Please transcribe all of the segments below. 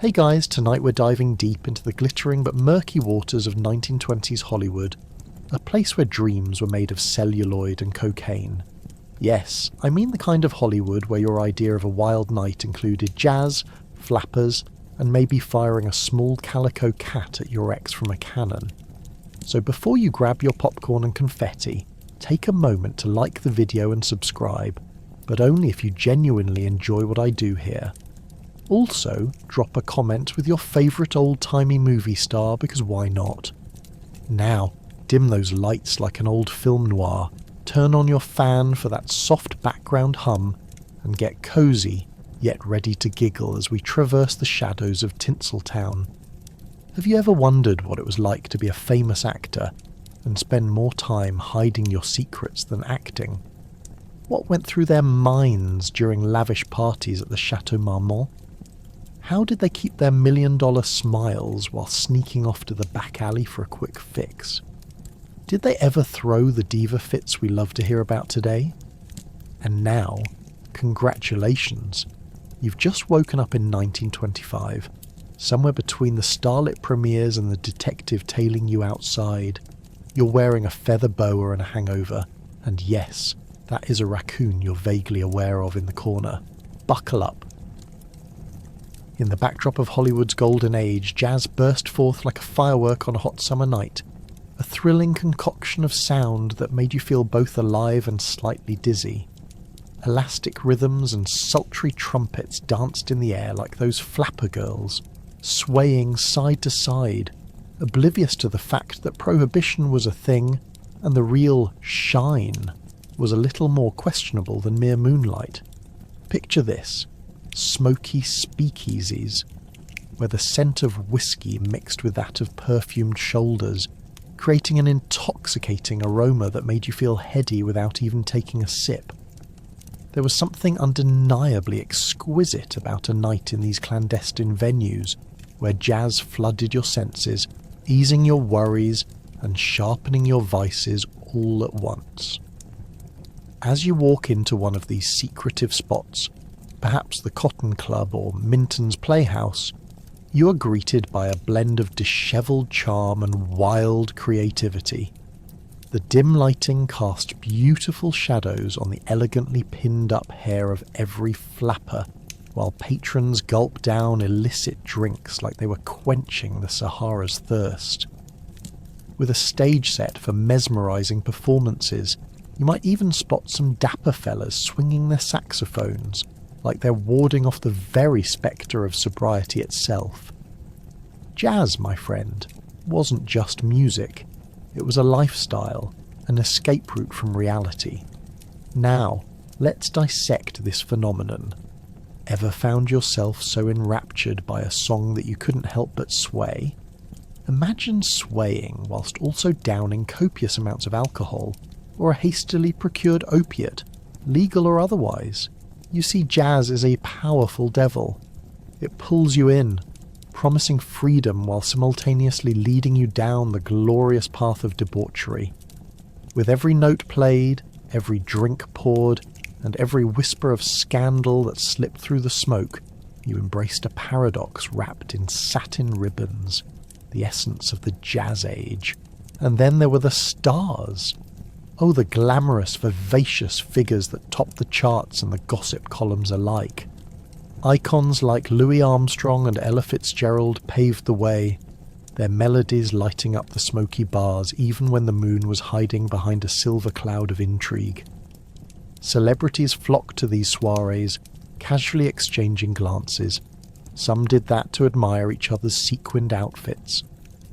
Hey guys, tonight we're diving deep into the glittering but murky waters of 1920s Hollywood, a place where dreams were made of celluloid and cocaine. Yes, I mean the kind of Hollywood where your idea of a wild night included jazz, flappers, and maybe firing a small calico cat at your ex from a cannon. So before you grab your popcorn and confetti, take a moment to like the video and subscribe, but only if you genuinely enjoy what I do here. Also, drop a comment with your favourite old-timey movie star, because why not? Now, dim those lights like an old film noir, turn on your fan for that soft background hum, and get cosy, yet ready to giggle as we traverse the shadows of Tinseltown. Have you ever wondered what it was like to be a famous actor and spend more time hiding your secrets than acting? What went through their minds during lavish parties at the Chateau Marmont? How did they keep their million-dollar smiles while sneaking off to the back alley for a quick fix? Did they ever throw the diva fits we love to hear about today? And now, congratulations, you've just woken up in 1925, somewhere between the starlit premieres and the detective tailing you outside. You're wearing a feather boa and a hangover, and yes, that is a raccoon you're vaguely aware of in the corner. Buckle up. In the backdrop of Hollywood's golden age, jazz burst forth like a firework on a hot summer night, a thrilling concoction of sound that made you feel both alive and slightly dizzy. Elastic rhythms and sultry trumpets danced in the air like those flapper girls, swaying side to side, oblivious to the fact that prohibition was a thing and the real shine was a little more questionable than mere moonlight. Picture this. Smoky speakeasies, where the scent of whiskey mixed with that of perfumed shoulders, creating an intoxicating aroma that made you feel heady without even taking a sip. There was something undeniably exquisite about a night in these clandestine venues, where jazz flooded your senses, easing your worries and sharpening your vices all at once. As you walk into one of these secretive spots, perhaps the Cotton Club or Minton's Playhouse, you are greeted by a blend of dishevelled charm and wild creativity. The dim lighting cast beautiful shadows on the elegantly pinned up hair of every flapper, while patrons gulp down illicit drinks like they were quenching the Sahara's thirst. With a stage set for mesmerising performances, you might even spot some dapper fellas swinging their saxophones, like they're warding off the very spectre of sobriety itself. Jazz, my friend, wasn't just music. It was a lifestyle, an escape route from reality. Now, let's dissect this phenomenon. Ever found yourself so enraptured by a song that you couldn't help but sway? Imagine swaying whilst also downing copious amounts of alcohol, or a hastily procured opiate, legal or otherwise. You see, jazz is a powerful devil. It pulls you in, promising freedom while simultaneously leading you down the glorious path of debauchery. With every note played, every drink poured, and every whisper of scandal that slipped through the smoke, you embraced a paradox wrapped in satin ribbons, the essence of the jazz age. And then there were the stars. Oh, the glamorous, vivacious figures that topped the charts and the gossip columns alike. Icons like Louis Armstrong and Ella Fitzgerald paved the way, their melodies lighting up the smoky bars even when the moon was hiding behind a silver cloud of intrigue. Celebrities flocked to these soirees, casually exchanging glances. Some did that to admire each other's sequined outfits.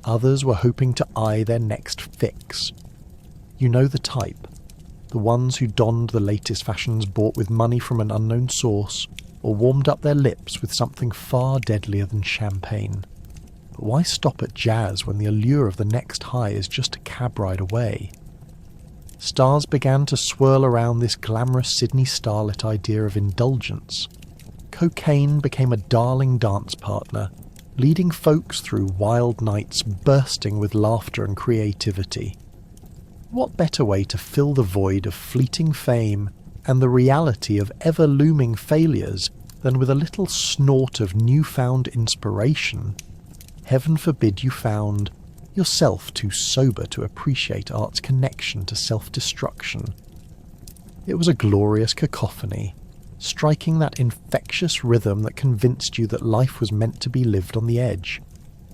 Others were hoping to eye their next fix. You know the type. The ones who donned the latest fashions bought with money from an unknown source, or warmed up their lips with something far deadlier than champagne. But why stop at jazz when the allure of the next high is just a cab ride away? Stars began to swirl around this glamorous Sydney starlet idea of indulgence. Cocaine became a darling dance partner, leading folks through wild nights bursting with laughter and creativity. What better way to fill the void of fleeting fame and the reality of ever-looming failures then with a little snort of newfound inspiration, heaven forbid you found yourself too sober to appreciate art's connection to self-destruction. It was a glorious cacophony, striking that infectious rhythm that convinced you that life was meant to be lived on the edge,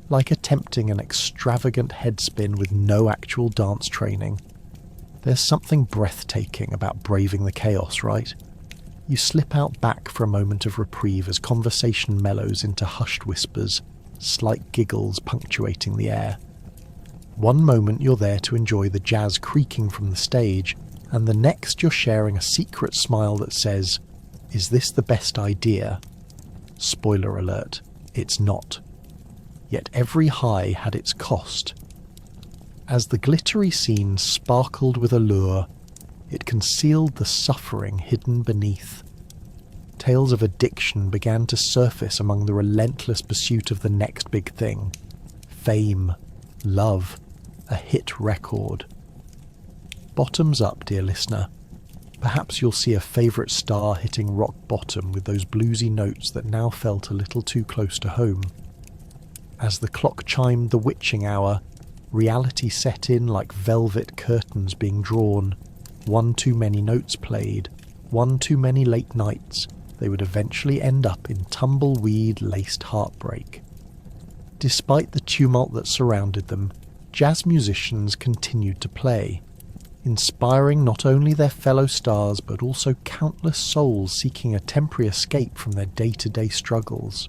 like attempting an extravagant headspin with no actual dance training. There's something breathtaking about braving the chaos, right? You slip out back for a moment of reprieve as conversation mellows into hushed whispers, slight giggles punctuating the air. One moment you're there to enjoy the jazz creaking from the stage, and the next you're sharing a secret smile that says, "Is this the best idea?" Spoiler alert, it's not. Yet every high had its cost. As the glittery scene sparkled with allure, it concealed the suffering hidden beneath. Tales of addiction began to surface among the relentless pursuit of the next big thing. Fame, love, a hit record. Bottoms up, dear listener. Perhaps you'll see a favourite star hitting rock bottom with those bluesy notes that now felt a little too close to home. As the clock chimed the witching hour, reality set in like velvet curtains being drawn. One too many notes played, one too many late nights, they would eventually end up in tumbleweed-laced heartbreak. Despite the tumult that surrounded them, jazz musicians continued to play, inspiring not only their fellow stars but also countless souls seeking a temporary escape from their day-to-day struggles.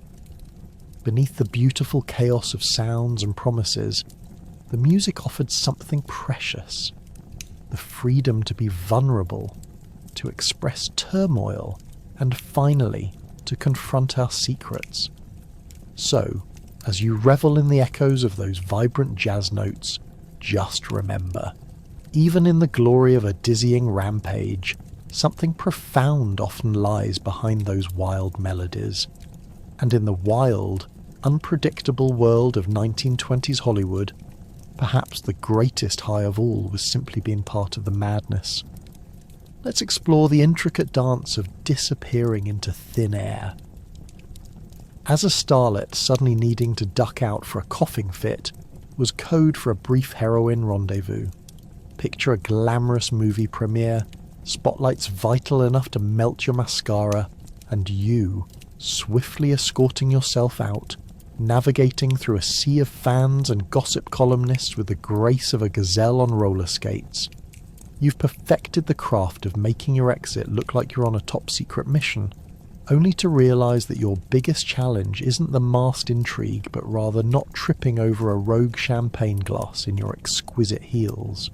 Beneath the beautiful chaos of sounds and promises, the music offered something precious. The freedom to be vulnerable, to express turmoil, and finally, to confront our secrets. So, as you revel in the echoes of those vibrant jazz notes, just remember, even in the glory of a dizzying rampage, something profound often lies behind those wild melodies. And in the wild, unpredictable world of 1920s Hollywood, perhaps the greatest high of all was simply being part of the madness. Let's explore the intricate dance of disappearing into thin air. As a starlet suddenly needing to duck out for a coughing fit was code for a brief heroin rendezvous. Picture a glamorous movie premiere, spotlights vital enough to melt your mascara, and you, swiftly escorting yourself out, navigating through a sea of fans and gossip columnists with the grace of a gazelle on roller skates. You've perfected the craft of making your exit look like you're on a top-secret mission, only to realise that your biggest challenge isn't the masked intrigue, but rather not tripping over a rogue champagne glass in your exquisite heels.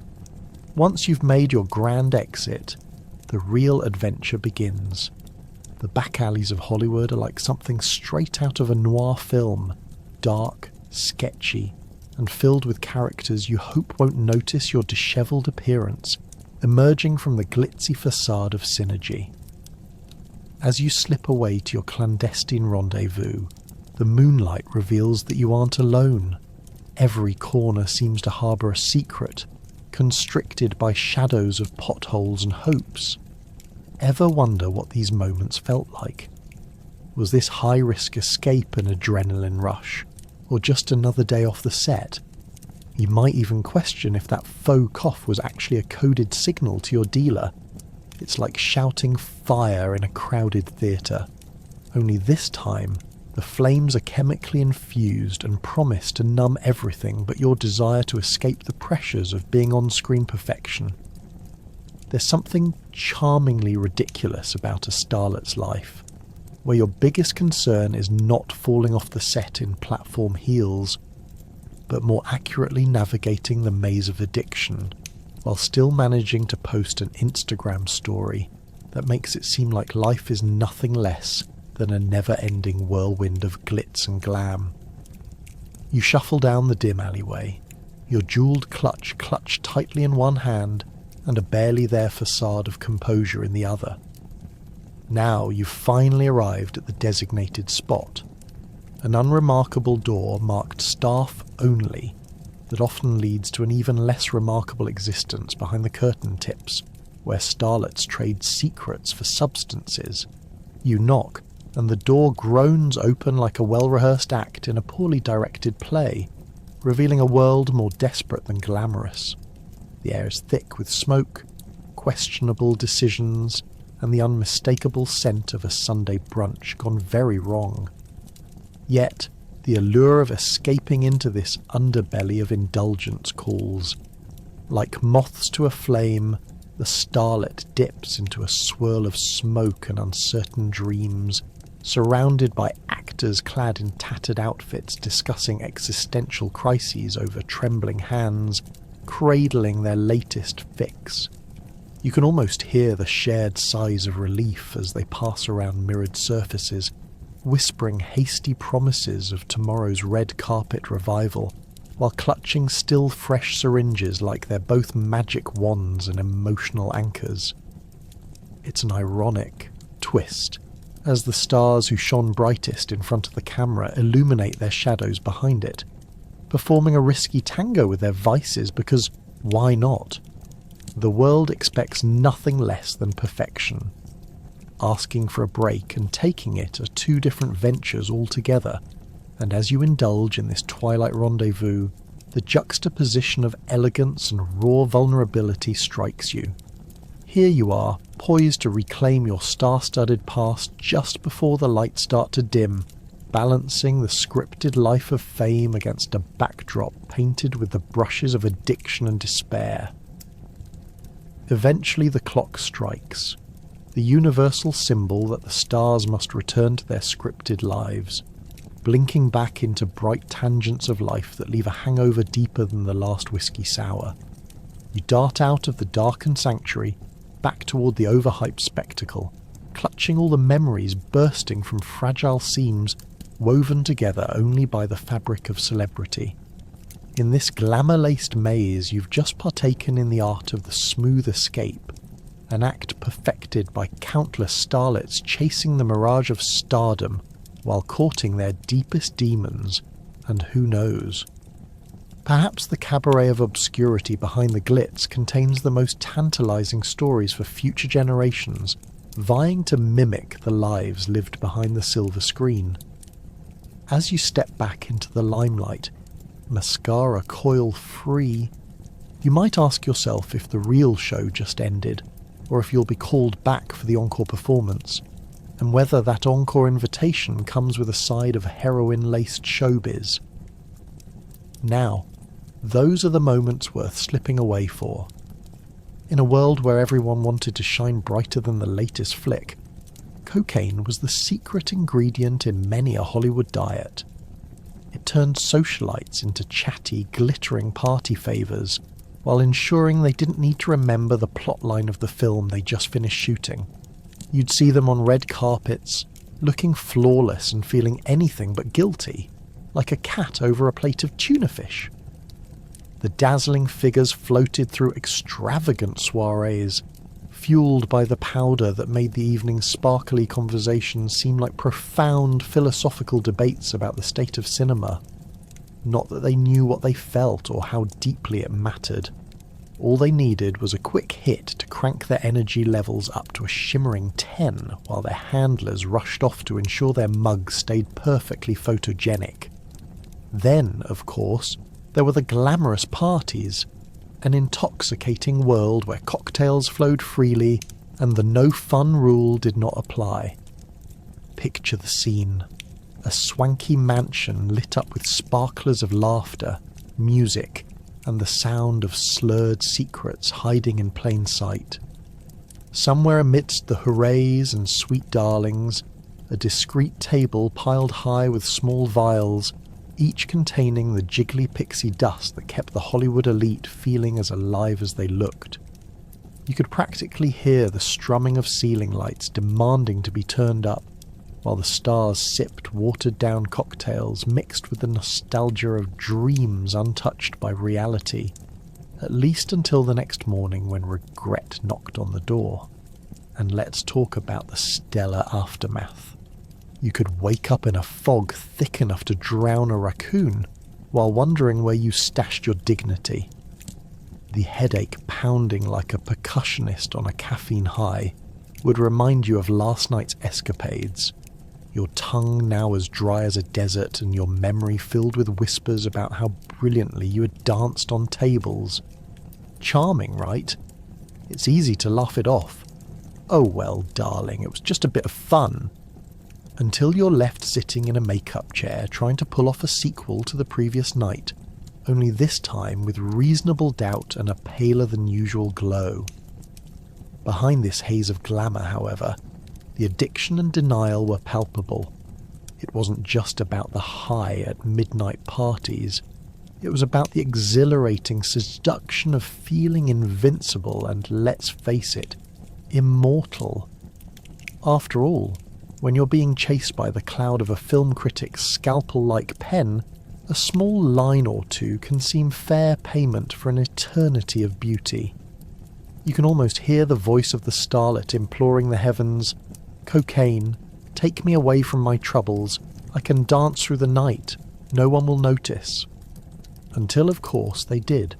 Once you've made your grand exit, the real adventure begins. The back alleys of Hollywood are like something straight out of a noir film, dark, sketchy, and filled with characters you hope won't notice your dishevelled appearance, emerging from the glitzy facade of synergy. As you slip away to your clandestine rendezvous, the moonlight reveals that you aren't alone. Every corner seems to harbour a secret, constricted by shadows of potholes and hopes. Ever wonder what these moments felt like? Was this high-risk escape an adrenaline rush, or just another day off the set? You might even question if that faux cough was actually a coded signal to your dealer. It's like shouting fire in a crowded theatre. Only this time, the flames are chemically infused and promise to numb everything but your desire to escape the pressures of being on-screen perfection. There's something charmingly ridiculous about a starlet's life, where your biggest concern is not falling off the set in platform heels, but more accurately navigating the maze of addiction, while still managing to post an Instagram story that makes it seem like life is nothing less than a never-ending whirlwind of glitz and glam. You shuffle down the dim alleyway, your jewelled clutch clutched tightly in one hand and a barely there facade of composure in the other. Now you've finally arrived at the designated spot, an unremarkable door marked staff only that often leads to an even less remarkable existence behind the curtain tips, where starlets trade secrets for substances. You knock, and the door groans open like a well-rehearsed act in a poorly directed play, revealing a world more desperate than glamorous. The air is thick with smoke, questionable decisions, and the unmistakable scent of a Sunday brunch gone very wrong. Yet, the allure of escaping into this underbelly of indulgence calls. Like moths to a flame, the starlet dips into a swirl of smoke and uncertain dreams, surrounded by actors clad in tattered outfits discussing existential crises over trembling hands, cradling their latest fix. You can almost hear the shared sighs of relief as they pass around mirrored surfaces, whispering hasty promises of tomorrow's red carpet revival, while clutching still fresh syringes like they're both magic wands and emotional anchors. It's an ironic twist, as the stars who shone brightest in front of the camera illuminate their shadows behind it, performing a risky tango with their vices because why not? The world expects nothing less than perfection. Asking for a break and taking it are two different ventures altogether, and as you indulge in this twilight rendezvous, the juxtaposition of elegance and raw vulnerability strikes you. Here you are, poised to reclaim your star-studded past just before the lights start to dim, balancing the scripted life of fame against a backdrop painted with the brushes of addiction and despair. Eventually the clock strikes, the universal symbol that the stars must return to their scripted lives, blinking back into bright tangents of life that leave a hangover deeper than the last whiskey sour. You dart out of the darkened sanctuary, back toward the overhyped spectacle, clutching all the memories bursting from fragile seams woven together only by the fabric of celebrity. In this glamour-laced maze, you've just partaken in the art of the smooth escape, an act perfected by countless starlets chasing the mirage of stardom while courting their deepest demons, and who knows? Perhaps the cabaret of obscurity behind the glitz contains the most tantalizing stories for future generations, vying to mimic the lives lived behind the silver screen. As you step back into the limelight, mascara coil free, you might ask yourself if the real show just ended, or if you'll be called back for the encore performance, and whether that encore invitation comes with a side of heroin-laced showbiz. Now, those are the moments worth slipping away for. In a world where everyone wanted to shine brighter than the latest flick, cocaine was the secret ingredient in many a Hollywood diet. It turned socialites into chatty, glittering party favours, while ensuring they didn't need to remember the plotline of the film they just finished shooting. You'd see them on red carpets, looking flawless and feeling anything but guilty, like a cat over a plate of tuna fish. The dazzling figures floated through extravagant soirees, fueled by the powder that made the evening's sparkly conversations seem like profound philosophical debates about the state of cinema. Not that they knew what they felt or how deeply it mattered. All they needed was a quick hit to crank their energy levels up to a shimmering 10 while their handlers rushed off to ensure their mugs stayed perfectly photogenic. Then, of course, there were the glamorous parties, an intoxicating world where cocktails flowed freely and the no-fun rule did not apply. Picture the scene. A swanky mansion lit up with sparklers of laughter, music, and the sound of slurred secrets hiding in plain sight. Somewhere amidst the hoorays and sweet darlings, a discreet table piled high with small vials, each containing the jiggly pixie dust that kept the Hollywood elite feeling as alive as they looked. You could practically hear the strumming of ceiling lights demanding to be turned up, while the stars sipped watered-down cocktails mixed with the nostalgia of dreams untouched by reality, at least until the next morning when regret knocked on the door. And let's talk about the stellar aftermath. You could wake up in a fog thick enough to drown a raccoon, while wondering where you stashed your dignity. The headache pounding like a percussionist on a caffeine high would remind you of last night's escapades. your tongue now as dry as a desert and your memory filled with whispers about how brilliantly you had danced on tables. Charming, right? It's easy to laugh it off. Oh well, darling, it was just a bit of fun. Until you're left sitting in a makeup chair trying to pull off a sequel to the previous night, only this time with reasonable doubt and a paler than usual glow. Behind this haze of glamour, however, the addiction and denial were palpable. It wasn't just about the high at midnight parties. It was about the exhilarating seduction of feeling invincible and, let's face it, immortal. After all, when you're being chased by the cloud of a film critic's scalpel-like pen, a small line or two can seem fair payment for an eternity of beauty. You can almost hear the voice of the starlet imploring the heavens, "Cocaine, take me away from my troubles. I can dance through the night. No one will notice." Until, of course, they did.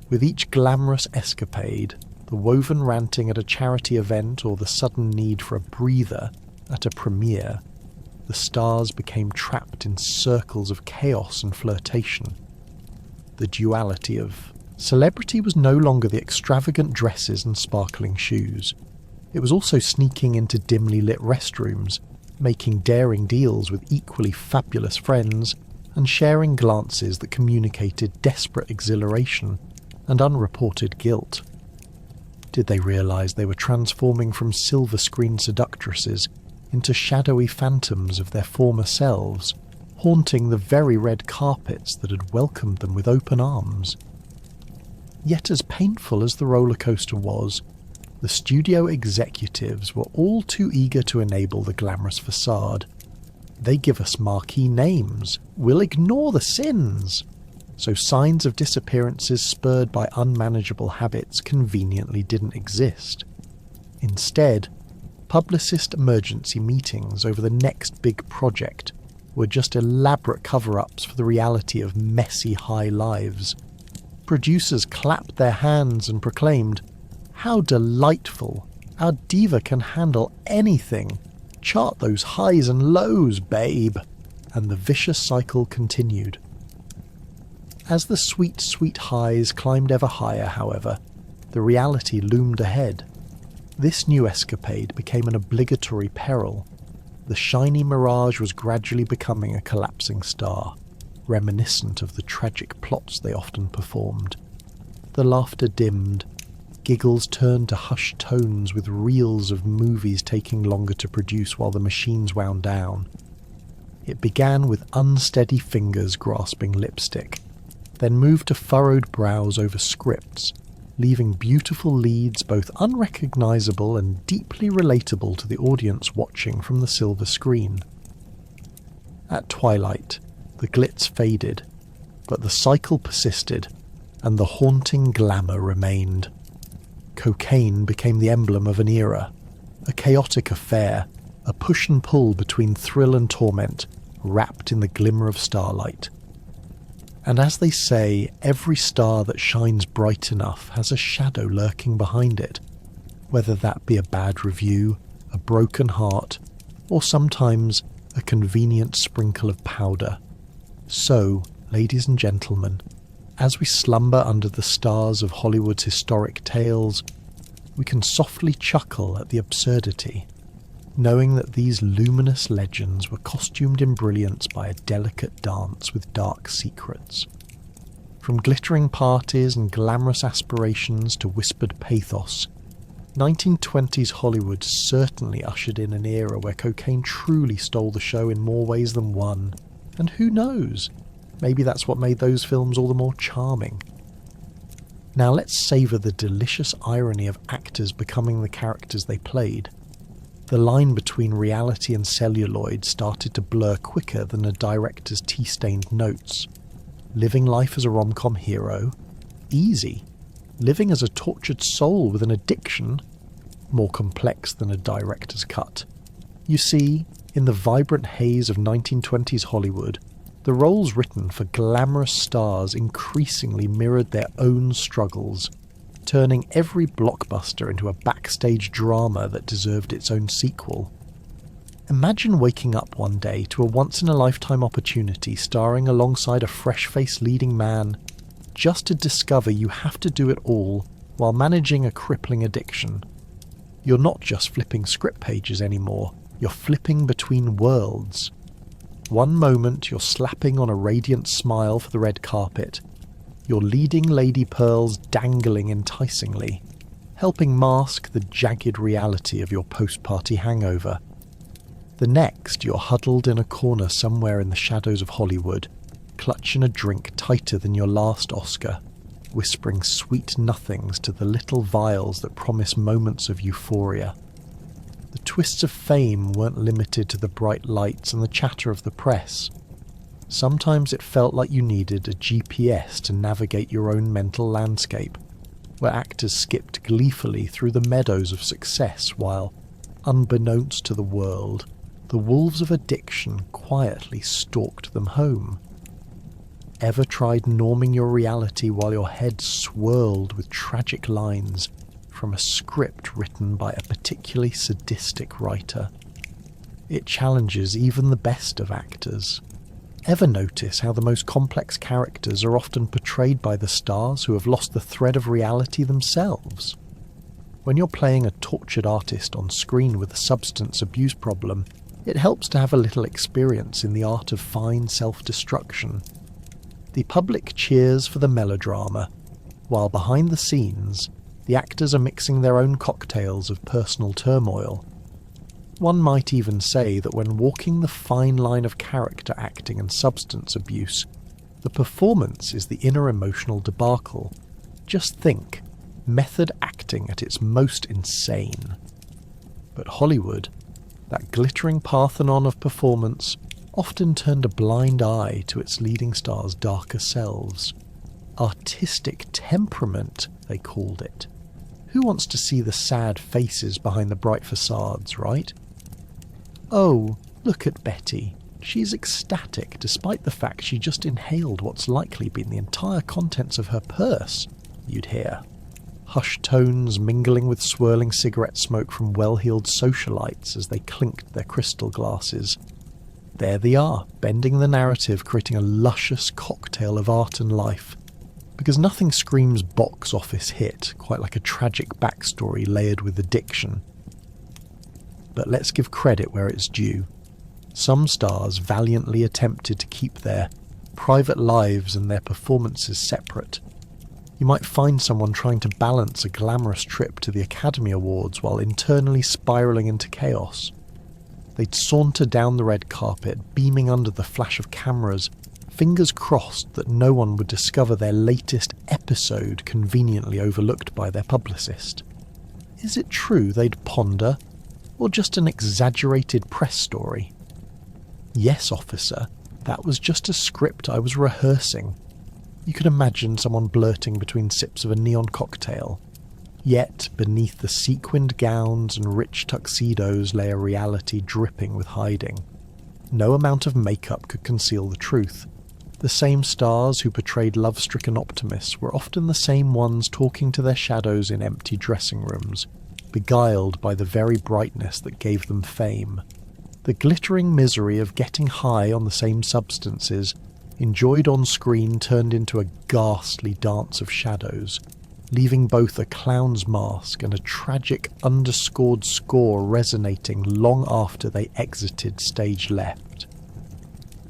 With each glamorous escapade, the woven ranting at a charity event or the sudden need for a breather at a premiere, the stars became trapped in circles of chaos and flirtation. The duality of celebrity was no longer the extravagant dresses and sparkling shoes. It was also sneaking into dimly lit restrooms, making daring deals with equally fabulous friends, and sharing glances that communicated desperate exhilaration and unreported guilt. Did they realise they were transforming from silver-screen seductresses into shadowy phantoms of their former selves, haunting the very red carpets that had welcomed them with open arms? Yet as painful as the roller coaster was, the studio executives were all too eager to enable the glamorous facade. They give us marquee names, we'll ignore the sins. So signs of disappearances spurred by unmanageable habits conveniently didn't exist. Instead, publicist emergency meetings over the next big project were just elaborate cover-ups for the reality of messy high lives. Producers clapped their hands and proclaimed, "How delightful! Our diva can handle anything! Chart those highs and lows, babe!" And the vicious cycle continued. As the sweet, sweet highs climbed ever higher, however, the reality loomed ahead. This new escapade became an obligatory peril. The shiny mirage was gradually becoming a collapsing star, reminiscent of the tragic plots they often performed. The laughter dimmed, giggles turned to hushed tones with reels of movies taking longer to produce while the machines wound down. It began with unsteady fingers grasping lipstick, then moved to furrowed brows over scripts, leaving beautiful leads both unrecognisable and deeply relatable to the audience watching from the silver screen. At twilight, the glitz faded, but the cycle persisted, and the haunting glamour remained. Cocaine became the emblem of an era, a chaotic affair, a push and pull between thrill and torment, wrapped in the glimmer of starlight. And as they say, every star that shines bright enough has a shadow lurking behind it, whether that be a bad review, a broken heart, or sometimes a convenient sprinkle of powder. So, ladies and gentlemen, as we slumber under the stars of Hollywood's historic tales, we can softly chuckle at the absurdity, knowing that these luminous legends were costumed in brilliance by a delicate dance with dark secrets. From glittering parties and glamorous aspirations to whispered pathos, 1920s Hollywood certainly ushered in an era where cocaine truly stole the show in more ways than one, and who knows, maybe that's what made those films all the more charming. Now let's savour the delicious irony of actors becoming the characters they played. The line between reality and celluloid started to blur quicker than a director's tea-stained notes. Living life as a rom-com hero? Easy. Living as a tortured soul with an addiction? More complex than a director's cut. You see, in the vibrant haze of 1920s Hollywood, the roles written for glamorous stars increasingly mirrored their own struggles, turning every blockbuster into a backstage drama that deserved its own sequel. Imagine waking up one day to a once-in-a-lifetime opportunity starring alongside a fresh-faced leading man, just to discover you have to do it all while managing a crippling addiction. You're not just flipping script pages anymore, you're flipping between worlds. One moment you're slapping on a radiant smile for the red carpet, your leading lady pearls dangling enticingly, helping mask the jagged reality of your post-party hangover. The next, you're huddled in a corner somewhere in the shadows of Hollywood, clutching a drink tighter than your last Oscar, whispering sweet nothings to the little vials that promise moments of euphoria. The twists of fame weren't limited to the bright lights and the chatter of the press. Sometimes it felt like you needed a GPS to navigate your own mental landscape, where actors skipped gleefully through the meadows of success while, unbeknownst to the world, the wolves of addiction quietly stalked them home. Ever tried norming your reality while your head swirled with tragic lines from a script written by a particularly sadistic writer? It challenges even the best of actors. Ever notice how the most complex characters are often portrayed by the stars who have lost the thread of reality themselves? When you're playing a tortured artist on screen with a substance abuse problem, it helps to have a little experience in the art of fine self-destruction. The public cheers for the melodrama, while behind the scenes, the actors are mixing their own cocktails of personal turmoil. One might even say that when walking the fine line of character acting and substance abuse, the performance is the inner emotional debacle. Just think, method acting at its most insane. But Hollywood, that glittering Parthenon of performance, often turned a blind eye to its leading stars' darker selves. Artistic temperament, they called it. Who wants to see the sad faces behind the bright facades, right? Oh, look at Betty. She's ecstatic despite the fact she just inhaled what's likely been the entire contents of her purse, you'd hear. Hushed tones mingling with swirling cigarette smoke from well-heeled socialites as they clinked their crystal glasses. There they are, bending the narrative, creating a luscious cocktail of art and life. Because nothing screams box office hit quite like a tragic backstory layered with addiction. But let's give credit where it's due. Some stars valiantly attempted to keep their private lives and their performances separate. You might find someone trying to balance a glamorous trip to the Academy Awards while internally spiralling into chaos. They'd saunter down the red carpet, beaming under the flash of cameras, fingers crossed that no one would discover their latest episode conveniently overlooked by their publicist. Is it true they'd ponder, or just an exaggerated press story? Yes, officer, that was just a script I was rehearsing. You could imagine someone blurting between sips of a neon cocktail. Yet, beneath the sequined gowns and rich tuxedos lay a reality dripping with hiding. No amount of makeup could conceal the truth. The same stars who portrayed love-stricken optimists were often the same ones talking to their shadows in empty dressing rooms, beguiled by the very brightness that gave them fame. The glittering misery of getting high on the same substances, enjoyed on screen, turned into a ghastly dance of shadows, leaving both a clown's mask and a tragic underscored score resonating long after they exited stage left.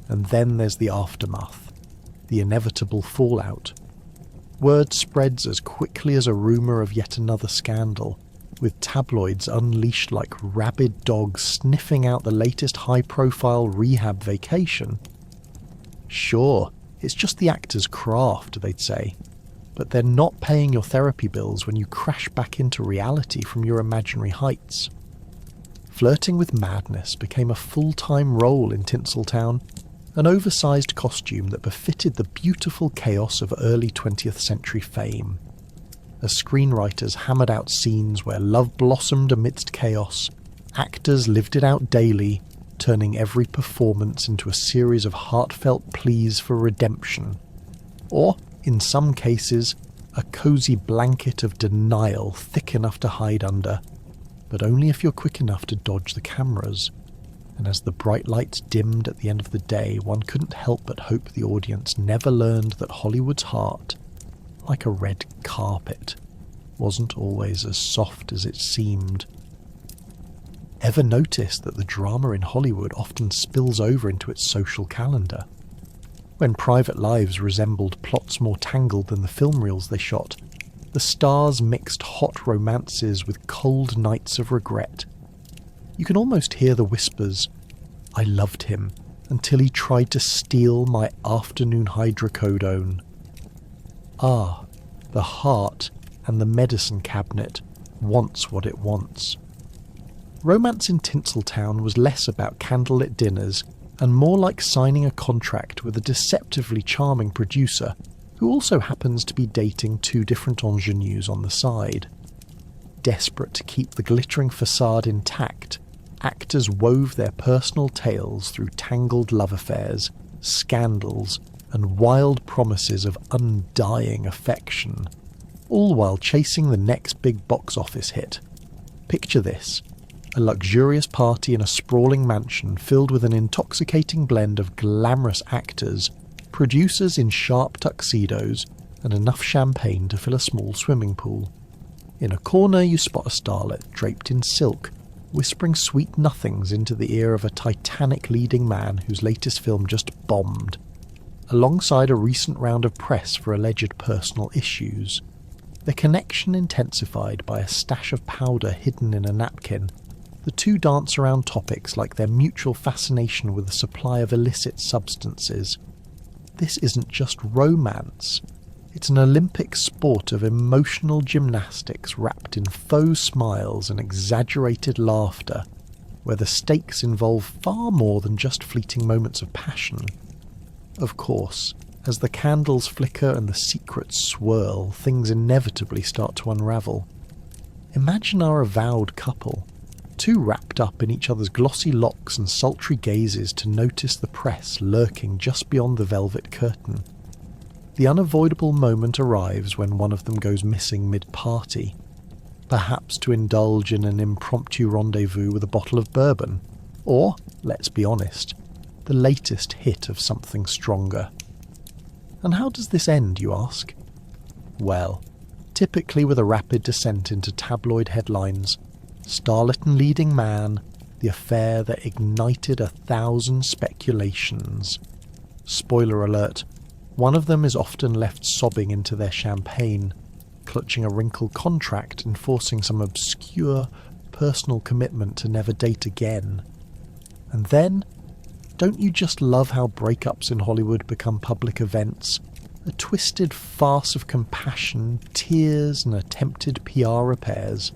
And then there's the aftermath, the inevitable fallout. Word spreads as quickly as a rumour of yet another scandal, with tabloids unleashed like rabid dogs sniffing out the latest high-profile rehab vacation. Sure, it's just the actor's craft, they'd say, but they're not paying your therapy bills when you crash back into reality from your imaginary heights. Flirting with madness became a full-time role in Tinseltown, an oversized costume that befitted the beautiful chaos of early 20th century fame. As screenwriters hammered out scenes where love blossomed amidst chaos, actors lived it out daily, turning every performance into a series of heartfelt pleas for redemption. Or, in some cases, a cosy blanket of denial thick enough to hide under, but only if you're quick enough to dodge the cameras. and as the bright lights dimmed at the end of the day, one couldn't help but hope the audience never learned that Hollywood's heart, like a red carpet, wasn't always as soft as it seemed. Ever notice that the drama in Hollywood often spills over into its social calendar? When private lives resembled plots more tangled than the film reels they shot, the stars mixed hot romances with cold nights of regret. You can almost hear the whispers, "I loved him until he tried to steal my afternoon hydrocodone." Ah, the heart and the medicine cabinet wants what it wants. Romance in Tinseltown was less about candlelit dinners and more like signing a contract with a deceptively charming producer who also happens to be dating two different ingenues on the side. Desperate to keep the glittering facade intact, actors wove their personal tales through tangled love affairs, scandals, and wild promises of undying affection, all while chasing the next big box office hit. Picture this: a luxurious party in a sprawling mansion filled with an intoxicating blend of glamorous actors, producers in sharp tuxedos, and enough champagne to fill a small swimming pool. In a corner you spot a starlet draped in silk, whispering sweet nothings into the ear of a Titanic leading man whose latest film just bombed, alongside a recent round of press for alleged personal issues. Their connection intensified by a stash of powder hidden in a napkin, the two dance around topics like their mutual fascination with the supply of illicit substances. This isn't just romance. It's an Olympic sport of emotional gymnastics wrapped in faux smiles and exaggerated laughter, where the stakes involve far more than just fleeting moments of passion. Of course, as the candles flicker and the secrets swirl, things inevitably start to unravel. Imagine our avowed couple, too wrapped up in each other's glossy locks and sultry gazes to notice the press lurking just beyond the velvet curtain. The unavoidable moment arrives when one of them goes missing mid-party, perhaps to indulge in an impromptu rendezvous with a bottle of bourbon, or, let's be honest, the latest hit of something stronger. And how does this end, you ask? Well, typically with a rapid descent into tabloid headlines. Starlet and leading man, the affair that ignited 1,000 speculations. Spoiler alert, one of them is often left sobbing into their champagne, clutching a wrinkled contract enforcing some obscure personal commitment to never date again. And then, don't you just love how breakups in Hollywood become public events? A twisted farce of compassion, tears, and attempted PR repairs.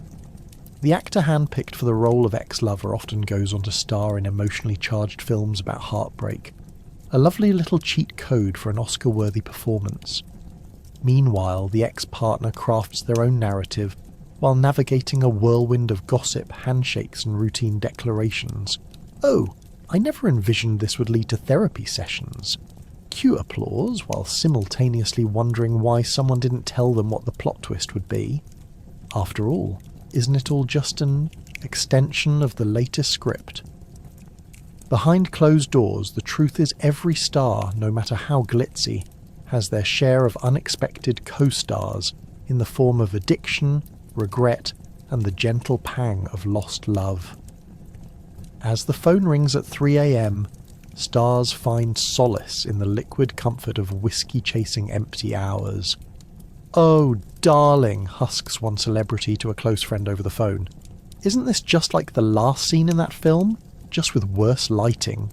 The actor handpicked for the role of ex-lover often goes on to star in emotionally charged films about heartbreak, a lovely little cheat code for an Oscar-worthy performance. Meanwhile, the ex-partner crafts their own narrative while navigating a whirlwind of gossip, handshakes, and routine declarations. Oh, I never envisioned this would lead to therapy sessions. Cue applause while simultaneously wondering why someone didn't tell them what the plot twist would be. After all, isn't it all just an extension of the latest script? Behind closed doors, the truth is every star, no matter how glitzy, has their share of unexpected co-stars in the form of addiction, regret, and the gentle pang of lost love. As the phone rings at 3 a.m, stars find solace in the liquid comfort of whiskey-chasing empty hours. "Oh, darling," husks one celebrity to a close friend over the phone. "Isn't this just like the last scene in that film? Just with worse lighting."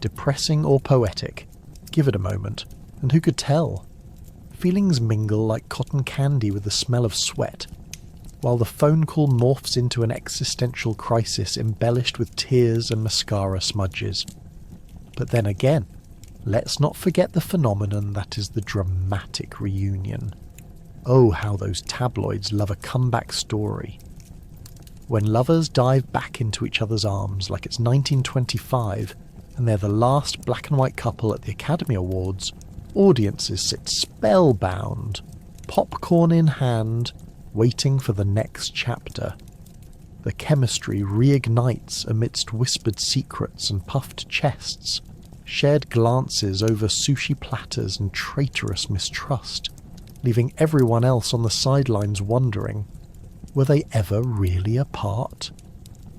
Depressing or poetic? Give it a moment, and who could tell? Feelings mingle like cotton candy with the smell of sweat, while the phone call morphs into an existential crisis embellished with tears and mascara smudges. But then again, let's not forget the phenomenon that is the dramatic reunion. Oh, how those tabloids love a comeback story. When lovers dive back into each other's arms like it's 1925 and they're the last black and white couple at the Academy Awards, audiences sit spellbound, popcorn in hand, waiting for the next chapter. The chemistry reignites amidst whispered secrets and puffed chests, shared glances over sushi platters and traitorous mistrust, leaving everyone else on the sidelines wondering, were they ever really apart?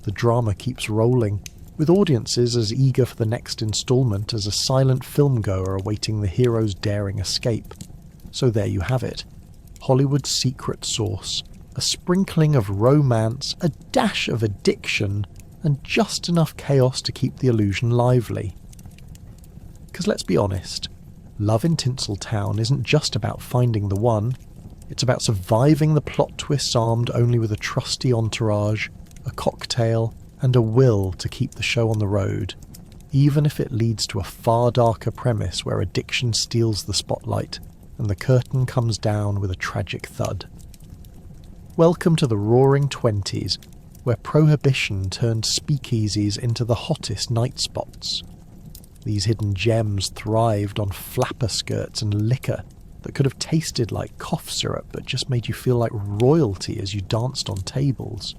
The drama keeps rolling, with audiences as eager for the next instalment as a silent filmgoer awaiting the hero's daring escape. So there you have it. Hollywood's secret sauce. A sprinkling of romance, a dash of addiction, and just enough chaos to keep the illusion lively. Because let's be honest, love in Tinseltown isn't just about finding the one, it's about surviving the plot twists armed only with a trusty entourage, a cocktail, and a will to keep the show on the road, even if it leads to a far darker premise where addiction steals the spotlight and the curtain comes down with a tragic thud. Welcome to the Roaring Twenties, where prohibition turned speakeasies into the hottest night spots. These hidden gems thrived on flapper skirts and liquor that could have tasted like cough syrup but just made you feel like royalty as you danced on tables.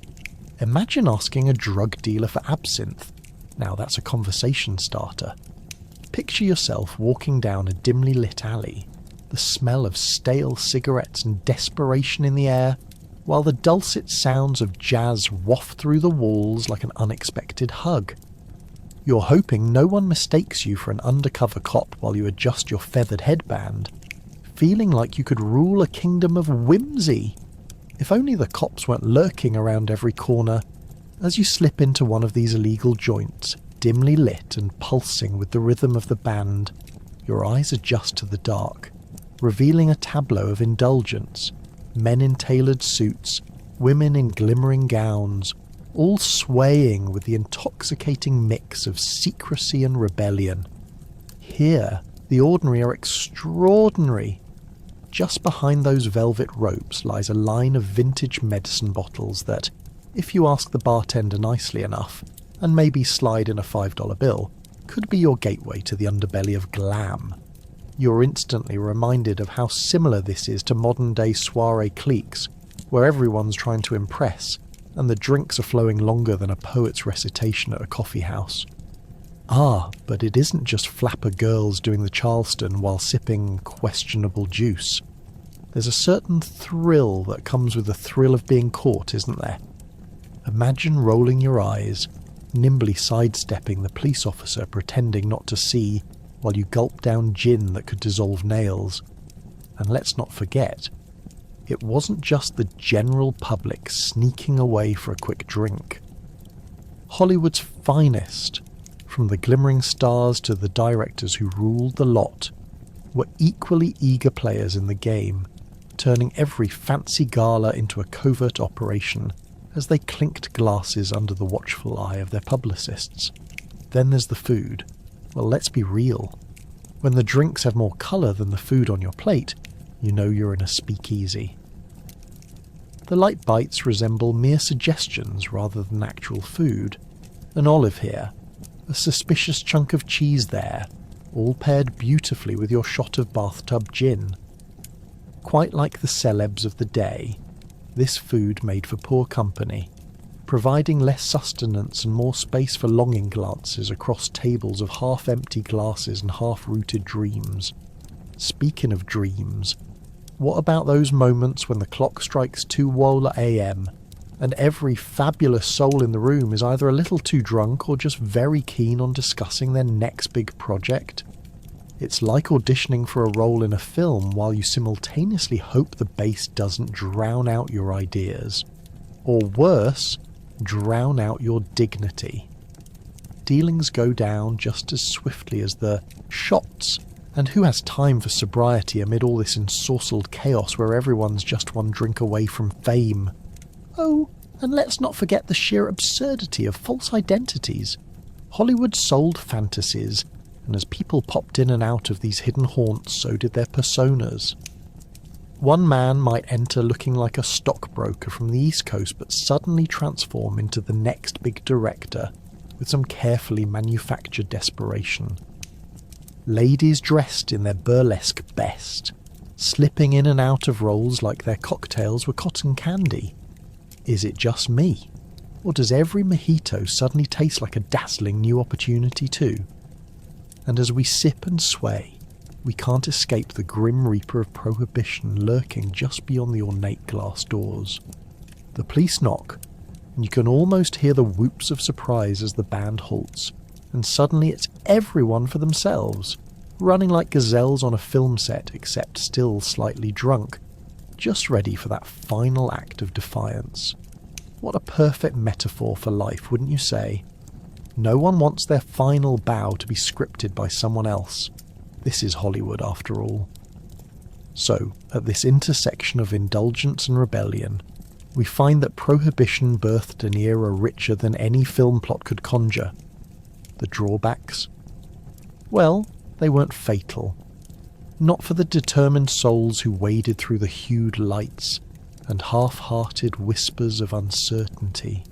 Imagine asking a drug dealer for absinthe. Now that's a conversation starter. Picture yourself walking down a dimly lit alley, the smell of stale cigarettes and desperation in the air, while the dulcet sounds of jazz waft through the walls like an unexpected hug. You're hoping no one mistakes you for an undercover cop while you adjust your feathered headband, feeling like you could rule a kingdom of whimsy. If only the cops weren't lurking around every corner. As you slip into one of these illegal joints, dimly lit and pulsing with the rhythm of the band, your eyes adjust to the dark, revealing a tableau of indulgence. Men in tailored suits, women in glimmering gowns, all swaying with the intoxicating mix of secrecy and rebellion. Here, the ordinary are extraordinary. Just behind those velvet ropes lies a line of vintage medicine bottles that, if you ask the bartender nicely enough, and maybe slide in a $5 bill, could be your gateway to the underbelly of glam. You're instantly reminded of how similar this is to modern-day soiree cliques, where everyone's trying to impress, and the drinks are flowing longer than a poet's recitation at a coffee house. Ah, but it isn't just flapper girls doing the Charleston while sipping questionable juice. There's a certain thrill that comes with the thrill of being caught, isn't there? Imagine rolling your eyes, nimbly sidestepping the police officer pretending not to see while you gulp down gin that could dissolve nails. And let's not forget, it wasn't just the general public sneaking away for a quick drink. Hollywood's finest, from the glimmering stars to the directors who ruled the lot, were equally eager players in the game, turning every fancy gala into a covert operation as they clinked glasses under the watchful eye of their publicists. Then there's the food. Well, let's be real. When the drinks have more colour than the food on your plate, you know you're in a speakeasy. The light bites resemble mere suggestions rather than actual food. An olive here, a suspicious chunk of cheese there, all paired beautifully with your shot of bathtub gin. Quite like the celebs of the day, this food made for poor company, providing less sustenance and more space for longing glances across tables of half-empty glasses and half-rooted dreams. Speaking of dreams, what about those moments when the clock strikes 2 Wola AM and every fabulous soul in the room is either a little too drunk or just very keen on discussing their next big project? It's like auditioning for a role in a film while you simultaneously hope the bass doesn't drown out your ideas. Or worse, drown out your dignity. Dealings go down just as swiftly as the shots, and who has time for sobriety amid all this ensorcelled chaos where everyone's just one drink away from fame? Oh, and let's not forget the sheer absurdity of false identities. Hollywood sold fantasies, and as people popped in and out of these hidden haunts, so did their personas. One man might enter looking like a stockbroker from the East Coast but suddenly transform into the next big director with some carefully manufactured desperation. Ladies dressed in their burlesque best, slipping in and out of roles like their cocktails were cotton candy. Is it just me? Or does every mojito suddenly taste like a dazzling new opportunity too? And as we sip and sway, we can't escape the grim reaper of prohibition lurking just beyond the ornate glass doors. The police knock, and you can almost hear the whoops of surprise as the band halts, and suddenly it's everyone for themselves, running like gazelles on a film set except still slightly drunk, just ready for that final act of defiance. What a perfect metaphor for life, wouldn't you say? No one wants their final bow to be scripted by someone else. This is Hollywood, after all. So, at this intersection of indulgence and rebellion, we find that prohibition birthed an era richer than any film plot could conjure. The drawbacks? Well, they weren't fatal. Not for the determined souls who waded through the hued lights and half-hearted whispers of uncertainty,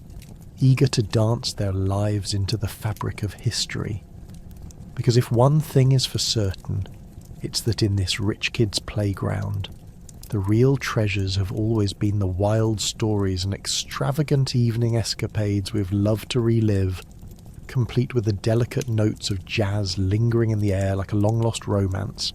eager to dance their lives into the fabric of history. Because if one thing is for certain, it's that in this rich kid's playground, the real treasures have always been the wild stories and extravagant evening escapades we've loved to relive, complete with the delicate notes of jazz lingering in the air like a long-lost romance.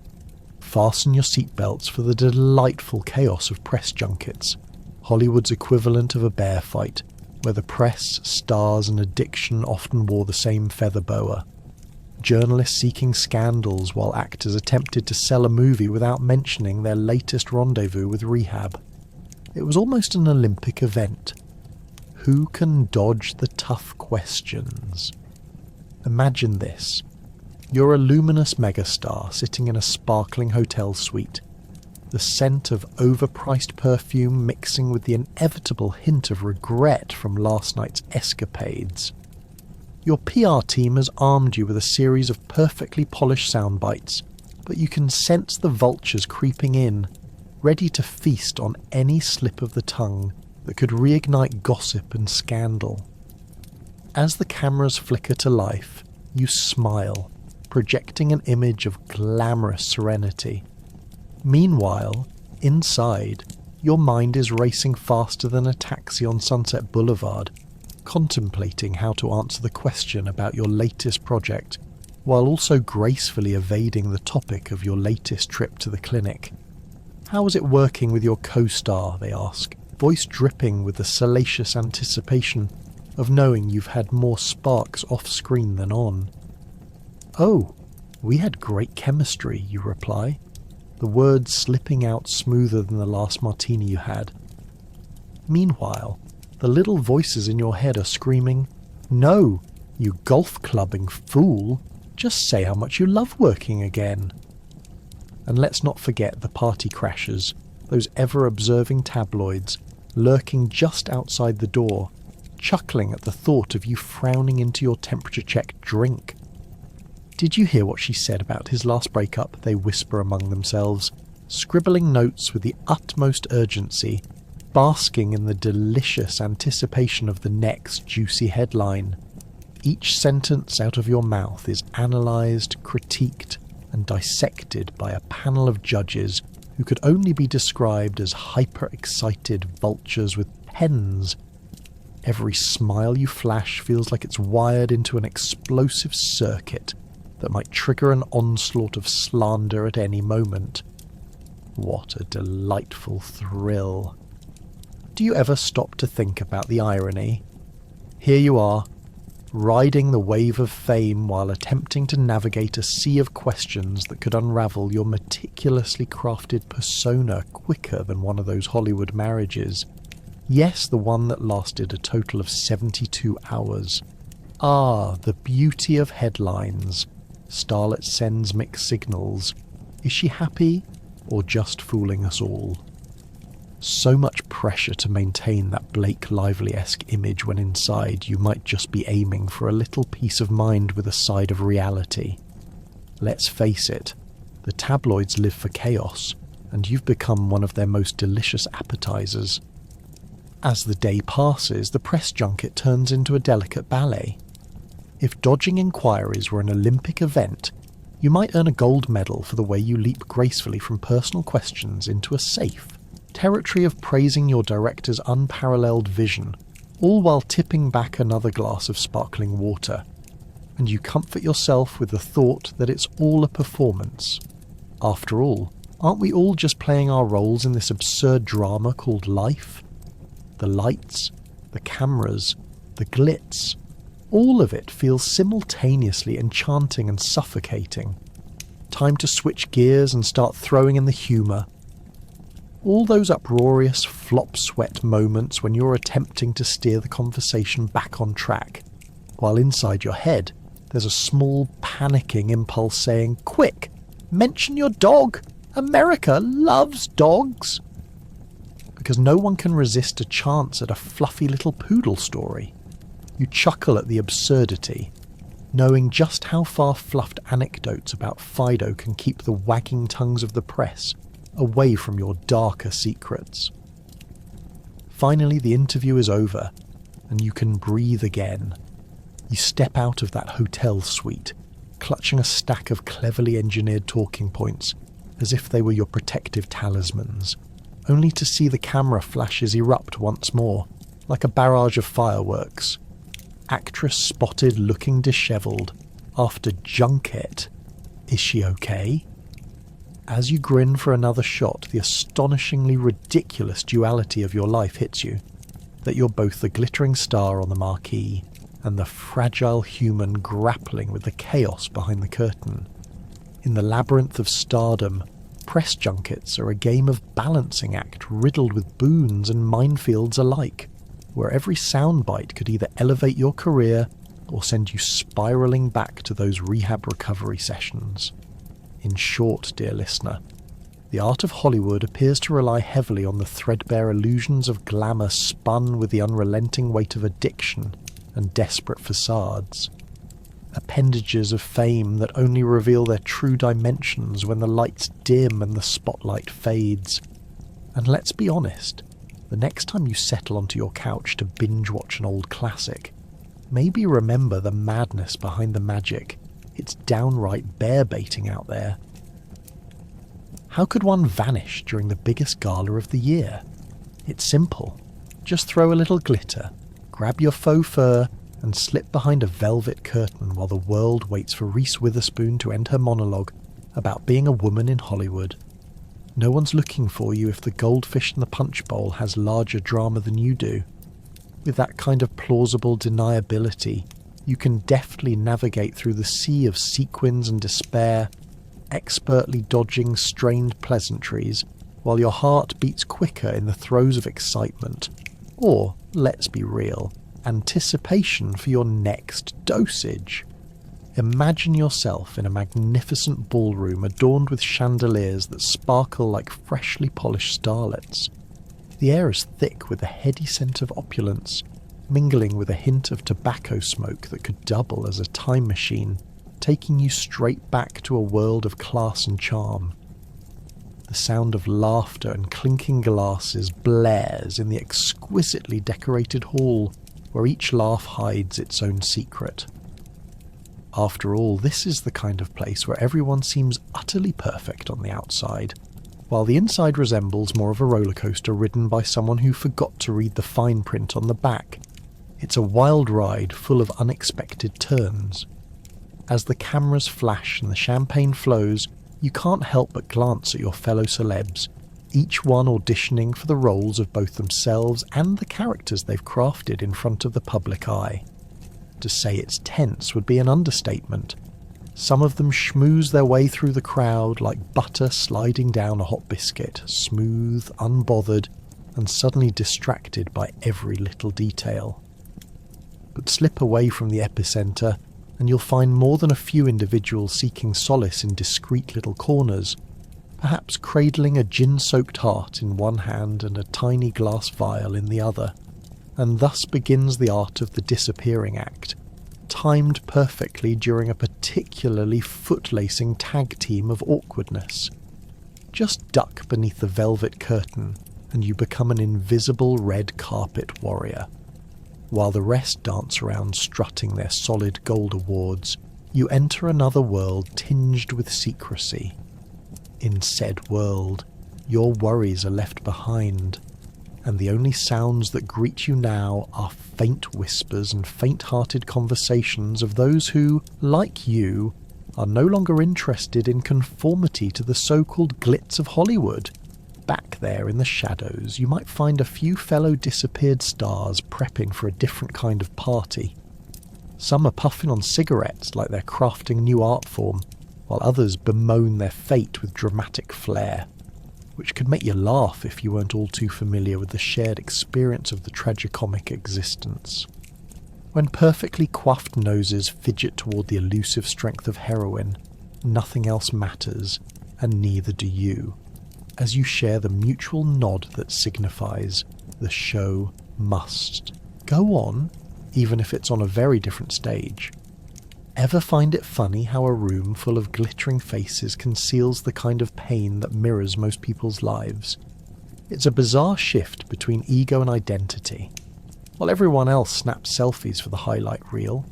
Fasten your seatbelts for the delightful chaos of press junkets, Hollywood's equivalent of a bear fight, where the press, stars and addiction often wore the same feather boa. Journalists seeking scandals while actors attempted to sell a movie without mentioning their latest rendezvous with rehab. It was almost an Olympic event. Who can dodge the tough questions? Imagine this. You're a luminous megastar sitting in a sparkling hotel suite. The scent of overpriced perfume mixing with the inevitable hint of regret from last night's escapades. Your PR team has armed you with a series of perfectly polished sound bites, but you can sense the vultures creeping in, ready to feast on any slip of the tongue that could reignite gossip and scandal. As the cameras flicker to life, you smile, projecting an image of glamorous serenity. Meanwhile, inside, your mind is racing faster than a taxi on Sunset Boulevard, contemplating how to answer the question about your latest project, while also gracefully evading the topic of your latest trip to the clinic. How is it working with your co-star, they ask, voice dripping with the salacious anticipation of knowing you've had more sparks off-screen than on. Oh, we had great chemistry, you reply, the words slipping out smoother than the last martini you had. Meanwhile, the little voices in your head are screaming, "No, you golf-clubbing fool, just say how much you love working again." And let's not forget the party crashers, those ever-observing tabloids, lurking just outside the door, chuckling at the thought of you frowning into your temperature-checked drink. "Did you hear what she said about his last breakup?" they whisper among themselves, scribbling notes with the utmost urgency, basking in the delicious anticipation of the next juicy headline. Each sentence out of your mouth is analysed, critiqued, and dissected by a panel of judges who could only be described as hyper-excited vultures with pens. Every smile you flash feels like it's wired into an explosive circuit that might trigger an onslaught of slander at any moment. What a delightful thrill. Do you ever stop to think about the irony? Here you are, riding the wave of fame while attempting to navigate a sea of questions that could unravel your meticulously crafted persona quicker than one of those Hollywood marriages. Yes, the one that lasted a total of 72 hours. Ah, the beauty of headlines. Starlet sends mixed signals. Is she happy, or just fooling us all? So much pressure to maintain that Blake Lively-esque image when inside you might just be aiming for a little peace of mind with a side of reality. Let's face it, the tabloids live for chaos, and you've become one of their most delicious appetizers. As the day passes, the press junket turns into a delicate ballet. If dodging inquiries were an Olympic event, you might earn a gold medal for the way you leap gracefully from personal questions into a safe territory of praising your director's unparalleled vision, all while tipping back another glass of sparkling water, and you comfort yourself with the thought that it's all a performance. After all, aren't we all just playing our roles in this absurd drama called life? The lights, the cameras, the glitz, all of it feels simultaneously enchanting and suffocating. Time to switch gears and start throwing in the humour. All those uproarious flop sweat moments when you're attempting to steer the conversation back on track, while inside your head there's a small panicking impulse saying, "Quick, mention your dog! America loves dogs!" Because no one can resist a chance at a fluffy little poodle story. You chuckle at the absurdity, knowing just how far fluffed anecdotes about Fido can keep the wagging tongues of the press away from your darker secrets. Finally, the interview is over, and you can breathe again. You step out of that hotel suite, clutching a stack of cleverly engineered talking points, as if they were your protective talismans, only to see the camera flashes erupt once more, like a barrage of fireworks. Actress spotted looking dishevelled after junket. Is she okay? As you grin for another shot, the astonishingly ridiculous duality of your life hits you, that you're both the glittering star on the marquee and the fragile human grappling with the chaos behind the curtain. In the labyrinth of stardom, press junkets are a game of balancing act riddled with boons and minefields alike, where every soundbite could either elevate your career or send you spiralling back to those rehab recovery sessions. In short, dear listener, the art of Hollywood appears to rely heavily on the threadbare illusions of glamour spun with the unrelenting weight of addiction and desperate facades. Appendages of fame that only reveal their true dimensions when the lights dim and the spotlight fades. And let's be honest, the next time you settle onto your couch to binge-watch an old classic, maybe remember the madness behind the magic. It's downright bear-baiting out there. How could one vanish during the biggest gala of the year? It's simple. Just throw a little glitter, grab your faux fur, and slip behind a velvet curtain while the world waits for Reese Witherspoon to end her monologue about being a woman in Hollywood. No one's looking for you if the goldfish in the punch bowl has larger drama than you do. With that kind of plausible deniability, you can deftly navigate through the sea of sequins and despair, expertly dodging strained pleasantries, while your heart beats quicker in the throes of excitement, or, let's be real, anticipation for your next dosage. Imagine yourself in a magnificent ballroom adorned with chandeliers that sparkle like freshly polished starlets. The air is thick with a heady scent of opulence, mingling with a hint of tobacco smoke that could double as a time machine, taking you straight back to a world of class and charm. The sound of laughter and clinking glasses blares in the exquisitely decorated hall, where each laugh hides its own secret. After all, this is the kind of place where everyone seems utterly perfect on the outside, while the inside resembles more of a roller coaster ridden by someone who forgot to read the fine print on the back. It's a wild ride full of unexpected turns. As the cameras flash and the champagne flows, you can't help but glance at your fellow celebs, each one auditioning for the roles of both themselves and the characters they've crafted in front of the public eye. To say it's tense would be an understatement. Some of them schmooze their way through the crowd like butter sliding down a hot biscuit, smooth, unbothered, and suddenly distracted by every little detail. But slip away from the epicenter, and you'll find more than a few individuals seeking solace in discreet little corners, perhaps cradling a gin-soaked heart in one hand and a tiny glass vial in the other. And thus begins the art of the disappearing act, timed perfectly during a particularly foot-lacing tag team of awkwardness. Just duck beneath the velvet curtain, and you become an invisible red carpet warrior. While the rest dance around strutting their solid gold awards, you enter another world tinged with secrecy. In said world, your worries are left behind, and the only sounds that greet you now are faint whispers and faint-hearted conversations of those who, like you, are no longer interested in conformity to the so-called glitz of Hollywood. Back there in the shadows, you might find a few fellow disappeared stars prepping for a different kind of party. Some are puffing on cigarettes like they're crafting new art form, while others bemoan their fate with dramatic flair, which could make you laugh if you weren't all too familiar with the shared experience of the tragicomic existence. When perfectly coiffed noses fidget toward the elusive strength of heroin, nothing else matters, and neither do you, as you share the mutual nod that signifies the show must go on, even if it's on a very different stage. Ever find it funny how a room full of glittering faces conceals the kind of pain that mirrors most people's lives? It's a bizarre shift between ego and identity. While everyone else snaps selfies for the highlight reel,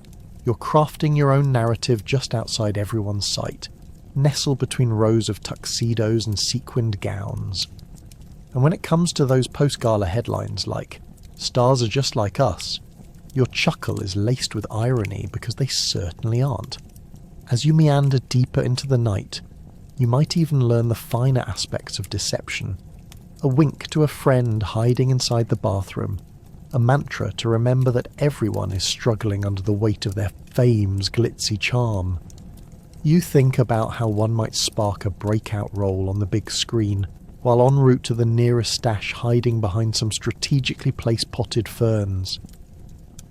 you're crafting your own narrative just outside everyone's sight, nestled between rows of tuxedos and sequined gowns. And when it comes to those post-gala headlines like, "Stars are just like us," your chuckle is laced with irony because they certainly aren't. As you meander deeper into the night, you might even learn the finer aspects of deception. A wink to a friend hiding inside the bathroom, a mantra to remember that everyone is struggling under the weight of their fame's glitzy charm. You think about how one might spark a breakout role on the big screen, while en route to the nearest stash hiding behind some strategically placed potted ferns.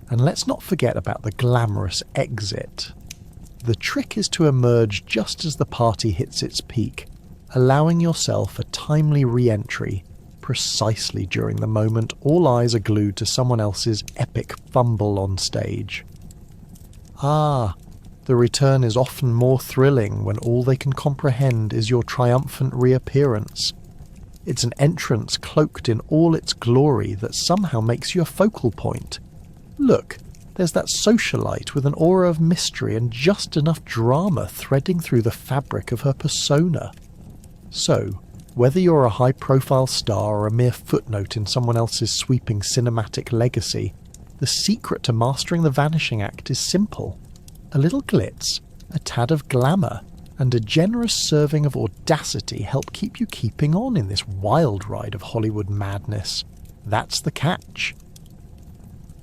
And let's not forget about the glamorous exit. The trick is to emerge just as the party hits its peak, allowing yourself a timely re-entry, precisely during the moment all eyes are glued to someone else's epic fumble on stage. The return is often more thrilling when all they can comprehend is your triumphant reappearance. It's an entrance cloaked in all its glory that somehow makes you a focal point. Look, there's that socialite with an aura of mystery and just enough drama threading through the fabric of her persona. So, whether you're a high-profile star or a mere footnote in someone else's sweeping cinematic legacy, the secret to mastering the vanishing act is simple. A little glitz, a tad of glamour, and a generous serving of audacity help keep you keeping on in this wild ride of Hollywood madness. That's the catch.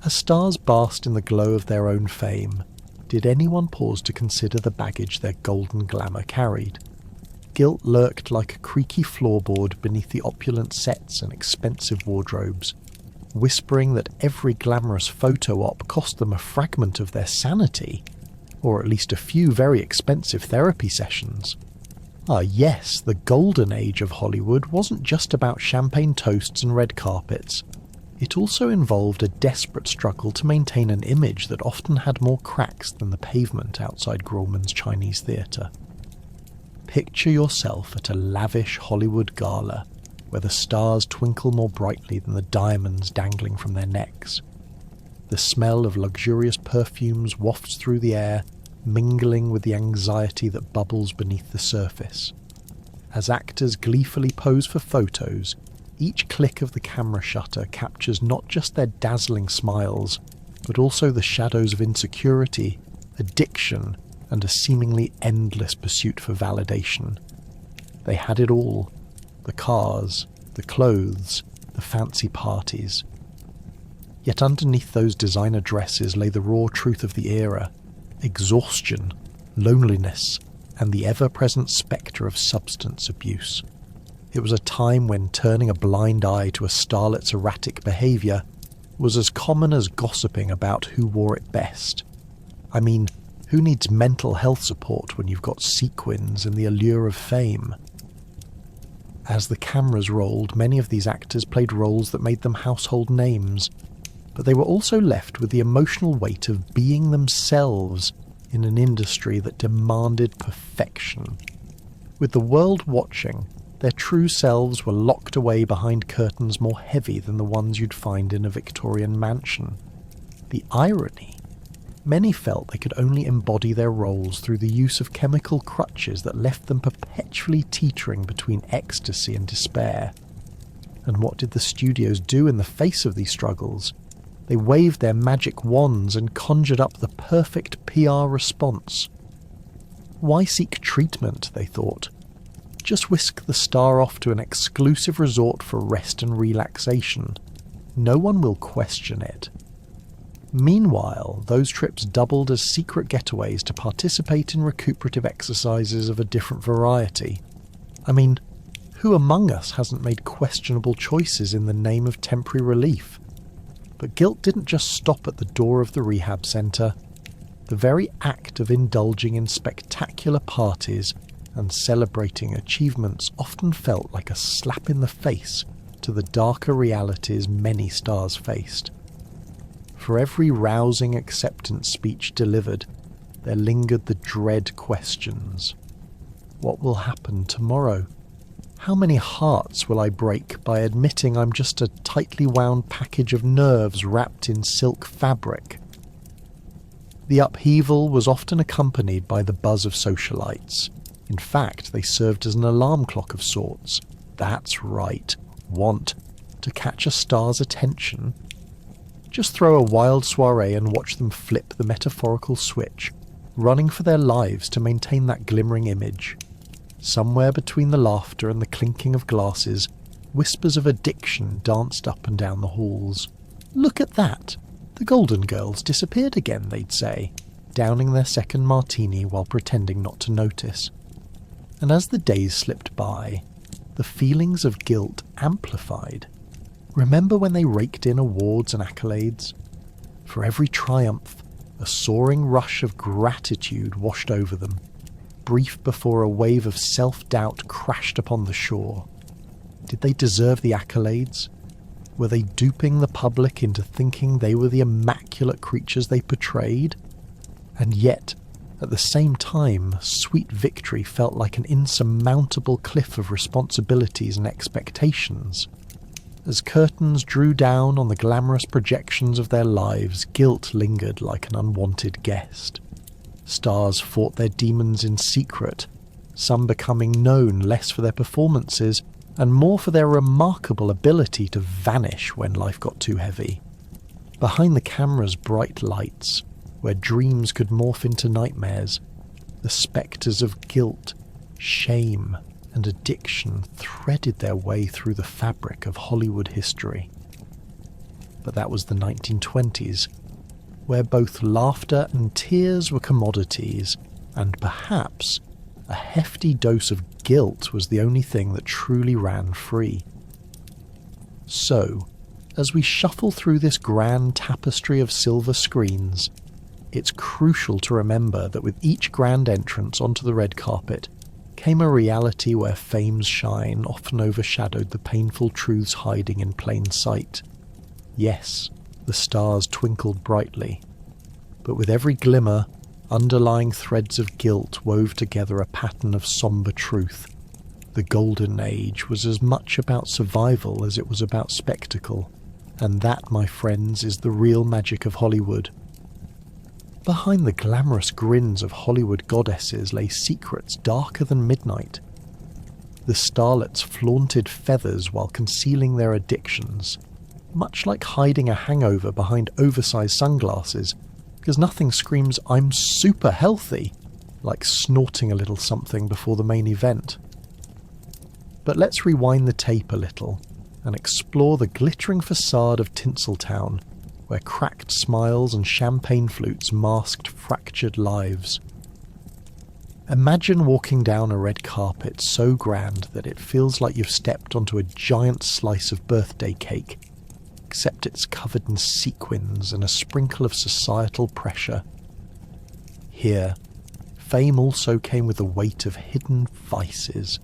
As stars basked in the glow of their own fame, did anyone pause to consider the baggage their golden glamour carried? Guilt lurked like a creaky floorboard beneath the opulent sets and expensive wardrobes, whispering that every glamorous photo op cost them a fragment of their sanity, or at least a few very expensive therapy sessions. Yes, the golden age of Hollywood wasn't just about champagne toasts and red carpets. It also involved a desperate struggle to maintain an image that often had more cracks than the pavement outside Grauman's Chinese Theatre. Picture yourself at a lavish Hollywood gala, where the stars twinkle more brightly than the diamonds dangling from their necks. The smell of luxurious perfumes wafts through the air, mingling with the anxiety that bubbles beneath the surface. As actors gleefully pose for photos, each click of the camera shutter captures not just their dazzling smiles, but also the shadows of insecurity, addiction, and a seemingly endless pursuit for validation. They had it all: the cars, the clothes, the fancy parties. Yet underneath those designer dresses lay the raw truth of the era: exhaustion, loneliness, and the ever-present spectre of substance abuse. It was a time when turning a blind eye to a starlet's erratic behaviour was as common as gossiping about who wore it best. I mean, who needs mental health support when you've got sequins and the allure of fame? As the cameras rolled, many of these actors played roles that made them household names, but they were also left with the emotional weight of being themselves in an industry that demanded perfection. With the world watching, their true selves were locked away behind curtains more heavy than the ones you'd find in a Victorian mansion. The irony: many felt they could only embody their roles through the use of chemical crutches that left them perpetually teetering between ecstasy and despair. And what did the studios do in the face of these struggles? They waved their magic wands and conjured up the perfect PR response. Why seek treatment, they thought? Just whisk the star off to an exclusive resort for rest and relaxation. No one will question it. Meanwhile, those trips doubled as secret getaways to participate in recuperative exercises of a different variety. I mean, who among us hasn't made questionable choices in the name of temporary relief? But guilt didn't just stop at the door of the rehab centre. The very act of indulging in spectacular parties and celebrating achievements often felt like a slap in the face to the darker realities many stars faced. For every rousing acceptance speech delivered, there lingered the dread questions. What will happen tomorrow? How many hearts will I break by admitting I'm just a tightly wound package of nerves wrapped in silk fabric? The upheaval was often accompanied by the buzz of socialites. In fact, they served as an alarm clock of sorts. That's right, to catch a star's attention. Just throw a wild soiree and watch them flip the metaphorical switch, running for their lives to maintain that glimmering image. Somewhere between the laughter and the clinking of glasses, whispers of addiction danced up and down the halls. Look at that! The Golden Girls disappeared again, they'd say, downing their second martini while pretending not to notice. And as the days slipped by, the feelings of guilt amplified. Remember when they raked in awards and accolades? For every triumph, a soaring rush of gratitude washed over them, brief before a wave of self-doubt crashed upon the shore. Did they deserve the accolades? Were they duping the public into thinking they were the immaculate creatures they portrayed? And yet, at the same time, sweet victory felt like an insurmountable cliff of responsibilities and expectations. As curtains drew down on the glamorous projections of their lives, guilt lingered like an unwanted guest. Stars fought their demons in secret, some becoming known less for their performances and more for their remarkable ability to vanish when life got too heavy. Behind the camera's bright lights, where dreams could morph into nightmares, the spectres of guilt, shame, and addiction threaded their way through the fabric of Hollywood history. But that was the 1920s, where both laughter and tears were commodities, and perhaps a hefty dose of guilt was the only thing that truly ran free. So, as we shuffle through this grand tapestry of silver screens, it's crucial to remember that with each grand entrance onto the red carpet came a reality where fame's shine often overshadowed the painful truths hiding in plain sight. Yes, the stars twinkled brightly, but with every glimmer, underlying threads of guilt wove together a pattern of sombre truth. The Golden Age was as much about survival as it was about spectacle, and that, my friends, is the real magic of Hollywood. Behind the glamorous grins of Hollywood goddesses lay secrets darker than midnight. The starlets flaunted feathers while concealing their addictions, much like hiding a hangover behind oversized sunglasses, because nothing screams, "I'm super healthy," like snorting a little something before the main event. But let's rewind the tape a little and explore the glittering facade of Tinseltown, where cracked smiles and champagne flutes masked fractured lives. Imagine walking down a red carpet so grand that it feels like you've stepped onto a giant slice of birthday cake, except it's covered in sequins and a sprinkle of societal pressure. Here, fame also came with the weight of hidden vices,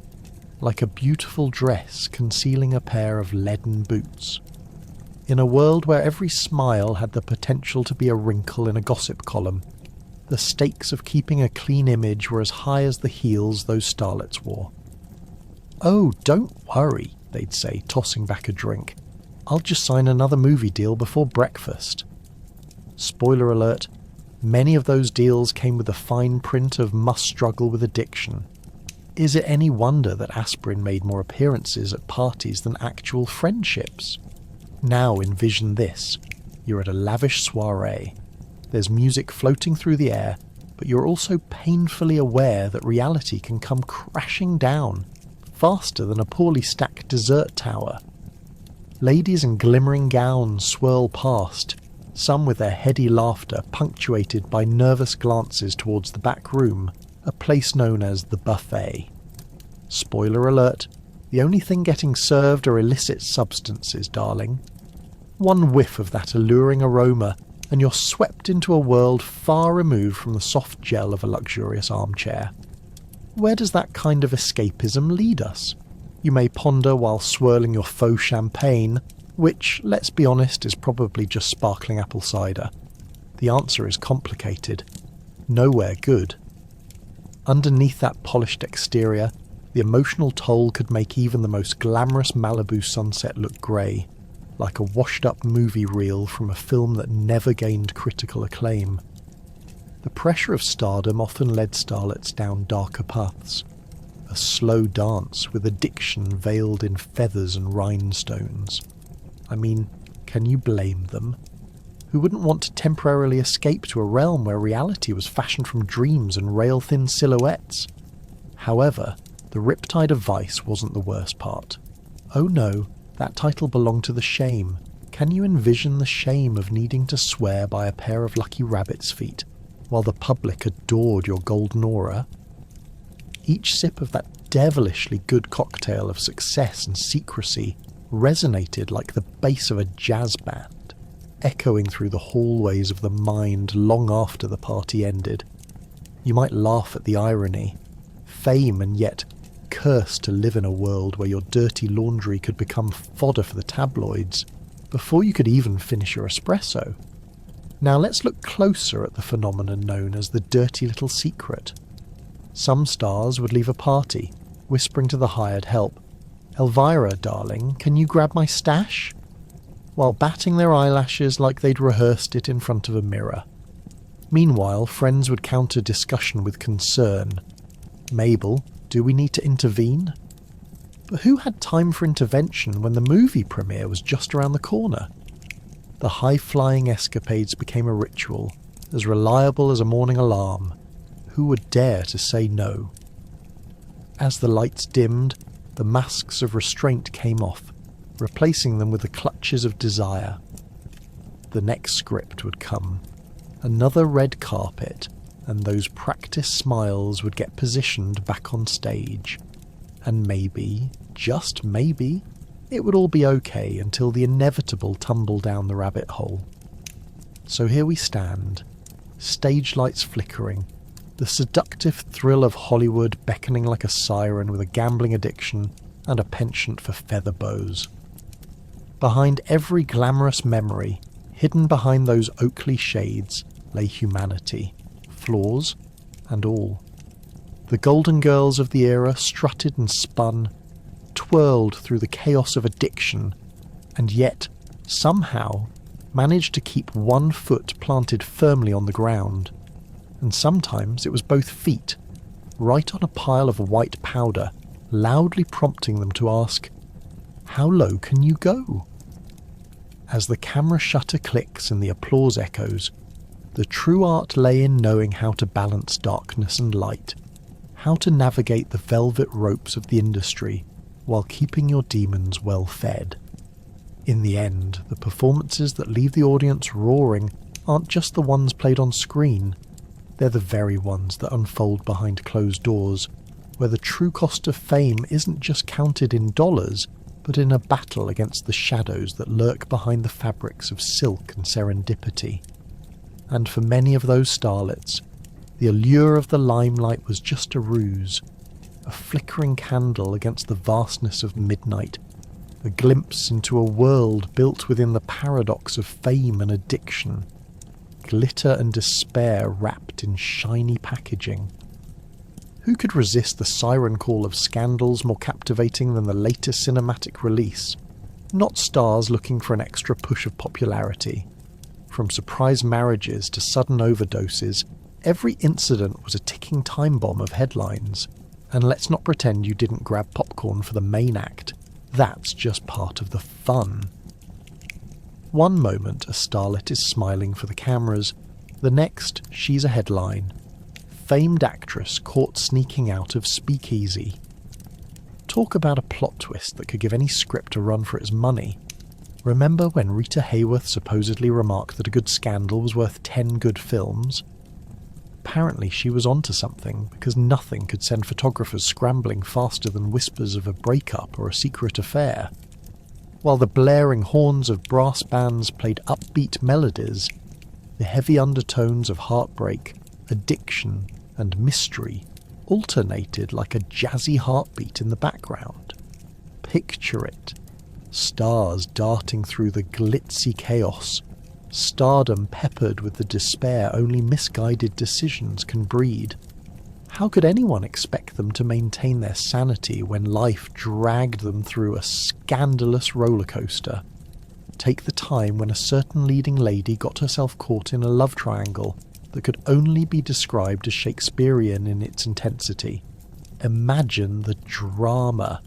like a beautiful dress concealing a pair of leaden boots. In a world where every smile had the potential to be a wrinkle in a gossip column, the stakes of keeping a clean image were as high as the heels those starlets wore. "Oh, don't worry," they'd say, tossing back a drink. "I'll just sign another movie deal before breakfast." Spoiler alert, many of those deals came with the fine print of must struggle with addiction. Is it any wonder that aspirin made more appearances at parties than actual friendships? Now envision this. You're at a lavish soiree. There's music floating through the air, but you're also painfully aware that reality can come crashing down faster than a poorly stacked dessert tower. Ladies in glimmering gowns swirl past, some with their heady laughter punctuated by nervous glances towards the back room, a place known as the buffet. Spoiler alert, the only thing getting served are illicit substances, darling. One whiff of that alluring aroma, and you're swept into a world far removed from the soft gel of a luxurious armchair. Where does that kind of escapism lead us? You may ponder while swirling your faux champagne, which, let's be honest, is probably just sparkling apple cider. The answer is complicated. Nowhere good. Underneath that polished exterior, the emotional toll could make even the most glamorous Malibu sunset look grey, like a washed-up movie reel from a film that never gained critical acclaim. The pressure of stardom often led starlets down darker paths, a slow dance with addiction veiled in feathers and rhinestones. I mean, can you blame them? Who wouldn't want to temporarily escape to a realm where reality was fashioned from dreams and rail-thin silhouettes? However, the riptide of vice wasn't the worst part. Oh no, that title belonged to the shame. Can you envision the shame of needing to swear by a pair of lucky rabbit's feet, while the public adored your golden aura? Each sip of that devilishly good cocktail of success and secrecy resonated like the bass of a jazz band, echoing through the hallways of the mind long after the party ended. You might laugh at the irony. Fame, and yet cursed to live in a world where your dirty laundry could become fodder for the tabloids before you could even finish your espresso. Now let's look closer at the phenomenon known as the dirty little secret. Some stars would leave a party, whispering to the hired help, "Elvira, darling, can you grab my stash?" while batting their eyelashes like they'd rehearsed it in front of a mirror. Meanwhile, friends would counter discussion with concern. "Mabel, do we need to intervene?" But who had time for intervention when the movie premiere was just around the corner? The high-flying escapades became a ritual, as reliable as a morning alarm. Who would dare to say no? As the lights dimmed, the masks of restraint came off, replacing them with the clutches of desire. The next script would come. Another red carpet, and those practiced smiles would get positioned back on stage. And maybe, just maybe, it would all be okay until the inevitable tumble down the rabbit hole. So here we stand, stage lights flickering, the seductive thrill of Hollywood beckoning like a siren with a gambling addiction and a penchant for feather bows. Behind every glamorous memory, hidden behind those Oakley shades, lay humanity, flaws and all. The golden girls of the era strutted and spun, twirled through the chaos of addiction, and yet, somehow, managed to keep one foot planted firmly on the ground. And sometimes it was both feet, right on a pile of white powder, loudly prompting them to ask, "How low can you go?" As the camera shutter clicks and the applause echoes, the true art lay in knowing how to balance darkness and light, how to navigate the velvet ropes of the industry while keeping your demons well fed. In the end, the performances that leave the audience roaring aren't just the ones played on screen, they're the very ones that unfold behind closed doors, where the true cost of fame isn't just counted in dollars, but in a battle against the shadows that lurk behind the fabrics of silk and serendipity. And for many of those starlets, the allure of the limelight was just a ruse, a flickering candle against the vastness of midnight, a glimpse into a world built within the paradox of fame and addiction, glitter and despair wrapped in shiny packaging. Who could resist the siren call of scandals more captivating than the latest cinematic release? Not stars looking for an extra push of popularity. From surprise marriages to sudden overdoses, every incident was a ticking time bomb of headlines. And let's not pretend you didn't grab popcorn for the main act. That's just part of the fun. One moment a starlet is smiling for the cameras, the next she's a headline. Famed actress caught sneaking out of speakeasy. Talk about a plot twist that could give any script a run for its money. Remember when Rita Hayworth supposedly remarked that a good scandal was worth 10 good films? Apparently she was onto something, because nothing could send photographers scrambling faster than whispers of a breakup or a secret affair. While the blaring horns of brass bands played upbeat melodies, the heavy undertones of heartbreak, addiction, and mystery alternated like a jazzy heartbeat in the background. Picture it. Stars darting through the glitzy chaos, stardom peppered with the despair only misguided decisions can breed. How could anyone expect them to maintain their sanity when life dragged them through a scandalous roller coaster? Take the time when a certain leading lady got herself caught in a love triangle that could only be described as Shakespearean in its intensity. Imagine the drama.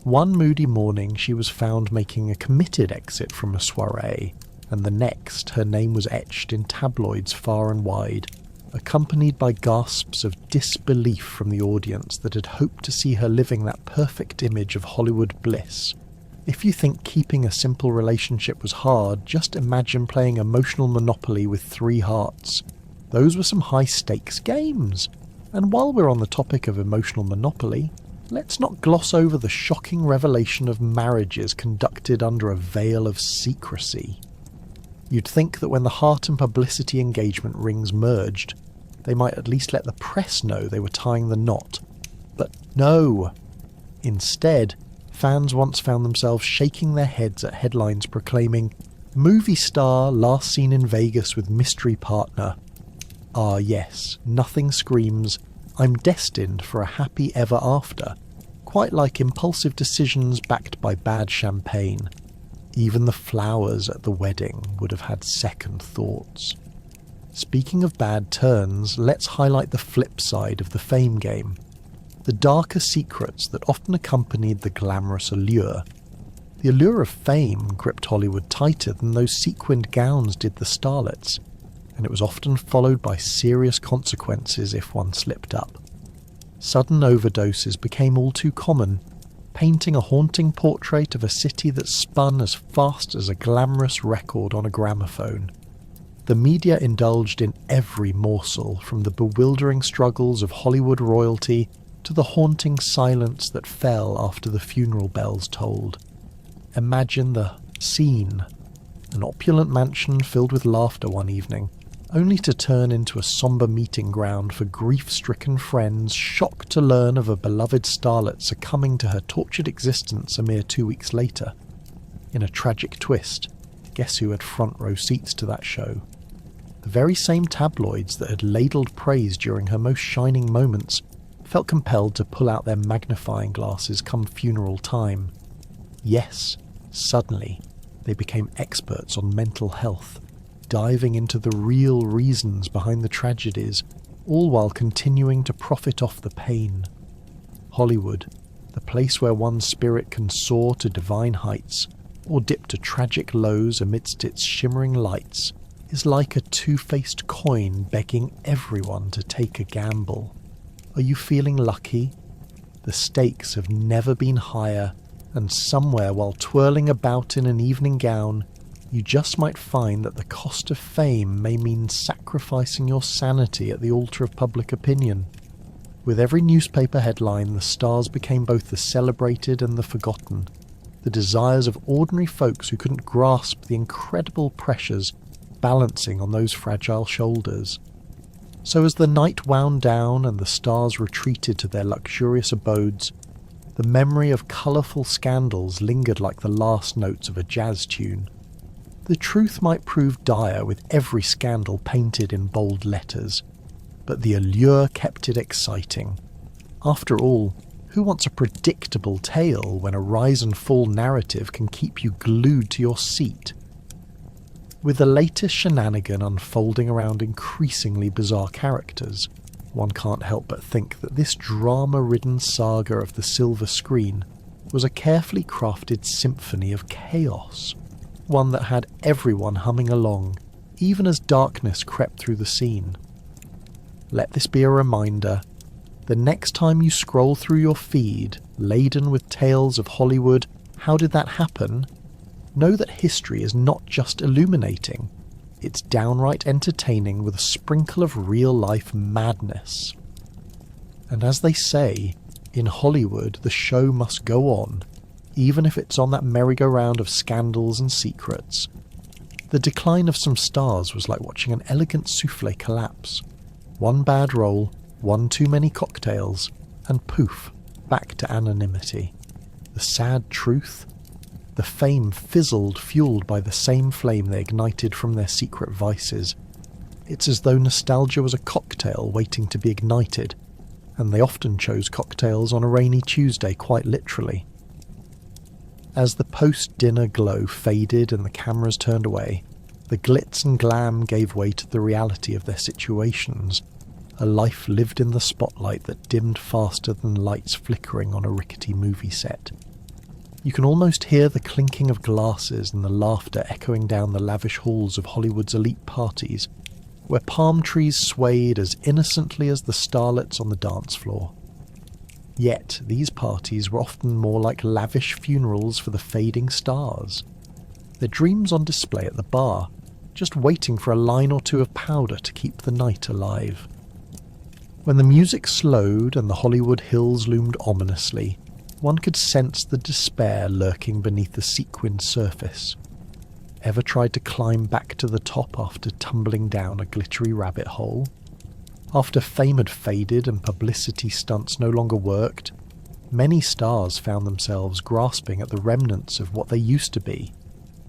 One moody morning she was found making a committed exit from a soirée, and the next her name was etched in tabloids far and wide, accompanied by gasps of disbelief from the audience that had hoped to see her living that perfect image of Hollywood bliss. If you think keeping a simple relationship was hard, just imagine playing emotional Monopoly with 3 hearts. Those were some high-stakes games. And while we're on the topic of emotional Monopoly, let's not gloss over the shocking revelation of marriages conducted under a veil of secrecy. You'd think that when the heart and publicity engagement rings merged, they might at least let the press know they were tying the knot. But no. Instead, fans once found themselves shaking their heads at headlines proclaiming, "Movie star last seen in Vegas with mystery partner." Ah yes, nothing screams, "I'm destined for a happy ever after," quite like impulsive decisions backed by bad champagne. Even the flowers at the wedding would have had second thoughts. Speaking of bad turns, let's highlight the flip side of the fame game. The darker secrets that often accompanied the glamorous allure. The allure of fame gripped Hollywood tighter than those sequined gowns did the starlets, and it was often followed by serious consequences if one slipped up. Sudden overdoses became all too common, painting a haunting portrait of a city that spun as fast as a glamorous record on a gramophone. The media indulged in every morsel, from the bewildering struggles of Hollywood royalty to the haunting silence that fell after the funeral bells tolled. Imagine the scene. An opulent mansion filled with laughter one evening, only to turn into a somber meeting ground for grief-stricken friends shocked to learn of a beloved starlet succumbing to her tortured existence a mere 2 weeks later. In a tragic twist, guess who had front-row seats to that show? The very same tabloids that had ladled praise during her most shining moments felt compelled to pull out their magnifying glasses come funeral time. Yes, suddenly, they became experts on mental health, diving into the real reasons behind the tragedies, all while continuing to profit off the pain. Hollywood, the place where one's spirit can soar to divine heights, or dip to tragic lows amidst its shimmering lights, is like a two-faced coin begging everyone to take a gamble. Are you feeling lucky? The stakes have never been higher, and somewhere while twirling about in an evening gown, you just might find that the cost of fame may mean sacrificing your sanity at the altar of public opinion. With every newspaper headline, the stars became both the celebrated and the forgotten, the desires of ordinary folks who couldn't grasp the incredible pressures balancing on those fragile shoulders. So as the night wound down and the stars retreated to their luxurious abodes, the memory of colourful scandals lingered like the last notes of a jazz tune. The truth might prove dire with every scandal painted in bold letters, but the allure kept it exciting. After all, who wants a predictable tale when a rise and fall narrative can keep you glued to your seat? With the latest shenanigan unfolding around increasingly bizarre characters, one can't help but think that this drama-ridden saga of the silver screen was a carefully crafted symphony of chaos, one that had everyone humming along, even as darkness crept through the scene. Let this be a reminder: the next time you scroll through your feed, laden with tales of Hollywood, how did that happen? Know that history is not just illuminating, it's downright entertaining with a sprinkle of real-life madness. And as they say, in Hollywood the show must go on, even if it's on that merry-go-round of scandals and secrets. The decline of some stars was like watching an elegant souffle collapse. One bad roll, one too many cocktails, and poof, back to anonymity. The sad truth? The fame fizzled, fueled by the same flame they ignited from their secret vices. It's as though nostalgia was a cocktail waiting to be ignited, and they often chose cocktails on a rainy Tuesday, quite literally. As the post-dinner glow faded and the cameras turned away, the glitz and glam gave way to the reality of their situations, a life lived in the spotlight that dimmed faster than lights flickering on a rickety movie set. You can almost hear the clinking of glasses and the laughter echoing down the lavish halls of Hollywood's elite parties, where palm trees swayed as innocently as the starlets on the dance floor. Yet these parties were often more like lavish funerals for the fading stars. Their dreams on display at the bar, just waiting for a line or two of powder to keep the night alive. When the music slowed and the Hollywood hills loomed ominously, one could sense the despair lurking beneath the sequined surface. Ever tried to climb back to the top after tumbling down a glittery rabbit hole? After fame had faded and publicity stunts no longer worked, many stars found themselves grasping at the remnants of what they used to be,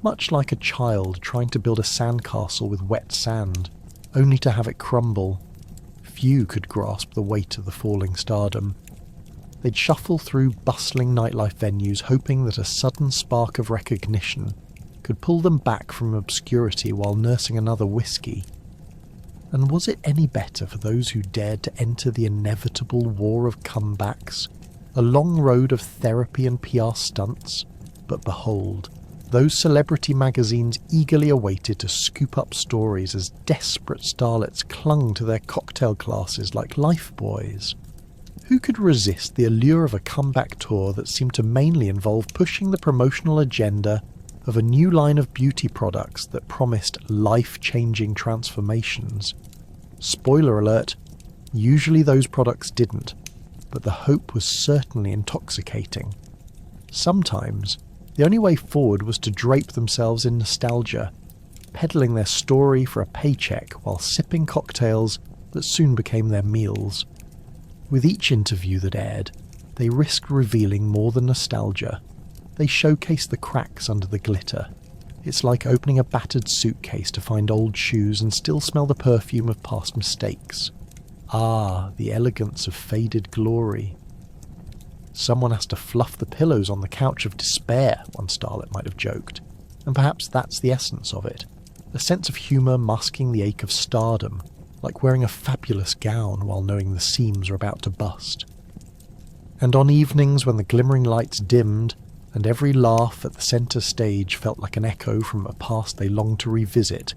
much like a child trying to build a sandcastle with wet sand, only to have it crumble. Few could grasp the weight of the falling stardom. They'd shuffle through bustling nightlife venues hoping that a sudden spark of recognition could pull them back from obscurity while nursing another whiskey. And was it any better for those who dared to enter the inevitable war of comebacks, a long road of therapy and PR stunts? But behold, those celebrity magazines eagerly awaited to scoop up stories as desperate starlets clung to their cocktail classes like lifebuoys. Who could resist the allure of a comeback tour that seemed to mainly involve pushing the promotional agenda of a new line of beauty products that promised life-changing transformations? Spoiler alert, usually those products didn't, but the hope was certainly intoxicating. Sometimes, the only way forward was to drape themselves in nostalgia, peddling their story for a paycheck while sipping cocktails that soon became their meals. With each interview that aired, they risked revealing more than nostalgia. They showcased the cracks under the glitter. It's like opening a battered suitcase to find old shoes and still smell the perfume of past mistakes. Ah, the elegance of faded glory. Someone has to fluff the pillows on the couch of despair, one starlet might have joked. And perhaps that's the essence of it. A sense of humour masking the ache of stardom, like wearing a fabulous gown while knowing the seams are about to bust. And on evenings when the glimmering lights dimmed, and every laugh at the centre stage felt like an echo from a past they longed to revisit,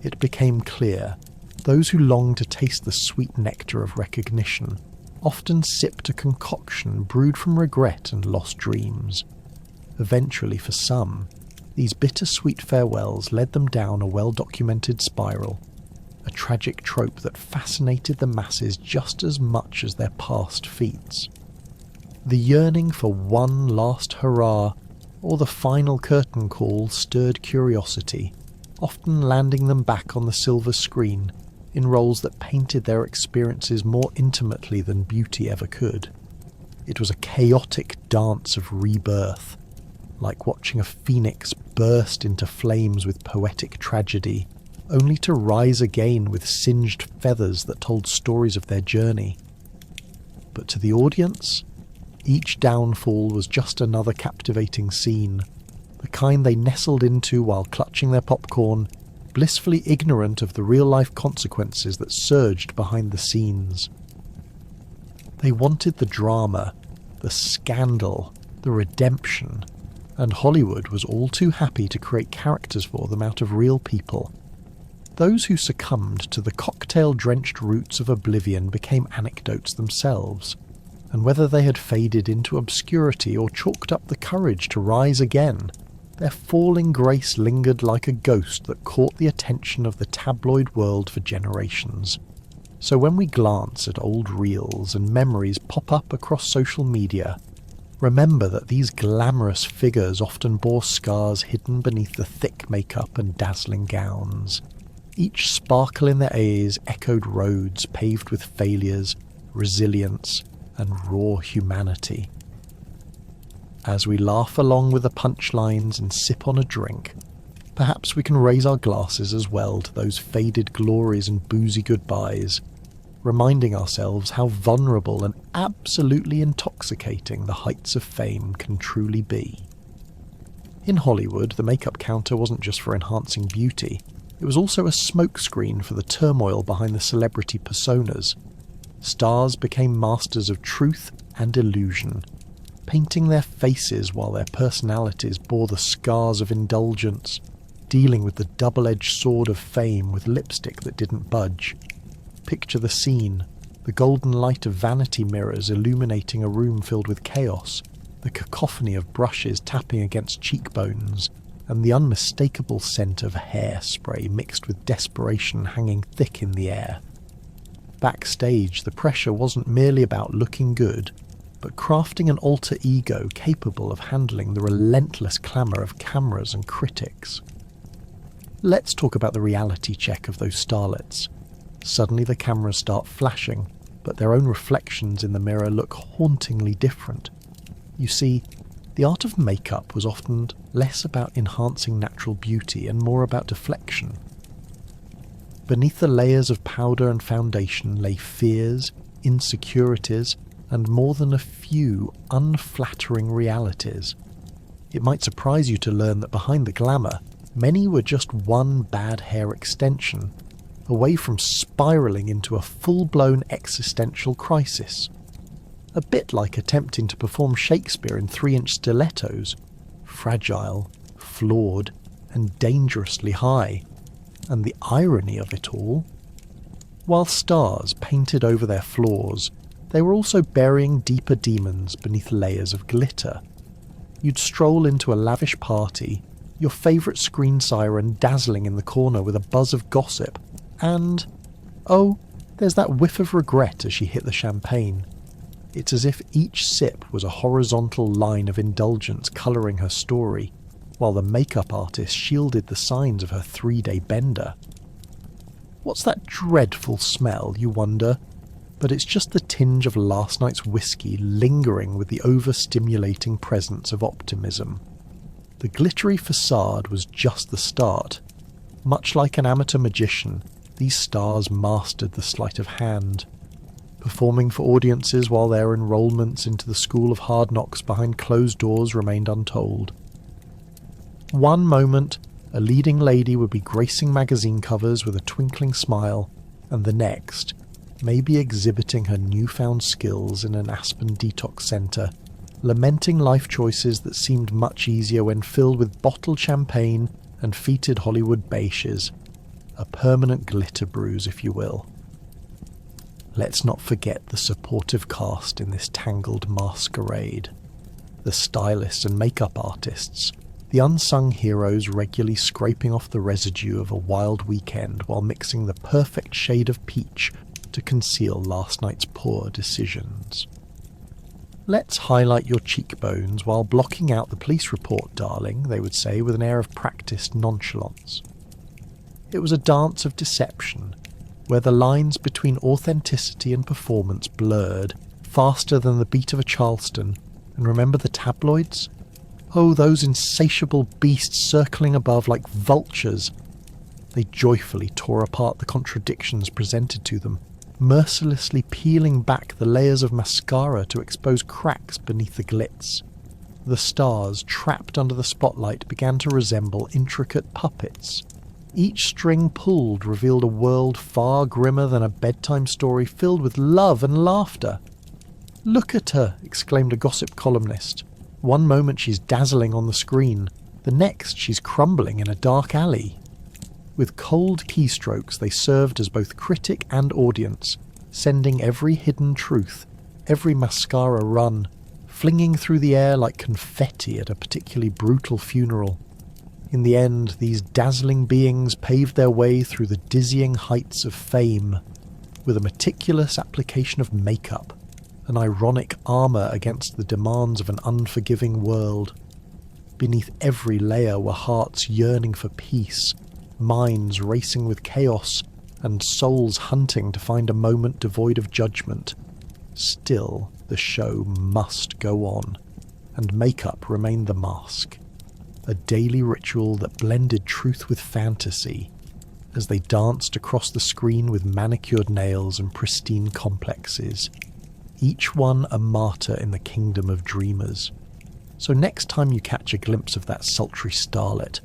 it became clear those who longed to taste the sweet nectar of recognition often sipped a concoction brewed from regret and lost dreams. Eventually, for some, these bittersweet farewells led them down a well-documented spiral, a tragic trope that fascinated the masses just as much as their past feats. The yearning for one last hurrah or the final curtain call stirred curiosity, often landing them back on the silver screen in roles that painted their experiences more intimately than beauty ever could. It was a chaotic dance of rebirth, like watching a phoenix burst into flames with poetic tragedy, only to rise again with singed feathers that told stories of their journey. But to the audience, each downfall was just another captivating scene, the kind they nestled into while clutching their popcorn, blissfully ignorant of the real-life consequences that surged behind the scenes. They wanted the drama, the scandal, the redemption, and Hollywood was all too happy to create characters for them out of real people. Those who succumbed to the cocktail-drenched roots of oblivion became anecdotes themselves, and whether they had faded into obscurity or chalked up the courage to rise again, their falling grace lingered like a ghost that caught the attention of the tabloid world for generations. So when we glance at old reels and memories pop up across social media, remember that these glamorous figures often bore scars hidden beneath the thick makeup and dazzling gowns. Each sparkle in their eyes echoed roads paved with failures, resilience, and raw humanity. As we laugh along with the punchlines and sip on a drink, perhaps we can raise our glasses as well to those faded glories and boozy goodbyes, reminding ourselves how vulnerable and absolutely intoxicating the heights of fame can truly be. In Hollywood, the makeup counter wasn't just for enhancing beauty, it was also a smokescreen for the turmoil behind the celebrity personas. Stars became masters of truth and illusion, painting their faces while their personalities bore the scars of indulgence, dealing with the double-edged sword of fame with lipstick that didn't budge. Picture the scene, the golden light of vanity mirrors illuminating a room filled with chaos, the cacophony of brushes tapping against cheekbones, and the unmistakable scent of hairspray mixed with desperation hanging thick in the air. Backstage, the pressure wasn't merely about looking good, but crafting an alter ego capable of handling the relentless clamour of cameras and critics. Let's talk about the reality check of those starlets. Suddenly the cameras start flashing, but their own reflections in the mirror look hauntingly different. You see, the art of makeup was often less about enhancing natural beauty and more about deflection. Beneath the layers of powder and foundation lay fears, insecurities, and more than a few unflattering realities. It might surprise you to learn that behind the glamour, many were just one bad hair extension, away from spiralling into a full-blown existential crisis. A bit like attempting to perform Shakespeare in 3-inch stilettos, fragile, flawed, and dangerously high. And the irony of it all? While stars painted over their flaws, they were also burying deeper demons beneath layers of glitter. You'd stroll into a lavish party, your favourite screen siren dazzling in the corner with a buzz of gossip, and, oh, there's that whiff of regret as she hit the champagne. It's as if each sip was a horizontal line of indulgence colouring her story, while the makeup artist shielded the signs of her 3-day bender. What's that dreadful smell, you wonder? But it's just the tinge of last night's whiskey lingering with the overstimulating presence of optimism. The glittery facade was just the start. Much like an amateur magician, these stars mastered the sleight of hand, performing for audiences while their enrolments into the school of hard knocks behind closed doors remained untold. One moment, a leading lady would be gracing magazine covers with a twinkling smile, and the next, maybe exhibiting her newfound skills in an Aspen detox centre, lamenting life choices that seemed much easier when filled with bottled champagne and fetid Hollywood beiges. A permanent glitter bruise, if you will. Let's not forget the supportive cast in this tangled masquerade. The stylists and makeup artists, the unsung heroes regularly scraping off the residue of a wild weekend while mixing the perfect shade of peach to conceal last night's poor decisions. Let's highlight your cheekbones while blocking out the police report, darling, they would say with an air of practised nonchalance. It was a dance of deception, where the lines between authenticity and performance blurred faster than the beat of a Charleston. And remember the tabloids? Oh, those insatiable beasts circling above like vultures. They joyfully tore apart the contradictions presented to them, mercilessly peeling back the layers of mascara to expose cracks beneath the glitz. The stars, trapped under the spotlight, began to resemble intricate puppets. Each string pulled revealed a world far grimmer than a bedtime story filled with love and laughter. "Look at her!" exclaimed a gossip columnist. "One moment she's dazzling on the screen, the next she's crumbling in a dark alley." With cold keystrokes they served as both critic and audience, sending every hidden truth, every mascara run, flinging through the air like confetti at a particularly brutal funeral. In the end, these dazzling beings paved their way through the dizzying heights of fame, with a meticulous application of makeup, an ironic armour against the demands of an unforgiving world. Beneath every layer were hearts yearning for peace, minds racing with chaos, and souls hunting to find a moment devoid of judgment. Still, the show must go on, and makeup remained the mask, a daily ritual that blended truth with fantasy, as they danced across the screen with manicured nails and pristine complexes, each one a martyr in the kingdom of dreamers. So next time you catch a glimpse of that sultry starlet,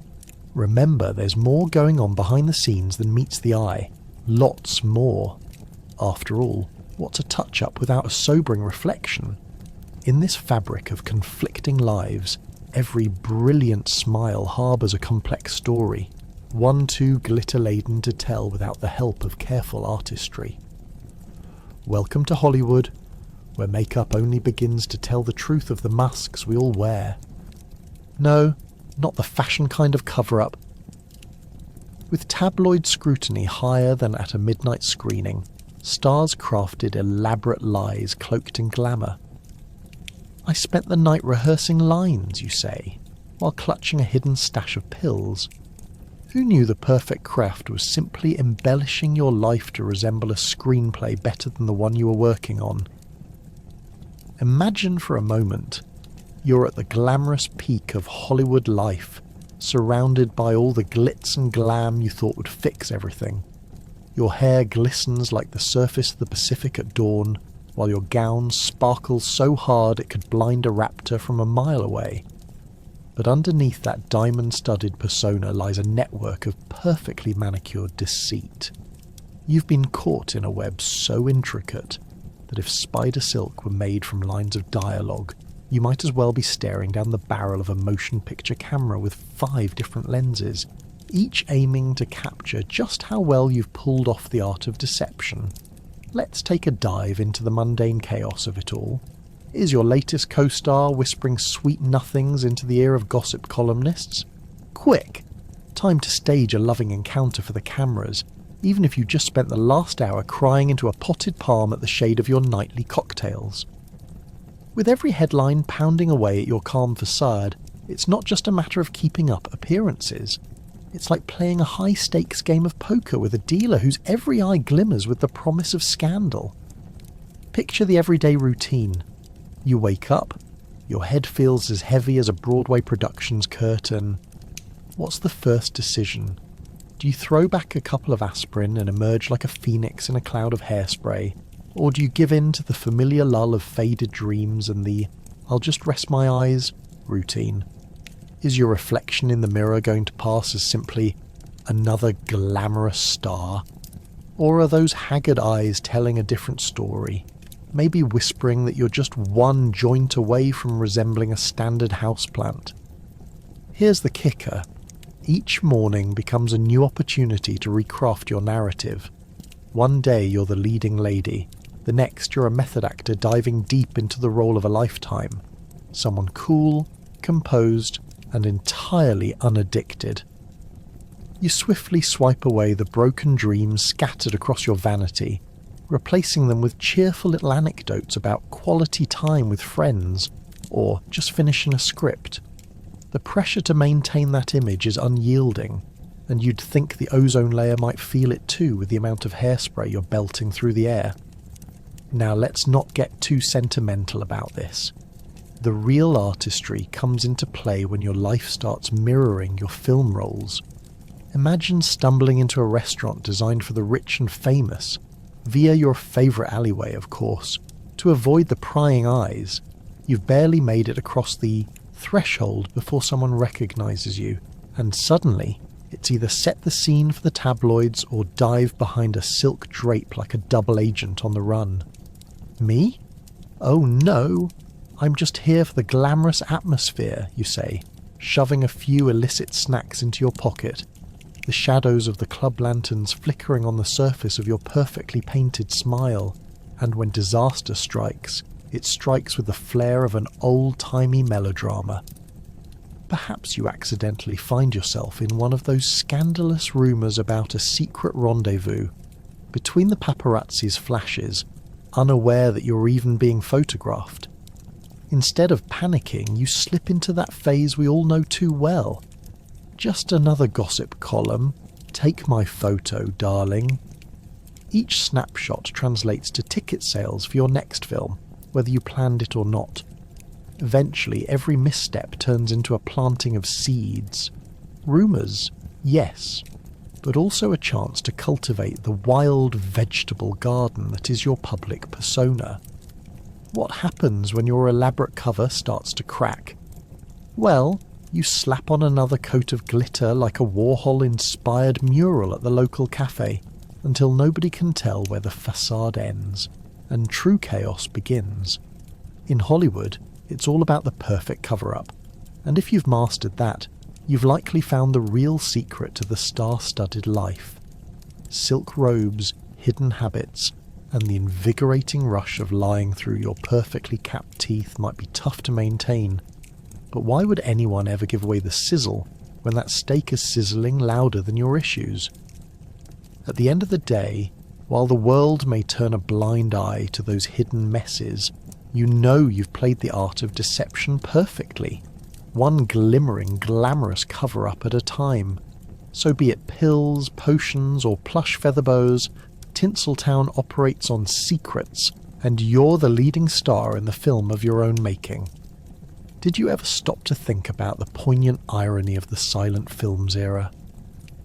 remember there's more going on behind the scenes than meets the eye. Lots more. After all, what's a touch-up without a sobering reflection? In this fabric of conflicting lives, every brilliant smile harbours a complex story, one too glitter-laden to tell without the help of careful artistry. Welcome to Hollywood, where makeup only begins to tell the truth of the masks we all wear. No, not the fashion kind of cover-up. With tabloid scrutiny higher than at a midnight screening, stars crafted elaborate lies cloaked in glamour. I spent the night rehearsing lines, you say, while clutching a hidden stash of pills. Who knew the perfect craft was simply embellishing your life to resemble a screenplay better than the one you were working on? Imagine for a moment you're at the glamorous peak of Hollywood life, surrounded by all the glitz and glam you thought would fix everything. Your hair glistens like the surface of the Pacific at dawn, while your gown sparkles so hard it could blind a raptor from a mile away. But underneath that diamond-studded persona lies a network of perfectly manicured deceit. You've been caught in a web so intricate that if spider silk were made from lines of dialogue, you might as well be staring down the barrel of a motion picture camera with 5 different lenses, each aiming to capture just how well you've pulled off the art of deception. Let's take a dive into the mundane chaos of it all. Is your latest co-star whispering sweet nothings into the ear of gossip columnists? Quick! Time to stage a loving encounter for the cameras, even if you just spent the last hour crying into a potted palm at the shade of your nightly cocktails. With every headline pounding away at your calm facade, it's not just a matter of keeping up appearances. It's like playing a high-stakes game of poker with a dealer whose every eye glimmers with the promise of scandal. Picture the everyday routine. You wake up, your head feels as heavy as a Broadway production's curtain. What's the first decision? Do you throw back a couple of aspirin and emerge like a phoenix in a cloud of hairspray? Or do you give in to the familiar lull of faded dreams and the "I'll just rest my eyes" routine? Is your reflection in the mirror going to pass as simply another glamorous star? Or are those haggard eyes telling a different story? Maybe whispering that you're just one joint away from resembling a standard houseplant. Here's the kicker. Each morning becomes a new opportunity to recraft your narrative. One day you're the leading lady, the next you're a method actor diving deep into the role of a lifetime. Someone cool, composed, and entirely unaddicted. You swiftly swipe away the broken dreams scattered across your vanity, replacing them with cheerful little anecdotes about quality time with friends, or just finishing a script. The pressure to maintain that image is unyielding, and you'd think the ozone layer might feel it too with the amount of hairspray you're belting through the air. Now let's not get too sentimental about this. The real artistry comes into play when your life starts mirroring your film roles. Imagine stumbling into a restaurant designed for the rich and famous, via your favourite alleyway, of course, to avoid the prying eyes. You've barely made it across the threshold before someone recognises you, and suddenly it's either set the scene for the tabloids or dive behind a silk drape like a double agent on the run. Me? "Oh no, I'm just here for the glamorous atmosphere," you say, shoving a few illicit snacks into your pocket, the shadows of the club lanterns flickering on the surface of your perfectly painted smile, and when disaster strikes, it strikes with the flair of an old-timey melodrama. Perhaps you accidentally find yourself in one of those scandalous rumours about a secret rendezvous between the paparazzi's flashes, unaware that you're even being photographed. Instead of panicking, you slip into that phase we all know too well. Just another gossip column. Take my photo, darling. Each snapshot translates to ticket sales for your next film, whether you planned it or not. Eventually, every misstep turns into a planting of seeds. Rumours, yes, but also a chance to cultivate the wild vegetable garden that is your public persona. What happens when your elaborate cover starts to crack? Well, you slap on another coat of glitter like a Warhol-inspired mural at the local cafe, until nobody can tell where the facade ends, and true chaos begins. In Hollywood, it's all about the perfect cover-up, and if you've mastered that, you've likely found the real secret to the star-studded life. Silk robes, hidden habits, and the invigorating rush of lying through your perfectly capped teeth might be tough to maintain, but why would anyone ever give away the sizzle when that steak is sizzling louder than your issues? At the end of the day, while the world may turn a blind eye to those hidden messes, you know you've played the art of deception perfectly, one glimmering, glamorous cover-up at a time. So be it pills, potions, or plush feather bows, Tinseltown operates on secrets, and you're the leading star in the film of your own making. Did you ever stop to think about the poignant irony of the silent films era?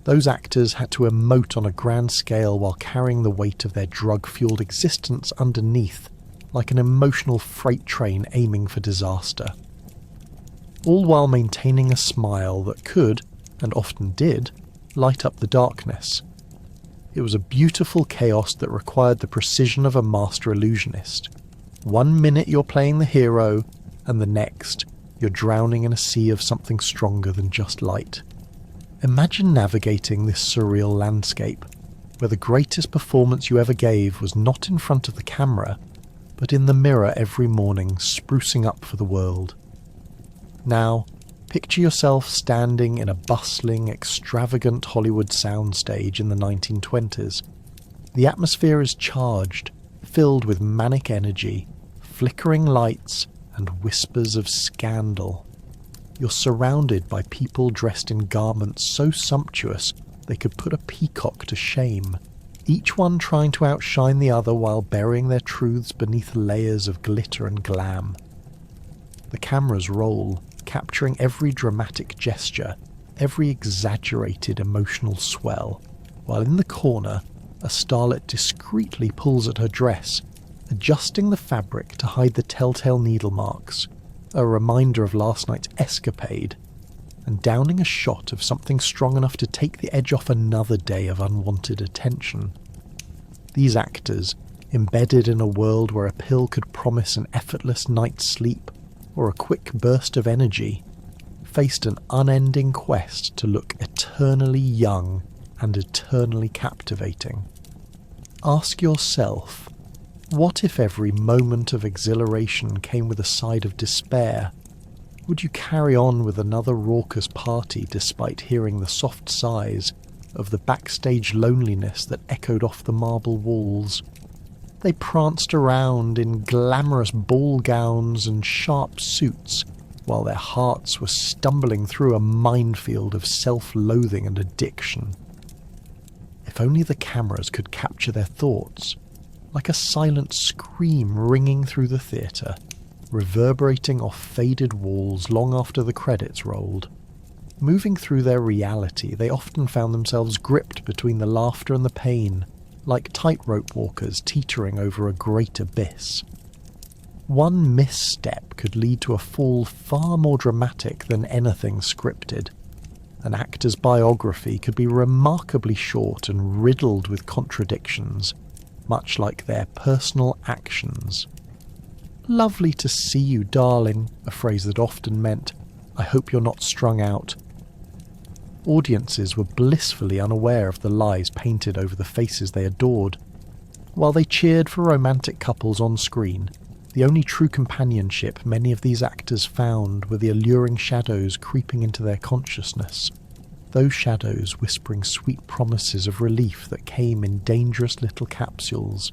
Those actors had to emote on a grand scale while carrying the weight of their drug-fueled existence underneath, like an emotional freight train aiming for disaster. All while maintaining a smile that could, and often did, light up the darkness. It was a beautiful chaos that required the precision of a master illusionist. 1 minute you're playing the hero, and the next, you're drowning in a sea of something stronger than just light. Imagine navigating this surreal landscape, where the greatest performance you ever gave was not in front of the camera, but in the mirror every morning, sprucing up for the world. Now, picture yourself standing in a bustling, extravagant Hollywood soundstage in the 1920s. The atmosphere is charged, filled with manic energy, flickering lights, and whispers of scandal. You're surrounded by people dressed in garments so sumptuous they could put a peacock to shame, each one trying to outshine the other while burying their truths beneath layers of glitter and glam. The cameras roll, capturing every dramatic gesture, every exaggerated emotional swell, while in the corner, a starlet discreetly pulls at her dress, adjusting the fabric to hide the telltale needle marks, a reminder of last night's escapade, and downing a shot of something strong enough to take the edge off another day of unwanted attention. These actors, embedded in a world where a pill could promise an effortless night's sleep or a quick burst of energy, faced an unending quest to look eternally young and eternally captivating. Ask yourself, what if every moment of exhilaration came with a side of despair? Would you carry on with another raucous party despite hearing the soft sighs of the backstage loneliness that echoed off the marble walls? They pranced around in glamorous ball gowns and sharp suits, while their hearts were stumbling through a minefield of self-loathing and addiction. If only the cameras could capture their thoughts, like a silent scream ringing through the theatre, reverberating off faded walls long after the credits rolled. Moving through their reality, they often found themselves gripped between the laughter and the pain, like tightrope walkers teetering over a great abyss. One misstep could lead to a fall far more dramatic than anything scripted. An actor's biography could be remarkably short and riddled with contradictions, much like their personal actions. "Lovely to see you, darling," a phrase that often meant, "I hope you're not strung out." Audiences were blissfully unaware of the lies painted over the faces they adored. While they cheered for romantic couples on screen, the only true companionship many of these actors found were the alluring shadows creeping into their consciousness, those shadows whispering sweet promises of relief that came in dangerous little capsules.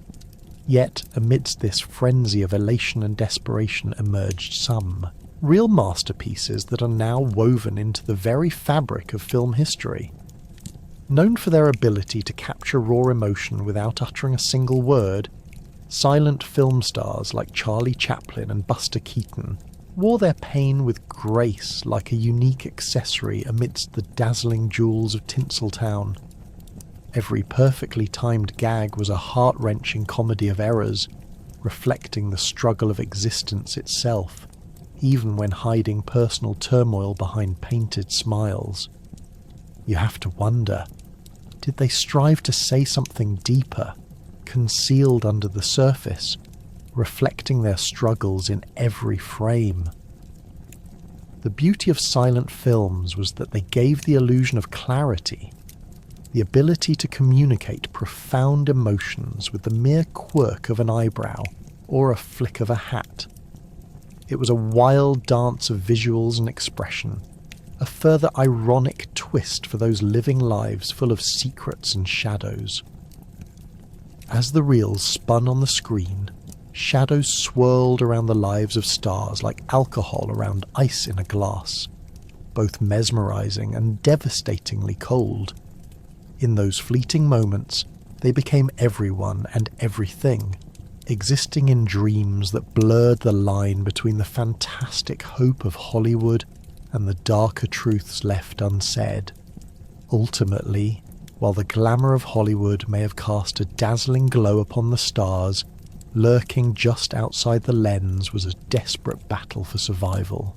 Yet, amidst this frenzy of elation and desperation emerged some real masterpieces that are now woven into the very fabric of film history. Known for their ability to capture raw emotion without uttering a single word, silent film stars like Charlie Chaplin and Buster Keaton wore their pain with grace like a unique accessory amidst the dazzling jewels of Tinseltown. Every perfectly timed gag was a heart-wrenching comedy of errors, reflecting the struggle of existence itself, even when hiding personal turmoil behind painted smiles. You have to wonder, did they strive to say something deeper, concealed under the surface, reflecting their struggles in every frame? The beauty of silent films was that they gave the illusion of clarity, the ability to communicate profound emotions with the mere quirk of an eyebrow or a flick of a hat. It was a wild dance of visuals and expression, a further ironic twist for those living lives full of secrets and shadows. As the reels spun on the screen, shadows swirled around the lives of stars like alcohol around ice in a glass, both mesmerizing and devastatingly cold. In those fleeting moments, they became everyone and everything, existing in dreams that blurred the line between the fantastic hope of Hollywood and the darker truths left unsaid. Ultimately, while the glamour of Hollywood may have cast a dazzling glow upon the stars, lurking just outside the lens was a desperate battle for survival.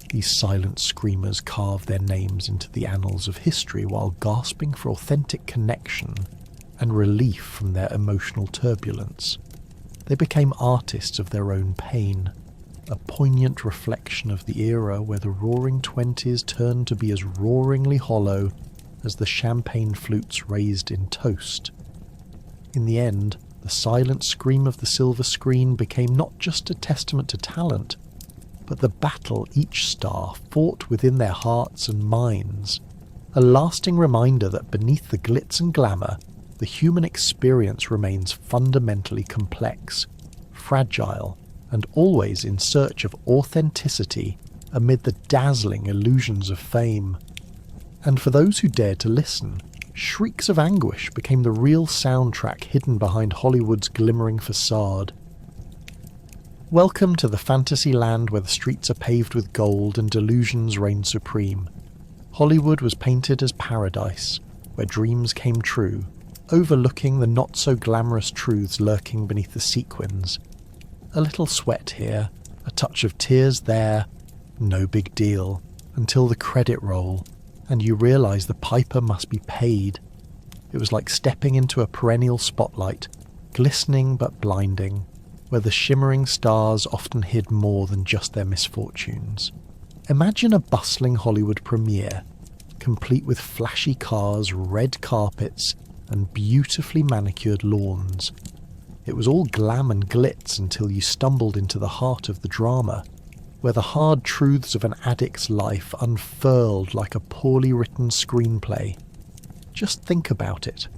These silent screamers carved their names into the annals of history while gasping for authentic connection and relief from their emotional turbulence. They became artists of their own pain, a poignant reflection of the era where the roaring 20s turned to be as roaringly hollow as the champagne flutes raised in toast. In the end, the silent scream of the silver screen became not just a testament to talent, but the battle each star fought within their hearts and minds, a lasting reminder that beneath the glitz and glamour, the human experience remains fundamentally complex, fragile, and always in search of authenticity amid the dazzling illusions of fame. And for those who dared to listen, shrieks of anguish became the real soundtrack hidden behind Hollywood's glimmering facade. Welcome to the fantasy land where the streets are paved with gold and delusions reign supreme. Hollywood was painted as paradise, where dreams came true, overlooking the not-so-glamorous truths lurking beneath the sequins. A little sweat here, a touch of tears there, no big deal, until the credit roll, and you realise the piper must be paid. It was like stepping into a perennial spotlight, glistening but blinding, where the shimmering stars often hid more than just their misfortunes. Imagine a bustling Hollywood premiere, complete with flashy cars, red carpets, and beautifully manicured lawns. It was all glam and glitz until you stumbled into the heart of the drama, where the hard truths of an addict's life unfurled like a poorly written screenplay. Just think about it.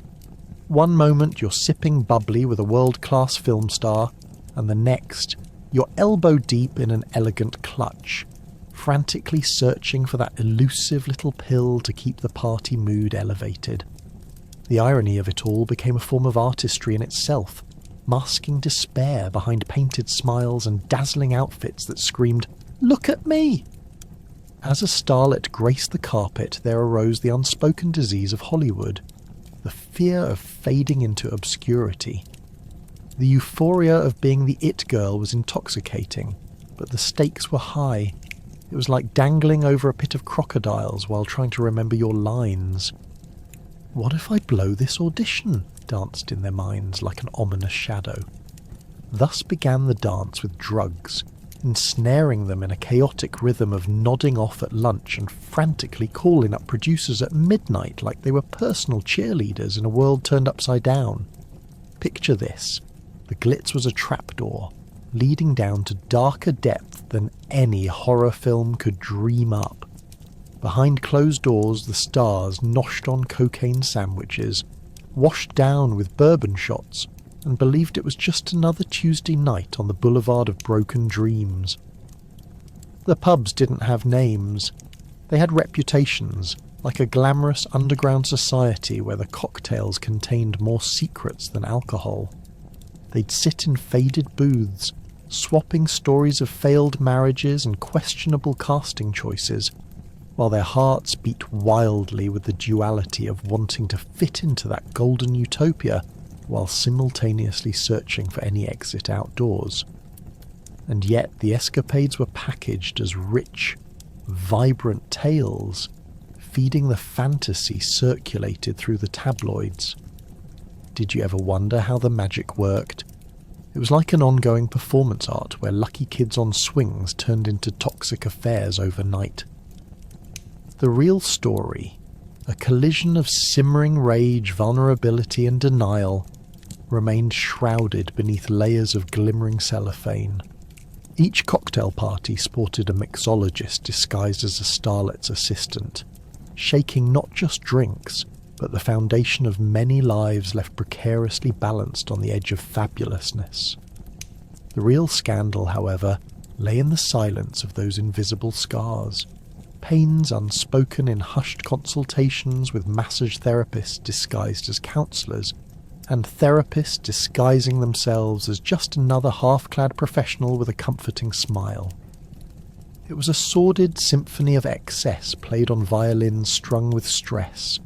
One moment you're sipping bubbly with a world-class film star, and the next, you're elbow deep in an elegant clutch, frantically searching for that elusive little pill to keep the party mood elevated. The irony of it all became a form of artistry in itself, masking despair behind painted smiles and dazzling outfits that screamed, "Look at me!" As a starlet graced the carpet, there arose the unspoken disease of Hollywood, the fear of fading into obscurity. The euphoria of being the it girl was intoxicating, but the stakes were high. It was like dangling over a pit of crocodiles while trying to remember your lines. What if I blow this audition? Danced in their minds like an ominous shadow. Thus began the dance with drugs, ensnaring them in a chaotic rhythm of nodding off at lunch and frantically calling up producers at midnight like they were personal cheerleaders in a world turned upside down. Picture this. The glitz was a trapdoor, leading down to darker depth than any horror film could dream up. Behind closed doors, the stars noshed on cocaine sandwiches, washed down with bourbon shots, and believed it was just another Tuesday night on the boulevard of broken dreams. The pubs didn't have names. They had reputations, like a glamorous underground society where the cocktails contained more secrets than alcohol. They'd sit in faded booths, swapping stories of failed marriages and questionable casting choices, while their hearts beat wildly with the duality of wanting to fit into that golden utopia while simultaneously searching for any exit outdoors. And yet the escapades were packaged as rich, vibrant tales, feeding the fantasy circulated through the tabloids. Did you ever wonder how the magic worked? It was like an ongoing performance art where lucky kids on swings turned into toxic affairs overnight. The real story, a collision of simmering rage, vulnerability and denial, remained shrouded beneath layers of glimmering cellophane. Each cocktail party sported a mixologist disguised as a starlet's assistant, shaking not just drinks, but the foundation of many lives left precariously balanced on the edge of fabulousness. The real scandal, however, lay in the silence of those invisible scars, pains unspoken in hushed consultations with massage therapists disguised as counsellors, and therapists disguising themselves as just another half-clad professional with a comforting smile. It was a sordid symphony of excess played on violins strung with stress,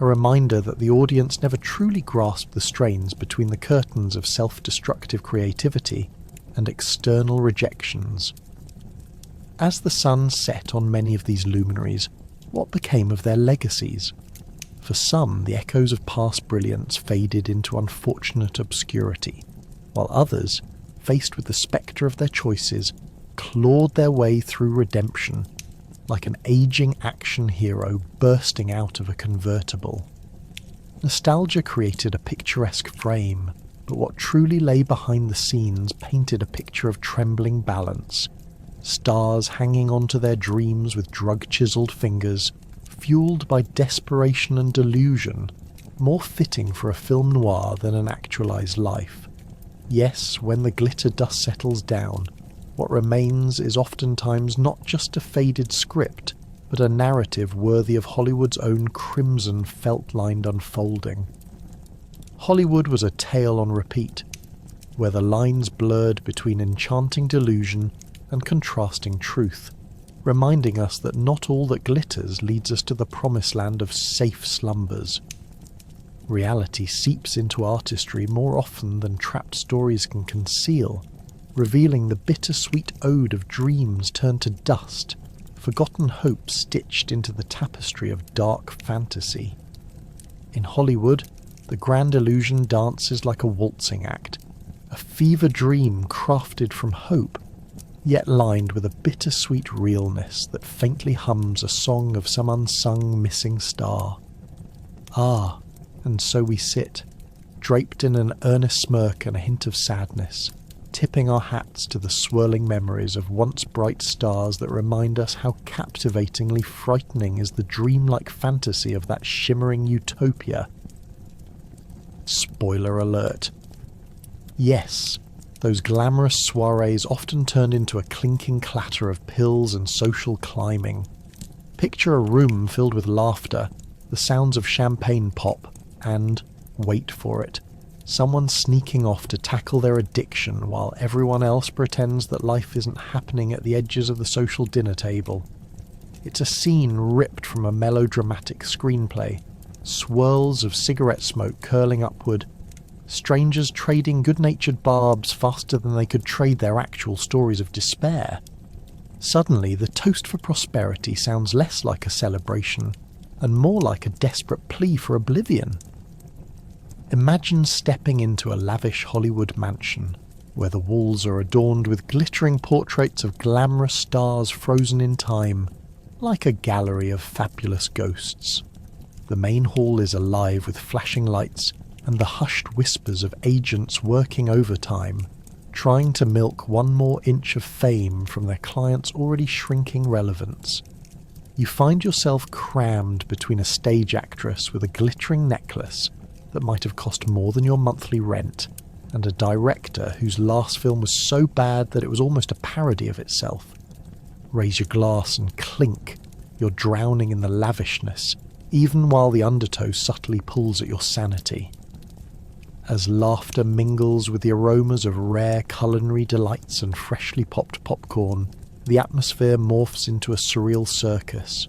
a reminder that the audience never truly grasped the strains between the curtains of self-destructive creativity and external rejections. As the sun set on many of these luminaries, what became of their legacies? For some, the echoes of past brilliance faded into unfortunate obscurity, while others, faced with the spectre of their choices, clawed their way through redemption, like an aging action hero bursting out of a convertible. Nostalgia created a picturesque frame, but what truly lay behind the scenes painted a picture of trembling balance, stars hanging onto their dreams with drug-chiseled fingers, fueled by desperation and delusion, more fitting for a film noir than an actualized life. Yes, when the glitter dust settles down, what remains is oftentimes not just a faded script, but a narrative worthy of Hollywood's own crimson felt-lined unfolding. Hollywood was a tale on repeat, where the lines blurred between enchanting delusion and contrasting truth, reminding us that not all that glitters leads us to the promised land of safe slumbers. Reality seeps into artistry more often than trapped stories can conceal, revealing the bittersweet ode of dreams turned to dust, forgotten hopes stitched into the tapestry of dark fantasy. In Hollywood, the grand illusion dances like a waltzing act, a fever dream crafted from hope, yet lined with a bittersweet realness that faintly hums a song of some unsung missing star. Ah, and so we sit, draped in an earnest smirk and a hint of sadness, tipping our hats to the swirling memories of once bright stars that remind us how captivatingly frightening is the dreamlike fantasy of that shimmering utopia. Spoiler alert. Yes, those glamorous soirees often turned into a clinking clatter of pills and social climbing. Picture a room filled with laughter, the sounds of champagne pop, and, wait for it, someone sneaking off to tackle their addiction while everyone else pretends that life isn't happening at the edges of the social dinner table. It's a scene ripped from a melodramatic screenplay, swirls of cigarette smoke curling upward, strangers trading good-natured barbs faster than they could trade their actual stories of despair. Suddenly, the toast for prosperity sounds less like a celebration, and more like a desperate plea for oblivion. Imagine stepping into a lavish Hollywood mansion, where the walls are adorned with glittering portraits of glamorous stars frozen in time, like a gallery of fabulous ghosts. The main hall is alive with flashing lights and the hushed whispers of agents working overtime, trying to milk one more inch of fame from their clients' already shrinking relevance. You find yourself crammed between a stage actress with a glittering necklace that might have cost more than your monthly rent, and a director whose last film was so bad that it was almost a parody of itself. Raise your glass and clink, you're drowning in the lavishness, even while the undertow subtly pulls at your sanity. As laughter mingles with the aromas of rare culinary delights and freshly popped popcorn, the atmosphere morphs into a surreal circus.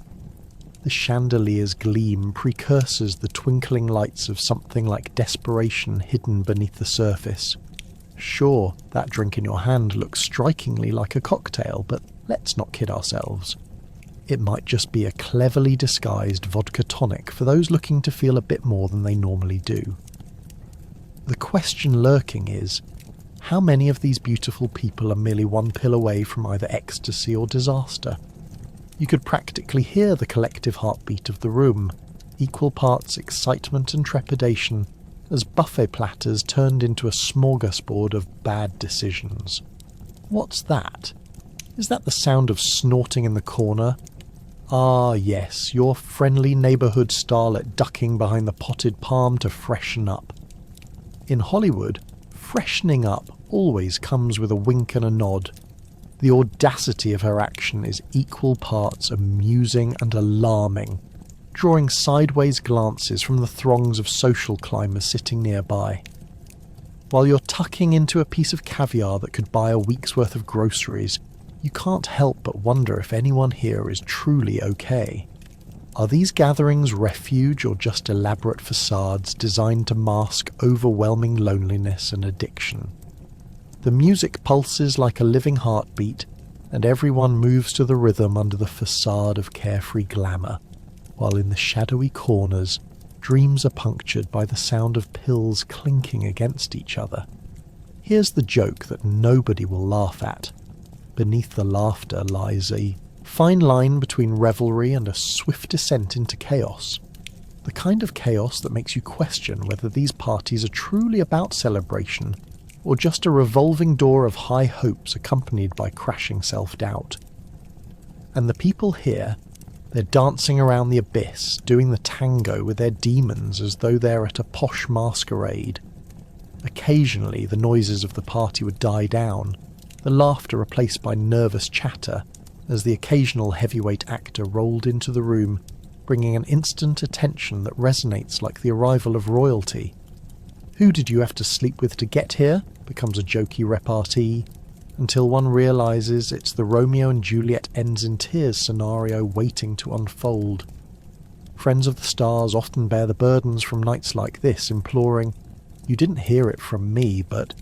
The chandelier's gleam precursors the twinkling lights of something like desperation hidden beneath the surface. Sure, that drink in your hand looks strikingly like a cocktail, but let's not kid ourselves. It might just be a cleverly disguised vodka tonic for those looking to feel a bit more than they normally do. The question lurking is, how many of these beautiful people are merely one pill away from either ecstasy or disaster? You could practically hear the collective heartbeat of the room, equal parts excitement and trepidation, as buffet platters turned into a smorgasbord of bad decisions. What's that? Is that the sound of snorting in the corner? Ah yes, your friendly neighbourhood starlet ducking behind the potted palm to freshen up. In Hollywood, freshening up always comes with a wink and a nod. The audacity of her action is equal parts amusing and alarming, drawing sideways glances from the throngs of social climbers sitting nearby. While you're tucking into a piece of caviar that could buy a week's worth of groceries, you can't help but wonder if anyone here is truly okay. Are these gatherings refuge or just elaborate facades designed to mask overwhelming loneliness and addiction? The music pulses like a living heartbeat, and everyone moves to the rhythm under the facade of carefree glamour, while in the shadowy corners, dreams are punctured by the sound of pills clinking against each other. Here's the joke that nobody will laugh at. Beneath the laughter lies a fine line between revelry and a swift descent into chaos. The kind of chaos that makes you question whether these parties are truly about celebration, or just a revolving door of high hopes accompanied by crashing self-doubt. And the people here, they're dancing around the abyss, doing the tango with their demons as though they're at a posh masquerade. Occasionally the noises of the party would die down, the laughter replaced by nervous chatter, as the occasional heavyweight actor rolled into the room, bringing an instant attention that resonates like the arrival of royalty. Who did you have to sleep with to get here? Becomes a jokey repartee, until one realises it's the Romeo and Juliet ends in tears scenario waiting to unfold. Friends of the stars often bear the burdens from nights like this, imploring, "You didn't hear it from me, but..."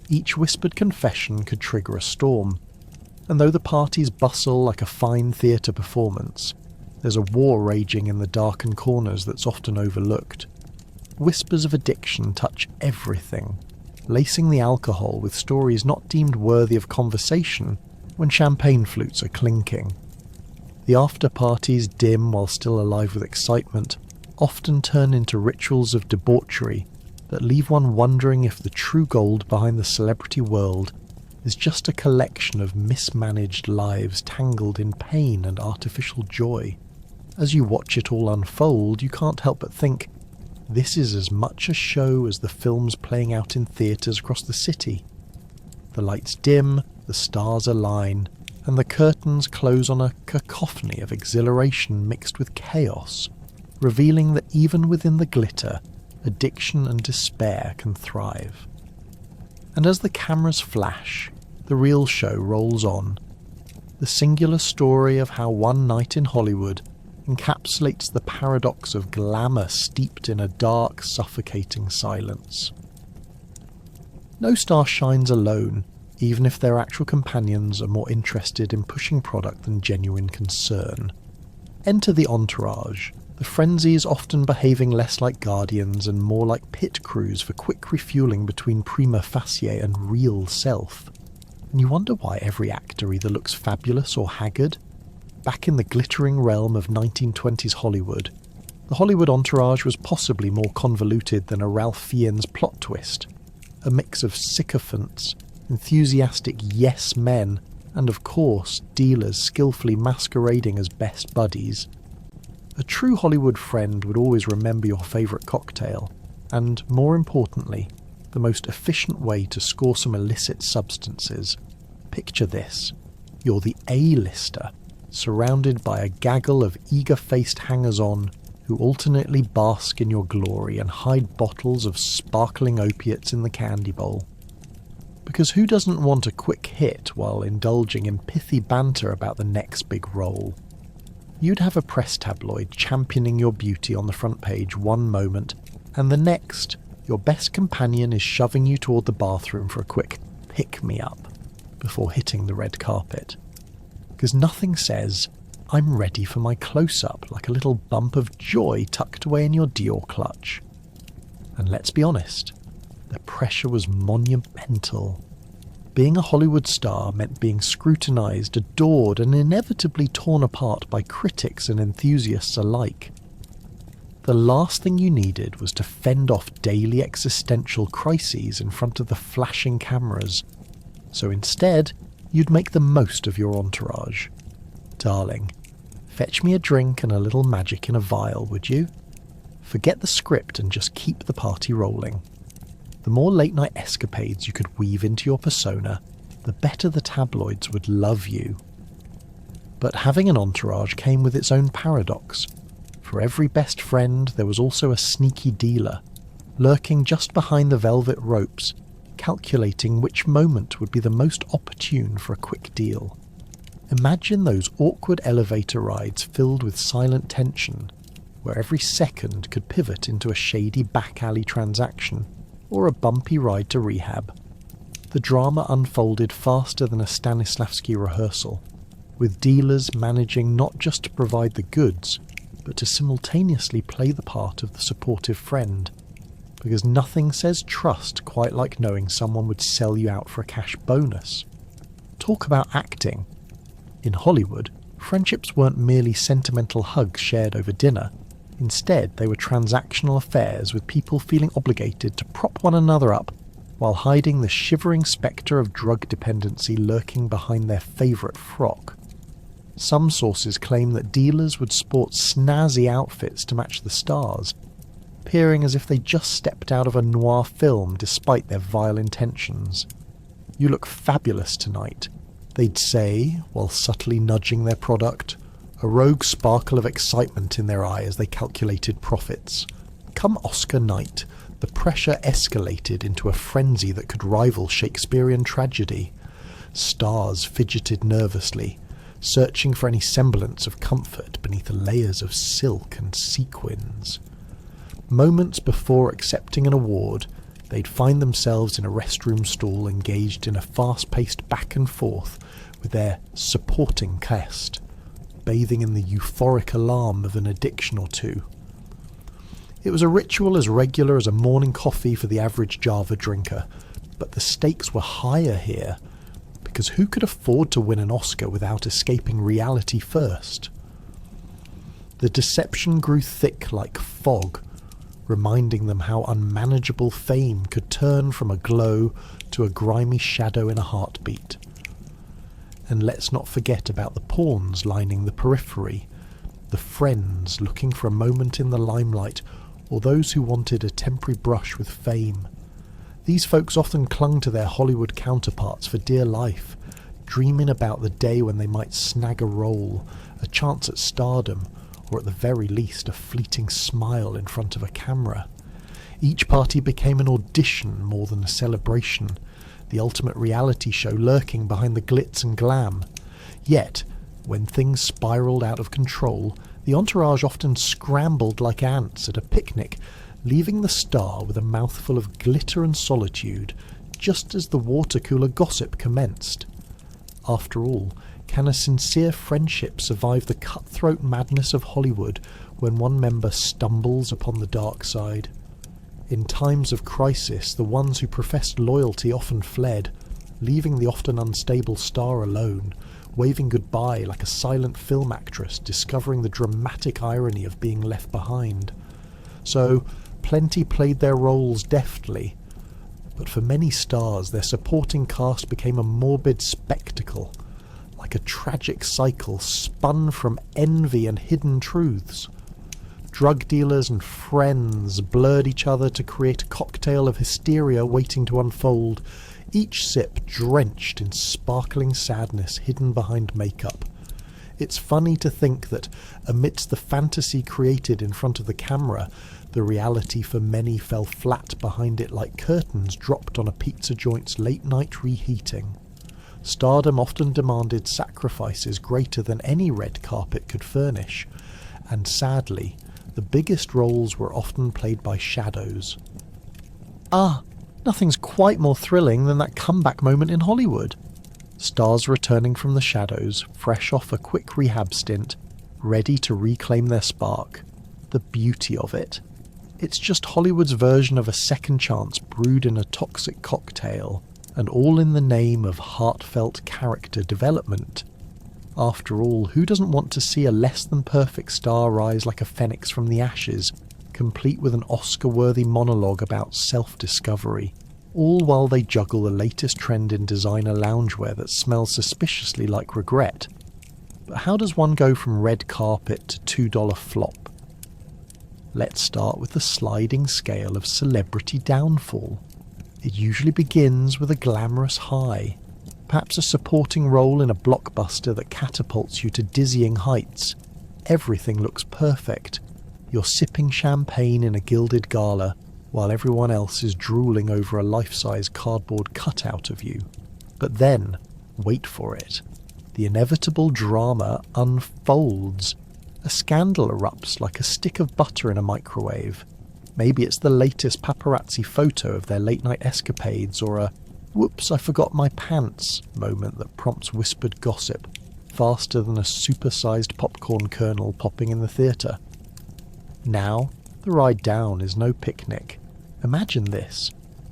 Each whispered confession could trigger a storm, and though the parties bustle like a fine theatre performance, there's a war raging in the darkened corners that's often overlooked. Whispers of addiction touch everything, lacing the alcohol with stories not deemed worthy of conversation when champagne flutes are clinking. The after-parties, dim while still alive with excitement, often turn into rituals of debauchery that leave one wondering if the true gold behind the celebrity world is just a collection of mismanaged lives tangled in pain and artificial joy. As you watch it all unfold, you can't help but think, this is as much a show as the films playing out in theatres across the city. The lights dim, the stars align, and the curtains close on a cacophony of exhilaration mixed with chaos, revealing that even within the glitter, addiction and despair can thrive. And as the cameras flash, the real show rolls on. The singular story of how one night in Hollywood encapsulates the paradox of glamour steeped in a dark, suffocating silence. No star shines alone, even if their actual companions are more interested in pushing product than genuine concern. Enter the entourage, the frenzies often behaving less like guardians and more like pit crews for quick refuelling between prima facie and real self. And you wonder why every actor either looks fabulous or haggard. Back in the glittering realm of 1920s Hollywood, the Hollywood entourage was possibly more convoluted than a Ralph Fiennes plot twist. A mix of sycophants, enthusiastic yes men, and of course dealers skillfully masquerading as best buddies. A true Hollywood friend would always remember your favourite cocktail, and, more importantly, the most efficient way to score some illicit substances. Picture this. You're the A-lister, surrounded by a gaggle of eager-faced hangers-on who alternately bask in your glory and hide bottles of sparkling opiates in the candy bowl. Because who doesn't want a quick hit while indulging in pithy banter about the next big role? You'd have a press tabloid championing your beauty on the front page one moment, and the next, your best companion is shoving you toward the bathroom for a quick pick-me-up before hitting the red carpet. Because nothing says, "I'm ready for my close-up," like a little bump of joy tucked away in your Dior clutch. And let's be honest, the pressure was monumental. Being a Hollywood star meant being scrutinised, adored, and inevitably torn apart by critics and enthusiasts alike. The last thing you needed was to fend off daily existential crises in front of the flashing cameras. So instead, you'd make the most of your entourage. Darling, fetch me a drink and a little magic in a vial, would you? Forget the script and just keep the party rolling. The more late-night escapades you could weave into your persona, the better the tabloids would love you. But having an entourage came with its own paradox. For every best friend, there was also a sneaky dealer, lurking just behind the velvet ropes, calculating which moment would be the most opportune for a quick deal. Imagine those awkward elevator rides filled with silent tension, where every second could pivot into a shady back-alley transaction, or a bumpy ride to rehab. The drama unfolded faster than a Stanislavski rehearsal, with dealers managing not just to provide the goods, but to simultaneously play the part of the supportive friend, because nothing says trust quite like knowing someone would sell you out for a cash bonus. Talk about acting. In Hollywood, friendships weren't merely sentimental hugs shared over dinner. Instead, they were transactional affairs with people feeling obligated to prop one another up while hiding the shivering spectre of drug dependency lurking behind their favourite frock. Some sources claim that dealers would sport snazzy outfits to match the stars, appearing as if they just stepped out of a noir film despite their vile intentions. "You look fabulous tonight," they'd say, while subtly nudging their product, a rogue sparkle of excitement in their eye as they calculated profits. Come Oscar night, the pressure escalated into a frenzy that could rival Shakespearean tragedy. Stars fidgeted nervously, searching for any semblance of comfort beneath layers of silk and sequins. Moments before accepting an award, they'd find themselves in a restroom stall engaged in a fast-paced back and forth with their supporting cast, bathing in the euphoric alarm of an addiction or two. It was a ritual as regular as a morning coffee for the average Java drinker, but the stakes were higher here, because who could afford to win an Oscar without escaping reality first? The deception grew thick like fog, reminding them how unmanageable fame could turn from a glow to a grimy shadow in a heartbeat. And let's not forget about the pawns lining the periphery, the friends looking for a moment in the limelight, or those who wanted a temporary brush with fame. These folks often clung to their Hollywood counterparts for dear life, dreaming about the day when they might snag a role, a chance at stardom, or at the very least a fleeting smile in front of a camera. Each party became an audition more than a celebration, the ultimate reality show lurking behind the glitz and glam. Yet, when things spiralled out of control, the entourage often scrambled like ants at a picnic, leaving the star with a mouthful of glitter and solitude, just as the water cooler gossip commenced. After all, Can a sincere friendship survive the cutthroat madness of Hollywood when one member stumbles upon the dark side? In times of crisis, the ones who professed loyalty often fled, leaving the often unstable star alone, waving goodbye like a silent film actress discovering the dramatic irony of being left behind. So, plenty played their roles deftly, but for many stars their supporting cast became a morbid spectacle, like a tragic cycle spun from envy and hidden truths. Drug dealers and friends blurred each other to create a cocktail of hysteria waiting to unfold, each sip drenched in sparkling sadness hidden behind makeup. It's funny to think that, amidst the fantasy created in front of the camera, the reality for many fell flat behind it like curtains dropped on a pizza joint's late-night reheating. Stardom often demanded sacrifices greater than any red carpet could furnish, and sadly, the biggest roles were often played by shadows. Nothing's quite more thrilling than that comeback moment in Hollywood. Stars returning from the shadows, fresh off a quick rehab stint, ready to reclaim their spark. The beauty of it. It's just Hollywood's version of a second chance brewed in a toxic cocktail, and all in the name of heartfelt character development. After all, who doesn't want to see a less-than-perfect star rise like a phoenix from the ashes, complete with an Oscar-worthy monologue about self-discovery, all while they juggle the latest trend in designer loungewear that smells suspiciously like regret? But how does one go from red carpet to $2 flop? Let's start with the sliding scale of celebrity downfall. It usually begins with a glamorous high, perhaps a supporting role in a blockbuster that catapults you to dizzying heights. Everything looks perfect. You're sipping champagne in a gilded gala, while everyone else is drooling over a life-size cardboard cutout of you. But then, wait for it, the inevitable drama unfolds. A scandal erupts like a stick of butter in a microwave. Maybe it's the latest paparazzi photo of their late-night escapades, or a "whoops, I forgot my pants" moment that prompts whispered gossip, faster than a supersized popcorn kernel popping in the theatre. Now, the ride down is no picnic. Imagine this.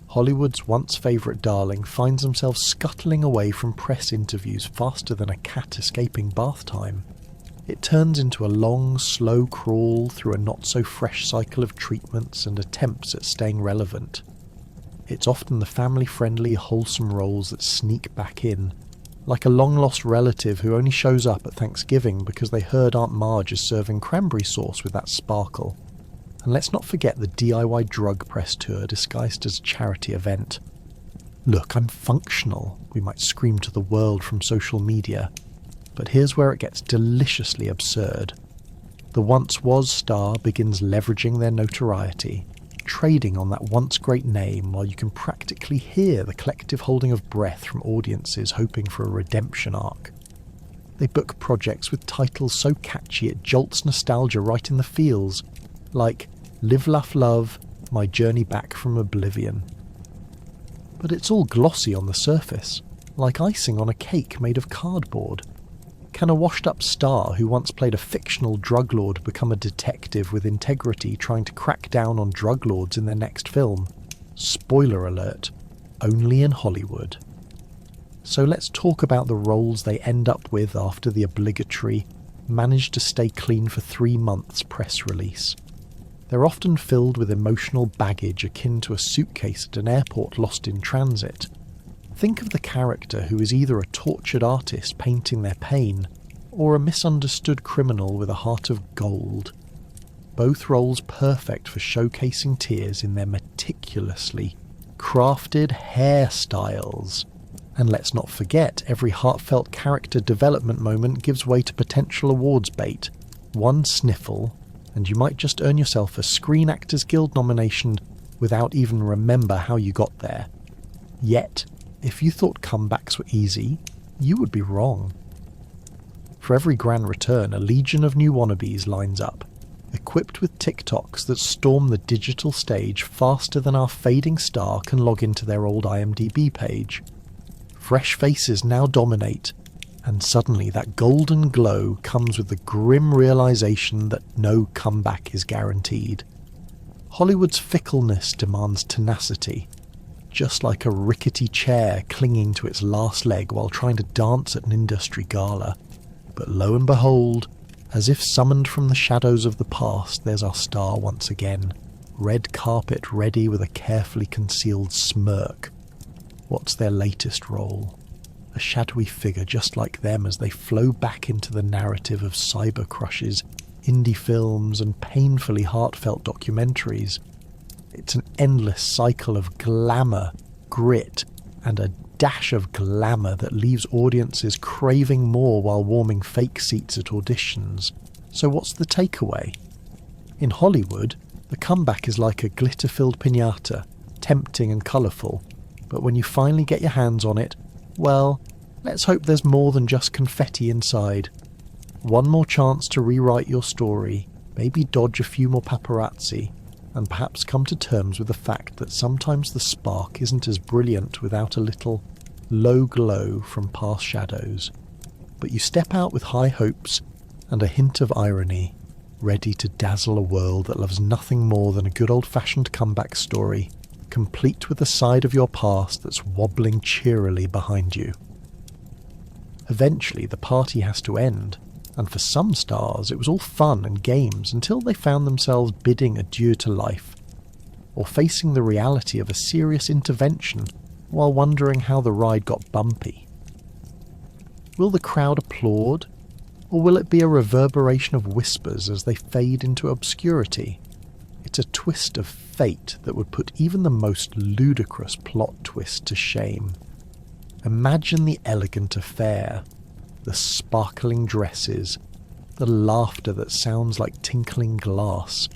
Hollywood's once favourite darling finds himself scuttling away from press interviews faster than a cat escaping bath time. It turns into a long, slow crawl through a not-so-fresh cycle of treatments and attempts at staying relevant. It's often the family-friendly, wholesome roles that sneak back in, like a long-lost relative who only shows up at Thanksgiving because they heard Aunt Marge is serving cranberry sauce with that sparkle. And let's not forget the DIY drug press tour disguised as a charity event. "Look, I'm functional," we might scream to the world from social media. But here's where it gets deliciously absurd. The once-was star begins leveraging their notoriety, trading on that once-great name while you can practically hear the collective holding of breath from audiences hoping for a redemption arc. They book projects with titles so catchy it jolts nostalgia right in the feels, like Live, Laugh, Love, My Journey Back from Oblivion. But it's all glossy on the surface, like icing on a cake made of cardboard. Can a washed-up star who once played a fictional drug lord become a detective with integrity trying to crack down on drug lords in their next film? Spoiler alert, only in Hollywood. So let's talk about the roles they end up with after the obligatory "managed to stay clean for 3 months" press release. They're often filled with emotional baggage akin to a suitcase at an airport lost in transit. Think of the character who is either a tortured artist painting their pain, or a misunderstood criminal with a heart of gold. Both roles perfect for showcasing tears in their meticulously crafted hairstyles. And let's not forget, every heartfelt character development moment gives way to potential awards bait. One sniffle, and you might just earn yourself a Screen Actors Guild nomination without even remember how you got there. Yet, if you thought comebacks were easy, you would be wrong. For every grand return, a legion of new wannabes lines up, equipped with TikToks that storm the digital stage faster than our fading star can log into their old IMDb page. Fresh faces now dominate, And suddenly that golden glow comes with the grim realization that no comeback is guaranteed. Hollywood's fickleness demands tenacity, just like a rickety chair clinging to its last leg while trying to dance at an industry gala. But lo and behold, as if summoned from the shadows of the past, there's our star once again, red carpet ready with a carefully concealed smirk. What's their latest role? A shadowy figure just like them as they flow back into the narrative of cyber crushes, indie films and painfully heartfelt documentaries. It's an endless cycle of glamour, grit, and a dash of glamour that leaves audiences craving more while warming fake seats at auditions. So what's the takeaway? In Hollywood, the comeback is like a glitter-filled piñata, tempting and colourful, but when you finally get your hands on it, well, let's hope there's more than just confetti inside. One more chance to rewrite your story, maybe dodge a few more paparazzi, and perhaps come to terms with the fact that sometimes the spark isn't as brilliant without a little low glow from past shadows. But you step out with high hopes and a hint of irony, ready to dazzle a world that loves nothing more than a good old-fashioned comeback story, complete with a side of your past that's wobbling cheerily behind you. Eventually the party has to end, and for some stars it was all fun and games until they found themselves bidding adieu to life, or facing the reality of a serious intervention while wondering how the ride got bumpy. Will the crowd applaud, or will it be a reverberation of whispers as they fade into obscurity? It's a twist of fate that would put even the most ludicrous plot twist to shame. Imagine the elegant affair, the sparkling dresses, the laughter that sounds like tinkling glass,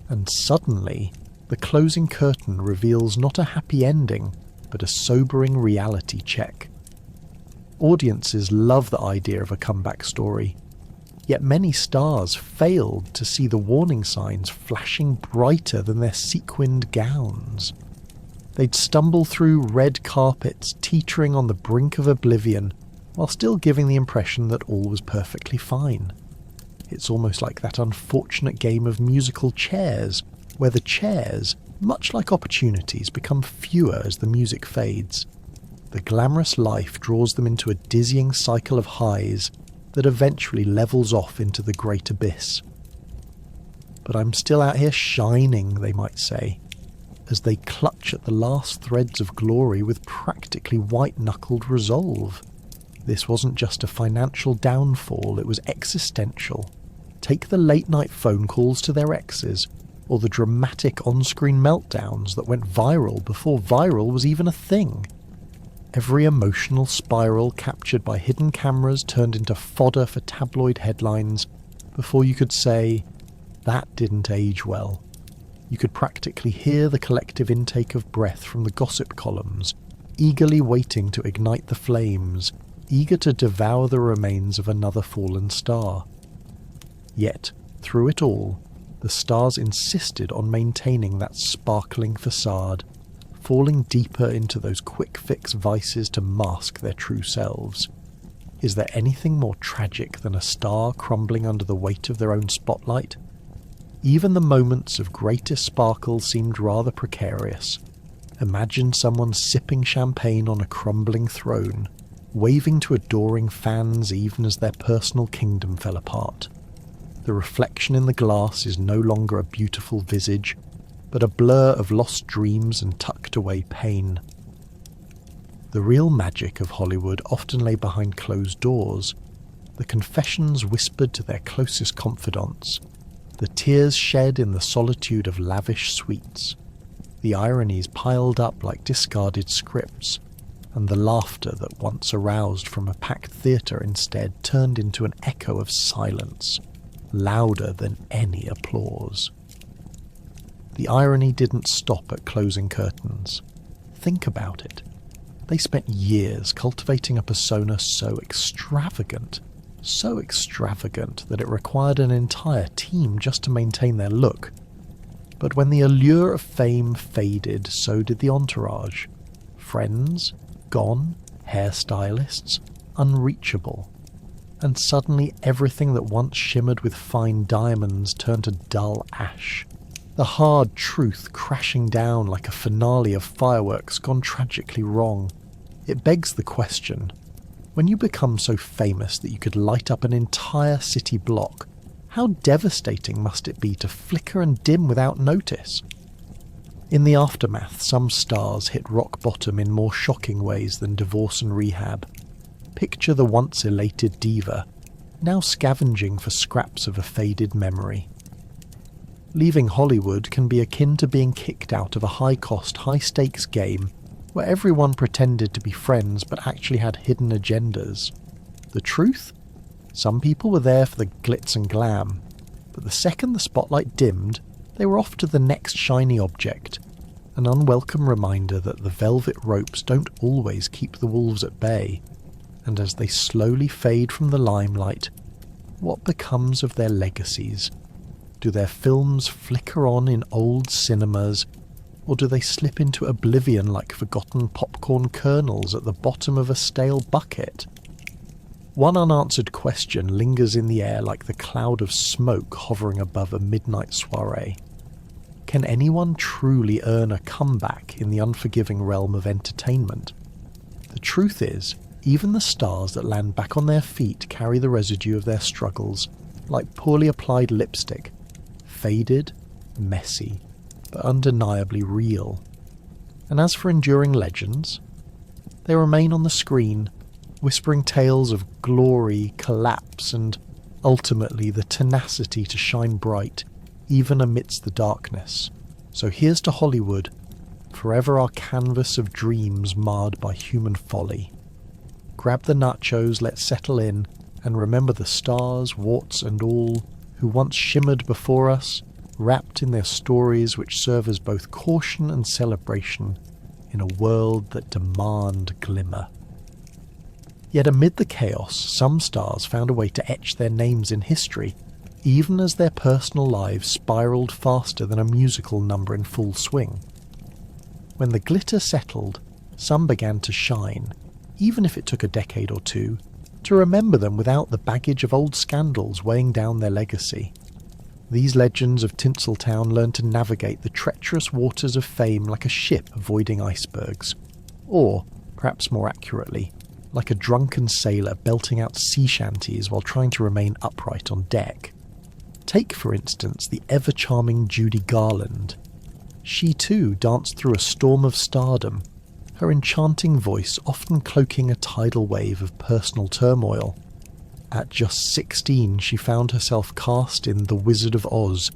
and suddenly the closing curtain reveals not a happy ending, but a sobering reality check. Audiences love the idea of a comeback story, yet many stars failed to see the warning signs flashing brighter than their sequined gowns. They'd stumble through red carpets, teetering on the brink of oblivion, while still giving the impression that all was perfectly fine. It's almost like that unfortunate game of musical chairs, where the chairs, much like opportunities, become fewer as the music fades. The glamorous life draws them into a dizzying cycle of highs that eventually levels off into the great abyss. But I'm still out here shining, they might say, as they clutch at the last threads of glory with practically white-knuckled resolve. This wasn't just a financial downfall, it was existential. Take the late-night phone calls to their exes, or the dramatic on-screen meltdowns that went viral before viral was even a thing. Every emotional spiral captured by hidden cameras turned into fodder for tabloid headlines before you could say, that didn't age well. You could practically hear the collective intake of breath from the gossip columns, eagerly waiting to ignite the flames, eager to devour the remains of another fallen star. Yet, through it all, the stars insisted on maintaining that sparkling facade, falling deeper into those quick-fix vices to mask their true selves. Is there anything more tragic than a star crumbling under the weight of their own spotlight? Even the moments of greatest sparkle seemed rather precarious. Imagine someone sipping champagne on a crumbling throne, waving to adoring fans even as their personal kingdom fell apart. The reflection in the glass is no longer a beautiful visage, but a blur of lost dreams and tucked-away pain. The real magic of Hollywood often lay behind closed doors, the confessions whispered to their closest confidants, the tears shed in the solitude of lavish suites, the ironies piled up like discarded scripts, and the laughter that once aroused from a packed theatre instead turned into an echo of silence, louder than any applause. The irony didn't stop at closing curtains. Think about it. They spent years cultivating a persona so extravagant that it required an entire team just to maintain their look. But when the allure of fame faded, so did the entourage. Friends, gone, hairstylists, unreachable, and suddenly everything that once shimmered with fine diamonds turned to dull ash, the hard truth crashing down like a finale of fireworks gone tragically wrong. It begs the question, when you become so famous that you could light up an entire city block, how devastating must it be to flicker and dim without notice? In the aftermath, some stars hit rock bottom in more shocking ways than divorce and rehab. Picture the once elated diva, now scavenging for scraps of a faded memory. Leaving Hollywood can be akin to being kicked out of a high-cost, high-stakes game where everyone pretended to be friends but actually had hidden agendas. The truth? Some people were there for the glitz and glam, but the second the spotlight dimmed, they were off to the next shiny object, an unwelcome reminder that the velvet ropes don't always keep the wolves at bay, and as they slowly fade from the limelight, what becomes of their legacies? Do their films flicker on in old cinemas, or do they slip into oblivion like forgotten popcorn kernels at the bottom of a stale bucket? One unanswered question lingers in the air like the cloud of smoke hovering above a midnight soiree. Can anyone truly earn a comeback in the unforgiving realm of entertainment? The truth is, even the stars that land back on their feet carry the residue of their struggles, like poorly applied lipstick, faded, messy, but undeniably real. And as for enduring legends, they remain on the screen, whispering tales of glory, collapse, and ultimately the tenacity to shine bright, even amidst the darkness. So here's to Hollywood, forever our canvas of dreams marred by human folly. Grab the nachos, let's settle in, and remember the stars, warts and all, who once shimmered before us, wrapped in their stories which serve as both caution and celebration in a world that demand glimmer. Yet amid the chaos, some stars found a way to etch their names in history, even as their personal lives spiraled faster than a musical number in full swing. When the glitter settled, some began to shine, even if it took a decade or two, to remember them without the baggage of old scandals weighing down their legacy. These legends of Tinseltown learned to navigate the treacherous waters of fame like a ship avoiding icebergs, or, perhaps more accurately, like a drunken sailor belting out sea shanties while trying to remain upright on deck. Take, for instance, the ever-charming Judy Garland. She too danced through a storm of stardom, her enchanting voice often cloaking a tidal wave of personal turmoil. At just 16, she found herself cast in The Wizard of Oz,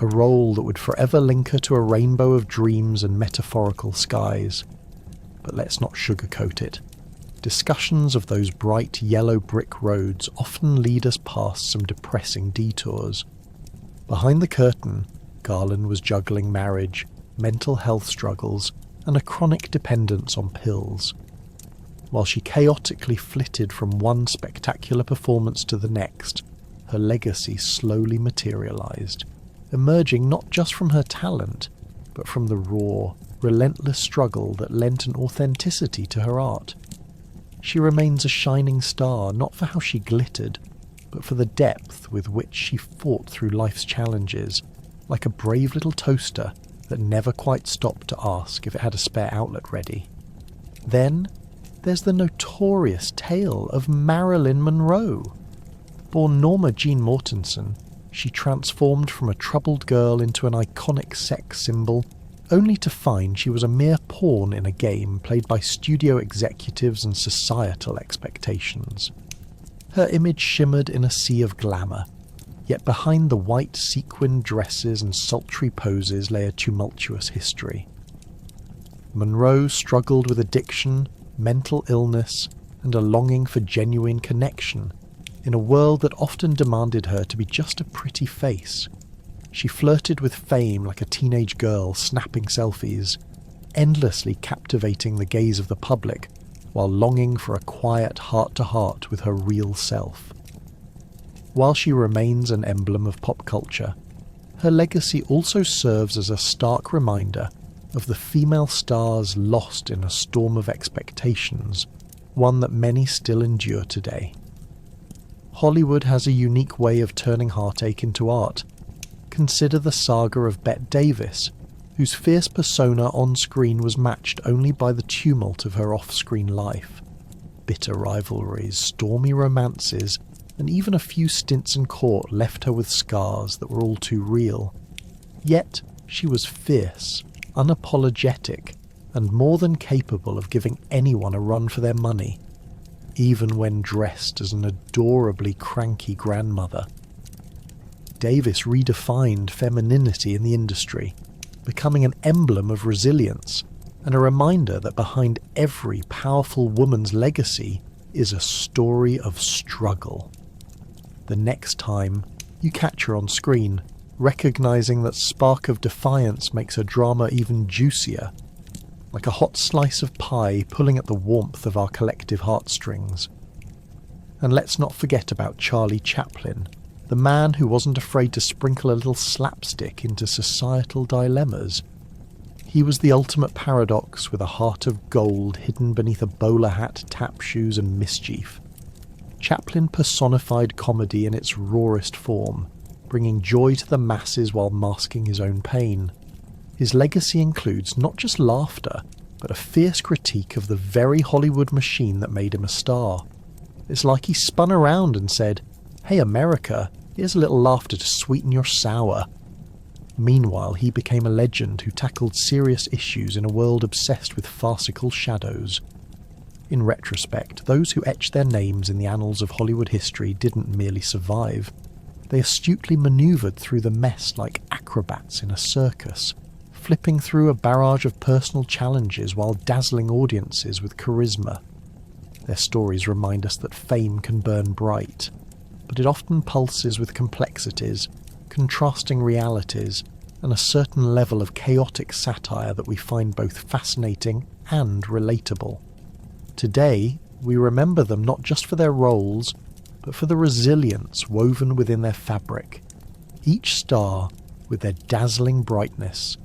a role that would forever link her to a rainbow of dreams and metaphorical skies. But let's not sugarcoat it. Discussions of those bright yellow brick roads often lead us past some depressing detours. Behind the curtain, Garland was juggling marriage, mental health struggles, and a chronic dependence on pills. While she chaotically flitted from one spectacular performance to the next, her legacy slowly materialized, emerging not just from her talent, but from the raw, relentless struggle that lent an authenticity to her art. She remains a shining star not for how she glittered, but for the depth with which she fought through life's challenges, like a brave little toaster that never quite stopped to ask if it had a spare outlet ready. Then there's the notorious tale of Marilyn Monroe. Born Norma Jean Mortensen, she transformed from a troubled girl into an iconic sex symbol, only to find she was a mere pawn in a game played by studio executives and societal expectations. Her image shimmered in a sea of glamour, yet behind the white sequined dresses and sultry poses lay a tumultuous history. Monroe struggled with addiction, mental illness, and a longing for genuine connection, in a world that often demanded her to be just a pretty face. She flirted with fame like a teenage girl snapping selfies, endlessly captivating the gaze of the public, while longing for a quiet heart-to-heart with her real self. While she remains an emblem of pop culture, her legacy also serves as a stark reminder of the female stars lost in a storm of expectations, one that many still endure today. Hollywood has a unique way of turning heartache into art. Consider the saga of Bette Davis, whose fierce persona on screen was matched only by the tumult of her off-screen life. Bitter rivalries, stormy romances, and even a few stints in court left her with scars that were all too real. Yet, she was fierce, unapologetic, and more than capable of giving anyone a run for their money, even when dressed as an adorably cranky grandmother. Davis redefined femininity in the industry, becoming an emblem of resilience and a reminder that behind every powerful woman's legacy is a story of struggle. The next time you catch her on screen, recognizing that spark of defiance makes her drama even juicier, like a hot slice of pie pulling at the warmth of our collective heartstrings. And let's not forget about Charlie Chaplin, the man who wasn't afraid to sprinkle a little slapstick into societal dilemmas. He was the ultimate paradox with a heart of gold hidden beneath a bowler hat, tap shoes and mischief. Chaplin personified comedy in its rawest form, bringing joy to the masses while masking his own pain. His legacy includes not just laughter, but a fierce critique of the very Hollywood machine that made him a star. It's like he spun around and said, "Hey America, here's a little laughter to sweeten your sour." Meanwhile, he became a legend who tackled serious issues in a world obsessed with farcical shadows. In retrospect, those who etched their names in the annals of Hollywood history didn't merely survive. They astutely manoeuvred through the mess like acrobats in a circus, flipping through a barrage of personal challenges while dazzling audiences with charisma. Their stories remind us that fame can burn bright, but it often pulses with complexities, contrasting realities, and a certain level of chaotic satire that we find both fascinating and relatable. Today, we remember them not just for their roles, but for the resilience woven within their fabric. Each star, with their dazzling brightness,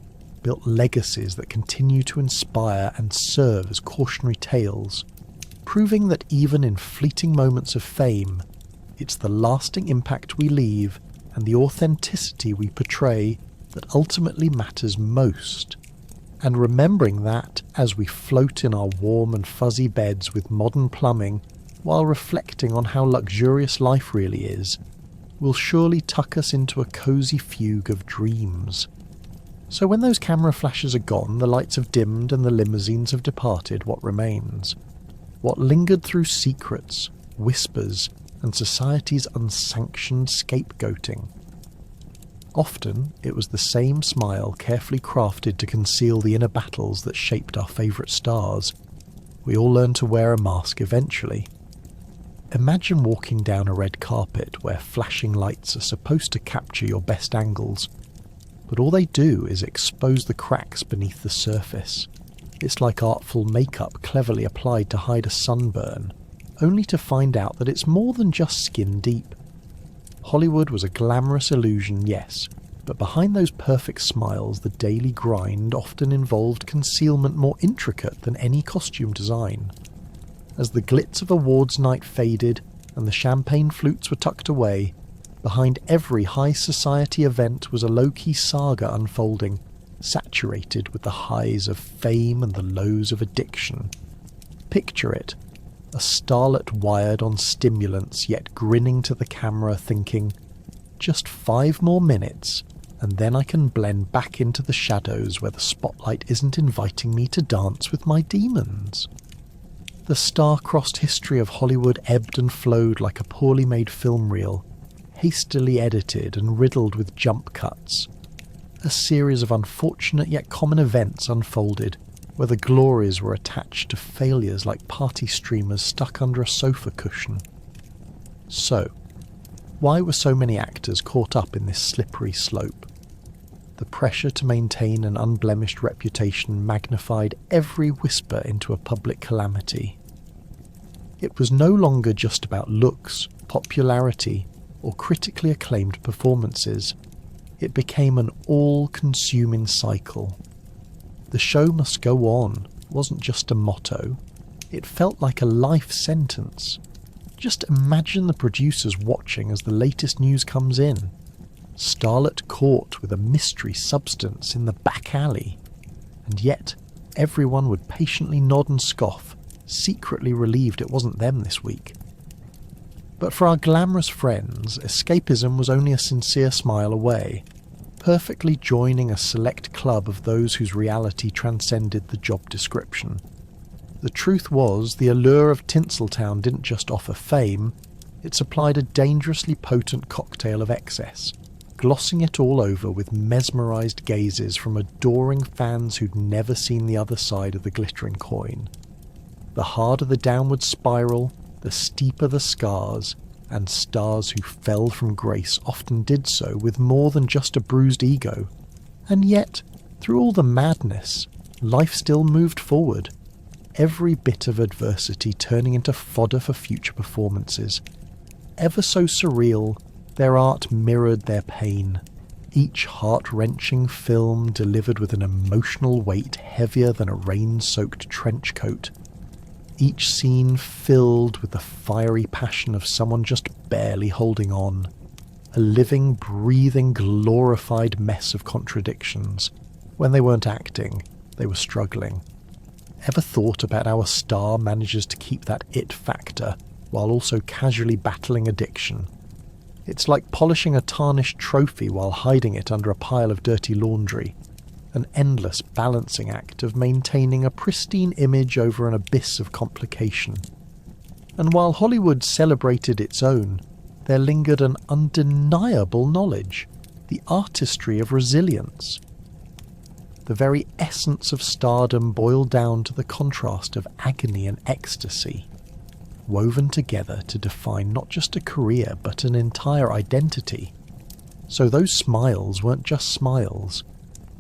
built legacies that continue to inspire and serve as cautionary tales, proving that even in fleeting moments of fame, it's the lasting impact we leave and the authenticity we portray that ultimately matters most. And remembering that as we float in our warm and fuzzy beds with modern plumbing, while reflecting on how luxurious life really is, will surely tuck us into a cosy fugue of dreams. So when those camera flashes are gone, the lights have dimmed and the limousines have departed, what remains? What lingered through secrets, whispers, and society's unsanctioned scapegoating? Often, it was the same smile carefully crafted to conceal the inner battles that shaped our favourite stars. We all learn to wear a mask eventually. Imagine walking down a red carpet where flashing lights are supposed to capture your best angles, but all they do is expose the cracks beneath the surface. It's like artful makeup cleverly applied to hide a sunburn, only to find out that it's more than just skin deep. Hollywood was a glamorous illusion, yes, but behind those perfect smiles the daily grind often involved concealment more intricate than any costume design. As the glitz of awards night faded and the champagne flutes were tucked away, behind every high society event was a low-key saga unfolding, saturated with the highs of fame and the lows of addiction. Picture it, a starlet wired on stimulants yet grinning to the camera thinking, just 5 more minutes and then I can blend back into the shadows where the spotlight isn't inviting me to dance with my demons. The star-crossed history of Hollywood ebbed and flowed like a poorly made film reel, hastily edited and riddled with jump cuts. A series of unfortunate yet common events unfolded, where the glories were attached to failures like party streamers stuck under a sofa cushion. So, why were so many actors caught up in this slippery slope? The pressure to maintain an unblemished reputation magnified every whisper into a public calamity. It was no longer just about looks, popularity, or critically acclaimed performances. It became an all-consuming cycle. The show must go on wasn't just a motto, It felt like a life sentence. Just imagine the producers watching as the latest news comes in. Starlet caught with a mystery substance in the back alley. And yet, everyone would patiently nod and scoff, secretly relieved it wasn't them this week. But for our glamorous friends, escapism was only a sincere smile away, perfectly joining a select club of those whose reality transcended the job description. The truth was, the allure of Tinseltown didn't just offer fame, it supplied a dangerously potent cocktail of excess, glossing it all over with mesmerised gazes from adoring fans who'd never seen the other side of the glittering coin. The harder the downward spiral, the steeper the scars, and stars who fell from grace often did so with more than just a bruised ego. And yet, through all the madness, life still moved forward, every bit of adversity turning into fodder for future performances. Ever so surreal, their art mirrored their pain, each heart-wrenching film delivered with an emotional weight heavier than a rain-soaked trench coat. Each scene filled with the fiery passion of someone just barely holding on. A living, breathing, glorified mess of contradictions. When they weren't acting, they were struggling. Ever thought about how a star manages to keep that it factor while also casually battling addiction? It's like polishing a tarnished trophy while hiding it under a pile of dirty laundry. An endless balancing act of maintaining a pristine image over an abyss of complication. And while Hollywood celebrated its own, there lingered an undeniable knowledge, the artistry of resilience. The very essence of stardom boiled down to the contrast of agony and ecstasy, woven together to define not just a career but an entire identity. So those smiles weren't just smiles.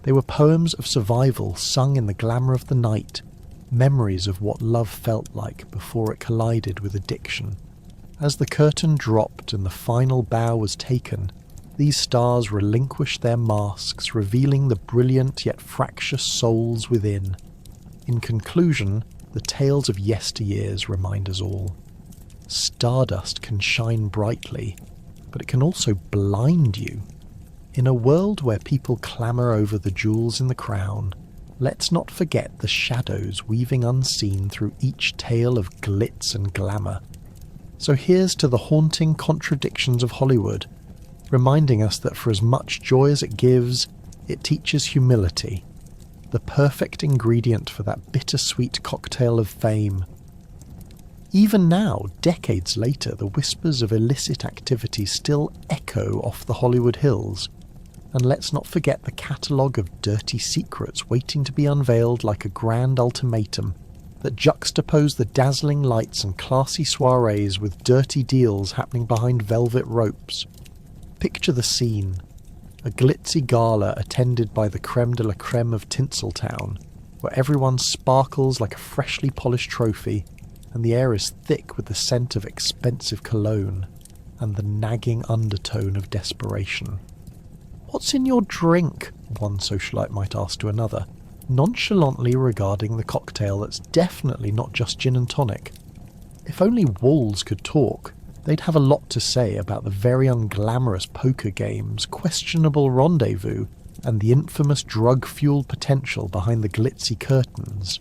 They were poems of survival sung in the glamour of the night, memories of what love felt like before it collided with addiction. As the curtain dropped and the final bow was taken, these stars relinquished their masks, revealing the brilliant yet fractious souls within. In conclusion, the tales of yesteryears remind us all. Stardust can shine brightly, but it can also blind you. In a world where people clamour over the jewels in the crown, let's not forget the shadows weaving unseen through each tale of glitz and glamour. So here's to the haunting contradictions of Hollywood, reminding us that for as much joy as it gives, it teaches humility, the perfect ingredient for that bittersweet cocktail of fame. Even now, decades later, the whispers of illicit activity still echo off the Hollywood hills. And let's not forget the catalogue of dirty secrets waiting to be unveiled like a grand ultimatum that juxtapose the dazzling lights and classy soirees with dirty deals happening behind velvet ropes. Picture the scene. A glitzy gala attended by the creme de la creme of Tinseltown, where everyone sparkles like a freshly polished trophy, and the air is thick with the scent of expensive cologne, and the nagging undertone of desperation. "What's in your drink?" one socialite might ask to another, nonchalantly regarding the cocktail that's definitely not just gin and tonic. If only walls could talk, they'd have a lot to say about the very unglamorous poker games, questionable rendezvous, and the infamous drug-fueled potential behind the glitzy curtains.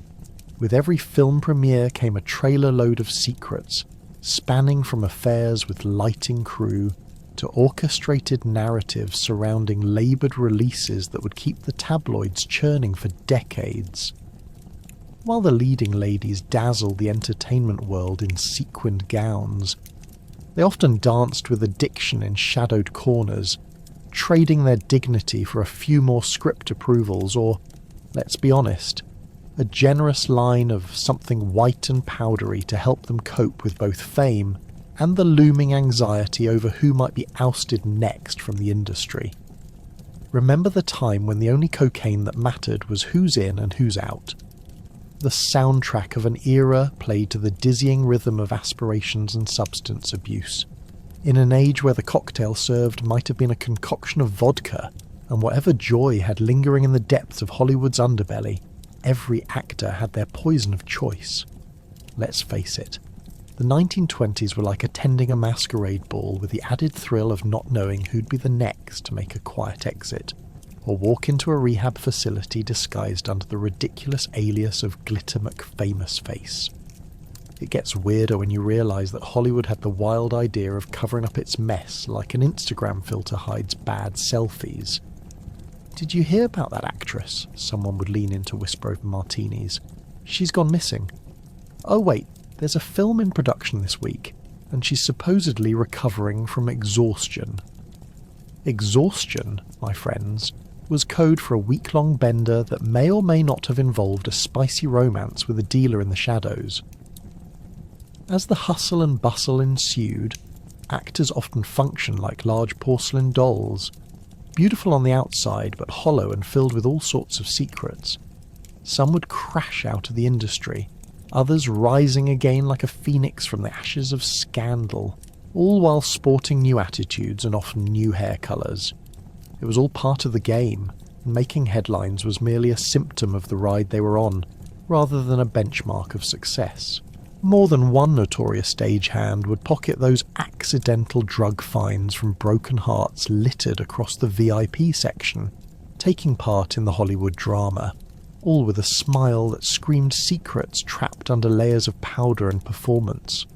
With every film premiere came a trailer load of secrets, spanning from affairs with lighting crew to orchestrated narratives surrounding laboured releases that would keep the tabloids churning for decades. While the leading ladies dazzled the entertainment world in sequined gowns, they often danced with addiction in shadowed corners, trading their dignity for a few more script approvals or, let's be honest, a generous line of something white and powdery to help them cope with both fame and the looming anxiety over who might be ousted next from the industry. Remember the time when the only cocaine that mattered was who's in and who's out. The soundtrack of an era played to the dizzying rhythm of aspirations and substance abuse. In an age where the cocktail served might have been a concoction of vodka, and whatever joy had lingering in the depths of Hollywood's underbelly, every actor had their poison of choice. Let's face it, the 1920s were like attending a masquerade ball with the added thrill of not knowing who'd be the next to make a quiet exit, or walk into a rehab facility disguised under the ridiculous alias of Glitter McFamous Face. It gets weirder when you realise that Hollywood had the wild idea of covering up its mess like an Instagram filter hides bad selfies. "Did you hear about that actress?" someone would lean in to whisper over martinis. "She's gone missing." "Oh wait, there's a film in production this week, and she's supposedly recovering from exhaustion." Exhaustion, my friends, was code for a week-long bender that may or may not have involved a spicy romance with a dealer in the shadows. As the hustle and bustle ensued, actors often functioned like large porcelain dolls, beautiful on the outside but hollow and filled with all sorts of secrets. Some would crash out of the industry, others rising again like a phoenix from the ashes of scandal, all while sporting new attitudes and often new hair colours. It was all part of the game, and making headlines was merely a symptom of the ride they were on, rather than a benchmark of success. More than one notorious stagehand would pocket those accidental drug finds from broken hearts littered across the VIP section, taking part in the Hollywood drama, all with a smile that screamed secrets trapped under layers of powder and performance.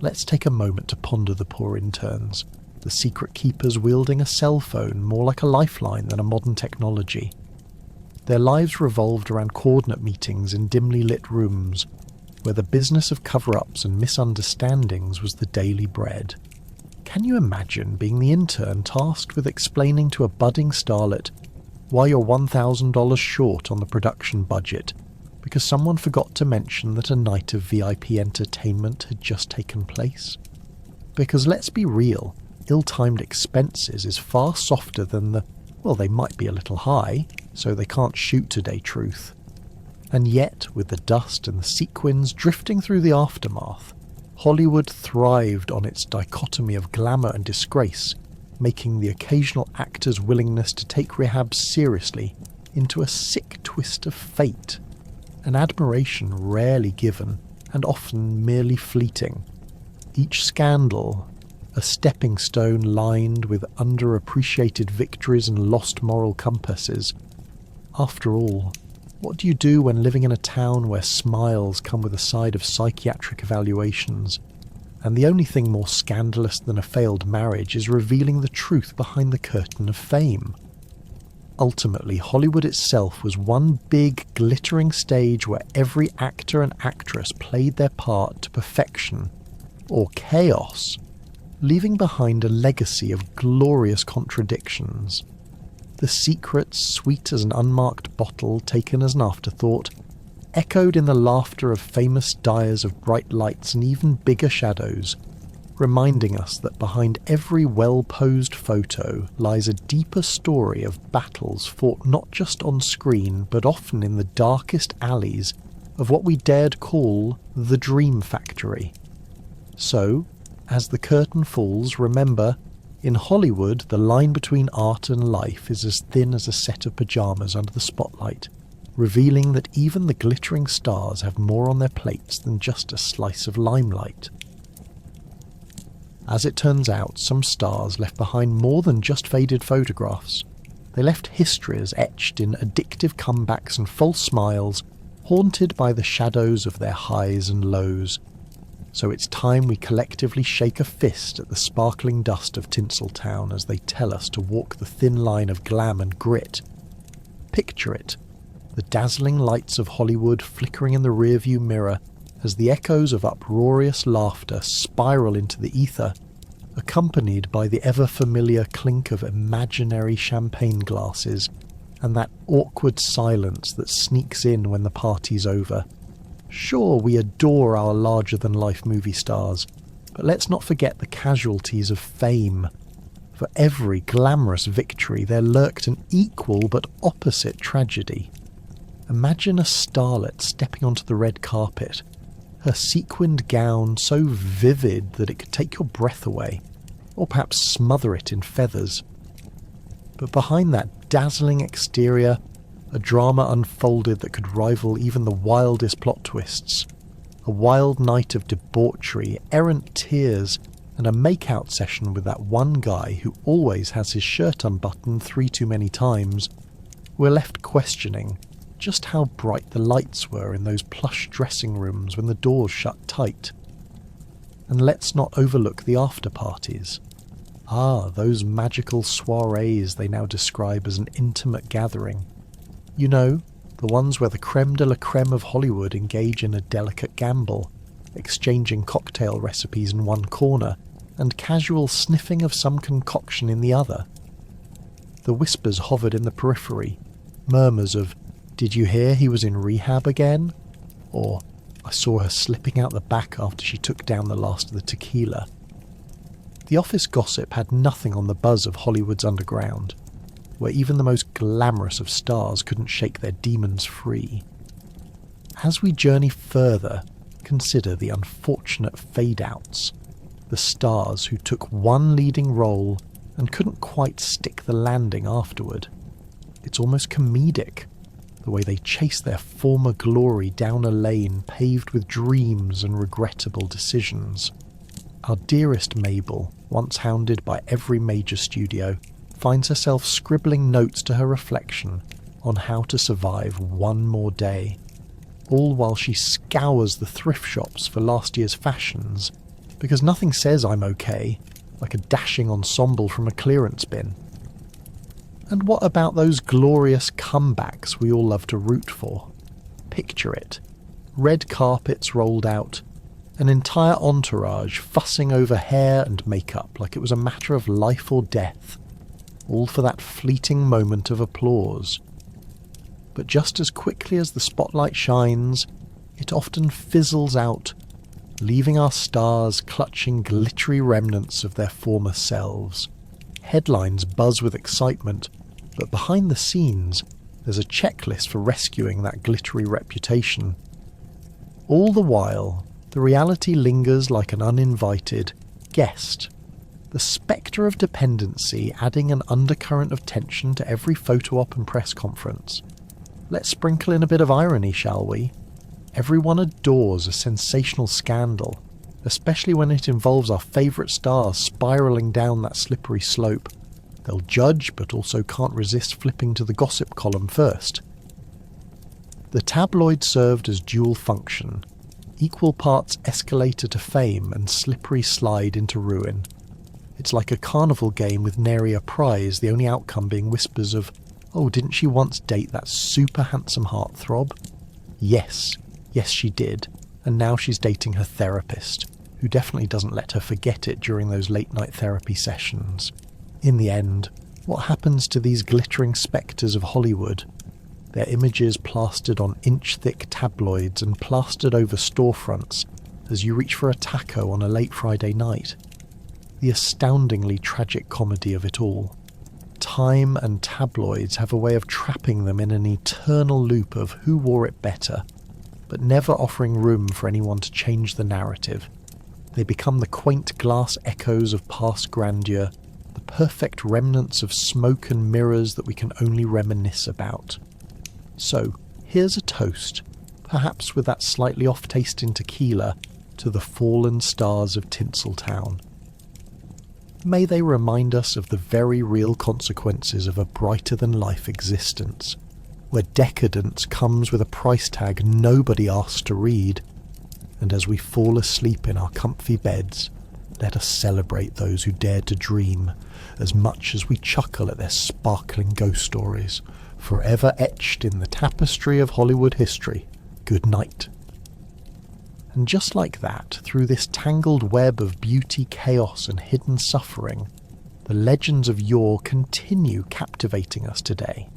Let's take a moment to ponder the poor interns, the secret keepers wielding a cell phone more like a lifeline than a modern technology. Their lives revolved around coordinate meetings in dimly lit rooms, where the business of cover-ups and misunderstandings was the daily bread. Can you imagine being the intern tasked with explaining to a budding starlet why you're $1,000 short on the production budget because someone forgot to mention that a night of VIP entertainment had just taken place? Because let's be real, ill-timed expenses is far softer than the, well, they might be a little high, so they can't shoot today truth. And yet, with the dust and the sequins drifting through the aftermath, Hollywood thrived on its dichotomy of glamour and disgrace, making the occasional actor's willingness to take rehab seriously into a sick twist of fate, an admiration rarely given and often merely fleeting. Each scandal, a stepping stone lined with underappreciated victories and lost moral compasses. After all, what do you do when living in a town where smiles come with a side of psychiatric evaluations, and the only thing more scandalous than a failed marriage is revealing the truth behind the curtain of fame? Ultimately, Hollywood itself was one big, glittering stage where every actor and actress played their part to perfection, or chaos, leaving behind a legacy of glorious contradictions. The secrets, sweet as an unmarked bottle taken as an afterthought, echoed in the laughter of famous dyers of bright lights and even bigger shadows, reminding us that behind every well-posed photo lies a deeper story of battles fought not just on screen but often in the darkest alleys of what we dared call the Dream Factory. So, as the curtain falls, remember, in Hollywood, the line between art and life is as thin as a set of pyjamas under the spotlight, revealing that even the glittering stars have more on their plates than just a slice of limelight. As it turns out, some stars left behind more than just faded photographs. They left histories etched in addictive comebacks and false smiles, haunted by the shadows of their highs and lows. So it's time we collectively shake a fist at the sparkling dust of Tinseltown as they tell us to walk the thin line of glam and grit. Picture it, the dazzling lights of Hollywood flickering in the rearview mirror as the echoes of uproarious laughter spiral into the ether, accompanied by the ever-familiar clink of imaginary champagne glasses and that awkward silence that sneaks in when the party's over. Sure, we adore our larger-than-life movie stars, but let's not forget the casualties of fame. For every glamorous victory there lurked an equal but opposite tragedy. Imagine a starlet stepping onto the red carpet, her sequined gown so vivid that it could take your breath away, or perhaps smother it in feathers. But behind that dazzling exterior, a drama unfolded that could rival even the wildest plot twists. a wild night of debauchery, errant tears, and a make-out session with that one guy who always has his shirt unbuttoned 3 too many times, we're left questioning just how bright the lights were in those plush dressing rooms when the doors shut tight. And let's not overlook the after-parties. Those magical soirees they now describe as an intimate gathering. You know, the ones where the creme de la creme of Hollywood engage in a delicate gamble, exchanging cocktail recipes in one corner and casual sniffing of some concoction in the other. The whispers hovered in the periphery, murmurs of, "Did you hear he was in rehab again?" Or, "I saw her slipping out the back after she took down the last of the tequila." The office gossip had nothing on the buzz of Hollywood's underground, where even the most glamorous of stars couldn't shake their demons free. As we journey further, consider the unfortunate fade-outs, the stars who took one leading role and couldn't quite stick the landing afterward. It's almost comedic, the way they chase their former glory down a lane paved with dreams and regrettable decisions. Our dearest Mabel, once hounded by every major studio, finds herself scribbling notes to her reflection on how to survive one more day, all while she scours the thrift shops for last year's fashions, because nothing says I'm okay like a dashing ensemble from a clearance bin. And what about those glorious comebacks we all love to root for? Picture it. Red carpets rolled out, an entire entourage fussing over hair and makeup like it was a matter of life or death, all for that fleeting moment of applause. But just as quickly as the spotlight shines, it often fizzles out, leaving our stars clutching glittery remnants of their former selves. Headlines buzz with excitement, but behind the scenes, there's a checklist for rescuing that glittery reputation. All the while, the reality lingers like an uninvited guest, the spectre of dependency adding an undercurrent of tension to every photo op and press conference. Let's sprinkle in a bit of irony, shall we? Everyone adores a sensational scandal, especially when it involves our favourite stars spiralling down that slippery slope. They'll judge, but also can't resist flipping to the gossip column first. The tabloid served as dual function, equal parts escalator to fame and slippery slide into ruin. It's like a carnival game with nary a prize, the only outcome being whispers of, "Oh, didn't she once date that super handsome heartthrob?" Yes she did, and now she's dating her therapist, who definitely doesn't let her forget it during those late-night therapy sessions. In the end, what happens to these glittering spectres of Hollywood? Their images plastered on inch-thick tabloids and plastered over storefronts as you reach for a taco on a late Friday night. The astoundingly tragic comedy of it all. Time and tabloids have a way of trapping them in an eternal loop of who wore it better, but never offering room for anyone to change the narrative. They become the quaint glass echoes of past grandeur, the perfect remnants of smoke and mirrors that we can only reminisce about. So, here's a toast, perhaps with that slightly off-taste in tequila, to the fallen stars of Tinseltown. May they remind us of the very real consequences of a brighter-than-life existence, where decadence comes with a price tag nobody asks to read, and as we fall asleep in our comfy beds, let us celebrate those who dared to dream, as much as we chuckle at their sparkling ghost stories, forever etched in the tapestry of Hollywood history. Good night. And just like that, through this tangled web of beauty, chaos, and hidden suffering, the legends of yore continue captivating us today.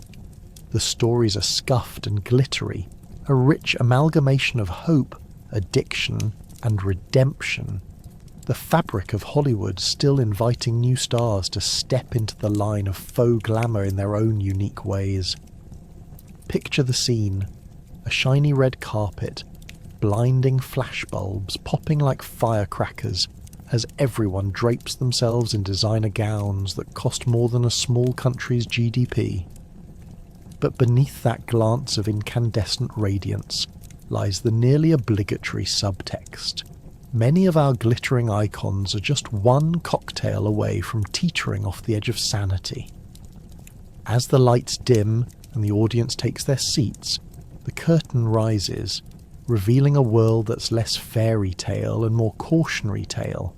The stories are scuffed and glittery, a rich amalgamation of hope, addiction, and redemption. The fabric of Hollywood still inviting new stars to step into the line of faux glamour in their own unique ways. Picture the scene: a shiny red carpet, blinding flashbulbs popping like firecrackers as everyone drapes themselves in designer gowns that cost more than a small country's GDP. But beneath that glance of incandescent radiance lies the nearly obligatory subtext. Many of our glittering icons are just one cocktail away from teetering off the edge of sanity. As the lights dim and the audience takes their seats, the curtain rises, revealing a world that's less fairy tale and more cautionary tale.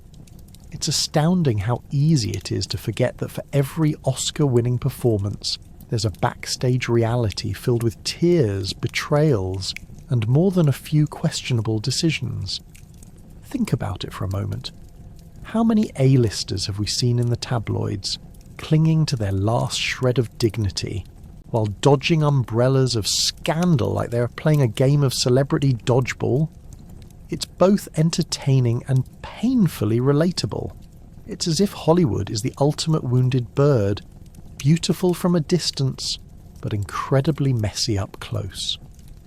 It's astounding how easy it is to forget that for every Oscar-winning performance, there's a backstage reality filled with tears, betrayals, and more than a few questionable decisions. Think about it for a moment. How many A-listers have we seen in the tabloids, clinging to their last shred of dignity, while dodging umbrellas of scandal like they are playing a game of celebrity dodgeball? It's both entertaining and painfully relatable. It's as if Hollywood is the ultimate wounded bird, beautiful from a distance, but incredibly messy up close.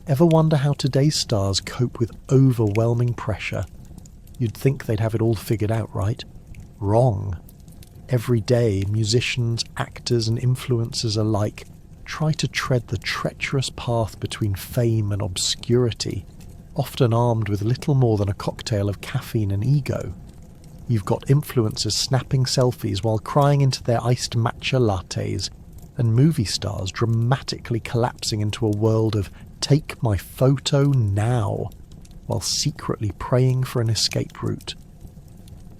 Ever wonder how today's stars cope with overwhelming pressure? You'd think they'd have it all figured out, right? Wrong. Every day, musicians, actors and influencers alike try to tread the treacherous path between fame and obscurity, often armed with little more than a cocktail of caffeine and ego. You've got influencers snapping selfies while crying into their iced matcha lattes, and movie stars dramatically collapsing into a world of "take my photo now," while secretly praying for an escape route.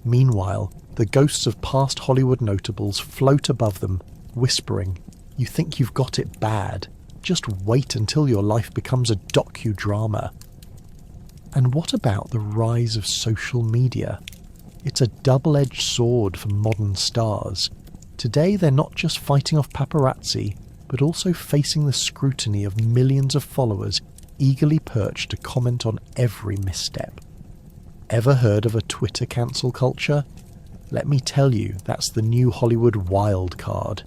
Meanwhile, the ghosts of past Hollywood notables float above them, whispering, "You think you've got it bad? Just wait until your life becomes a docudrama." And what about the rise of social media? It's a double-edged sword for modern stars. Today they're not just fighting off paparazzi, but also facing the scrutiny of millions of followers eagerly perched to comment on every misstep. Ever heard of a Twitter cancel culture? Let me tell you, that's the new Hollywood wild card.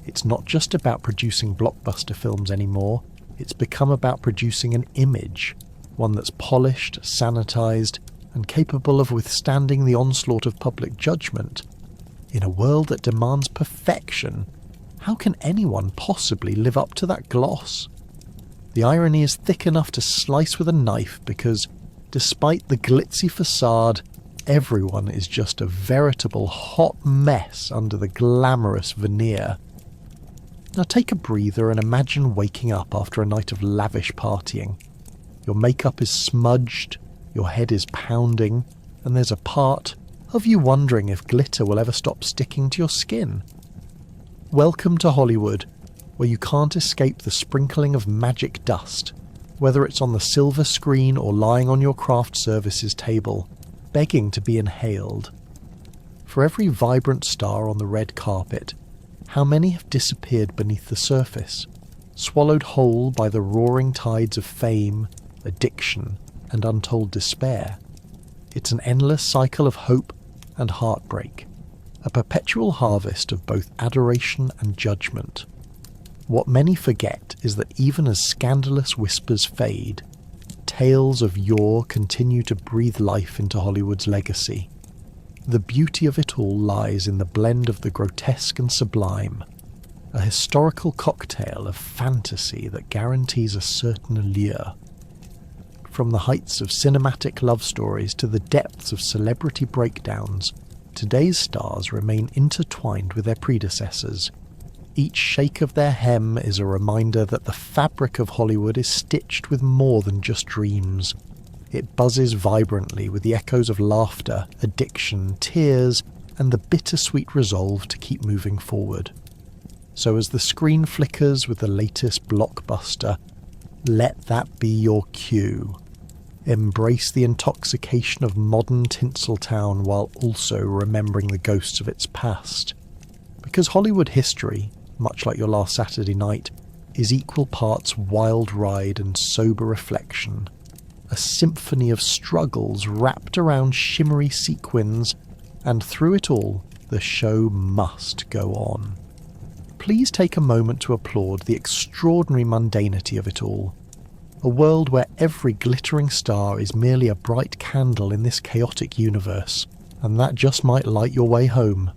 It's not just about producing blockbuster films anymore, it's become about producing an image, one that's polished, sanitized, and capable of withstanding the onslaught of public judgment. In a world that demands perfection, how can anyone possibly live up to that gloss? The irony is thick enough to slice with a knife because, despite the glitzy facade, everyone is just a veritable hot mess under the glamorous veneer. Now take a breather and imagine waking up after a night of lavish partying. Your makeup is smudged, your head is pounding, and there's a part of you wondering if glitter will ever stop sticking to your skin. Welcome to Hollywood, where you can't escape the sprinkling of magic dust, whether it's on the silver screen or lying on your craft services table, begging to be inhaled. For every vibrant star on the red carpet, how many have disappeared beneath the surface, swallowed whole by the roaring tides of fame, addiction, and untold despair? It's an endless cycle of hope and heartbreak, a perpetual harvest of both adoration and judgment. What many forget is that even as scandalous whispers fade, tales of yore continue to breathe life into Hollywood's legacy. The beauty of it all lies in the blend of the grotesque and sublime, a historical cocktail of fantasy that guarantees a certain allure. From the heights of cinematic love stories to the depths of celebrity breakdowns, today's stars remain intertwined with their predecessors. Each shake of their hem is a reminder that the fabric of Hollywood is stitched with more than just dreams. It buzzes vibrantly with the echoes of laughter, addiction, tears, and the bittersweet resolve to keep moving forward. So as the screen flickers with the latest blockbuster, let that be your cue. Embrace the intoxication of modern Tinseltown while also remembering the ghosts of its past. Because Hollywood history, much like your last Saturday night, is equal parts wild ride and sober reflection. A symphony of struggles wrapped around shimmery sequins, and through it all, the show must go on. Please take a moment to applaud the extraordinary mundanity of it all. A world where every glittering star is merely a bright candle in this chaotic universe, and that just might light your way home.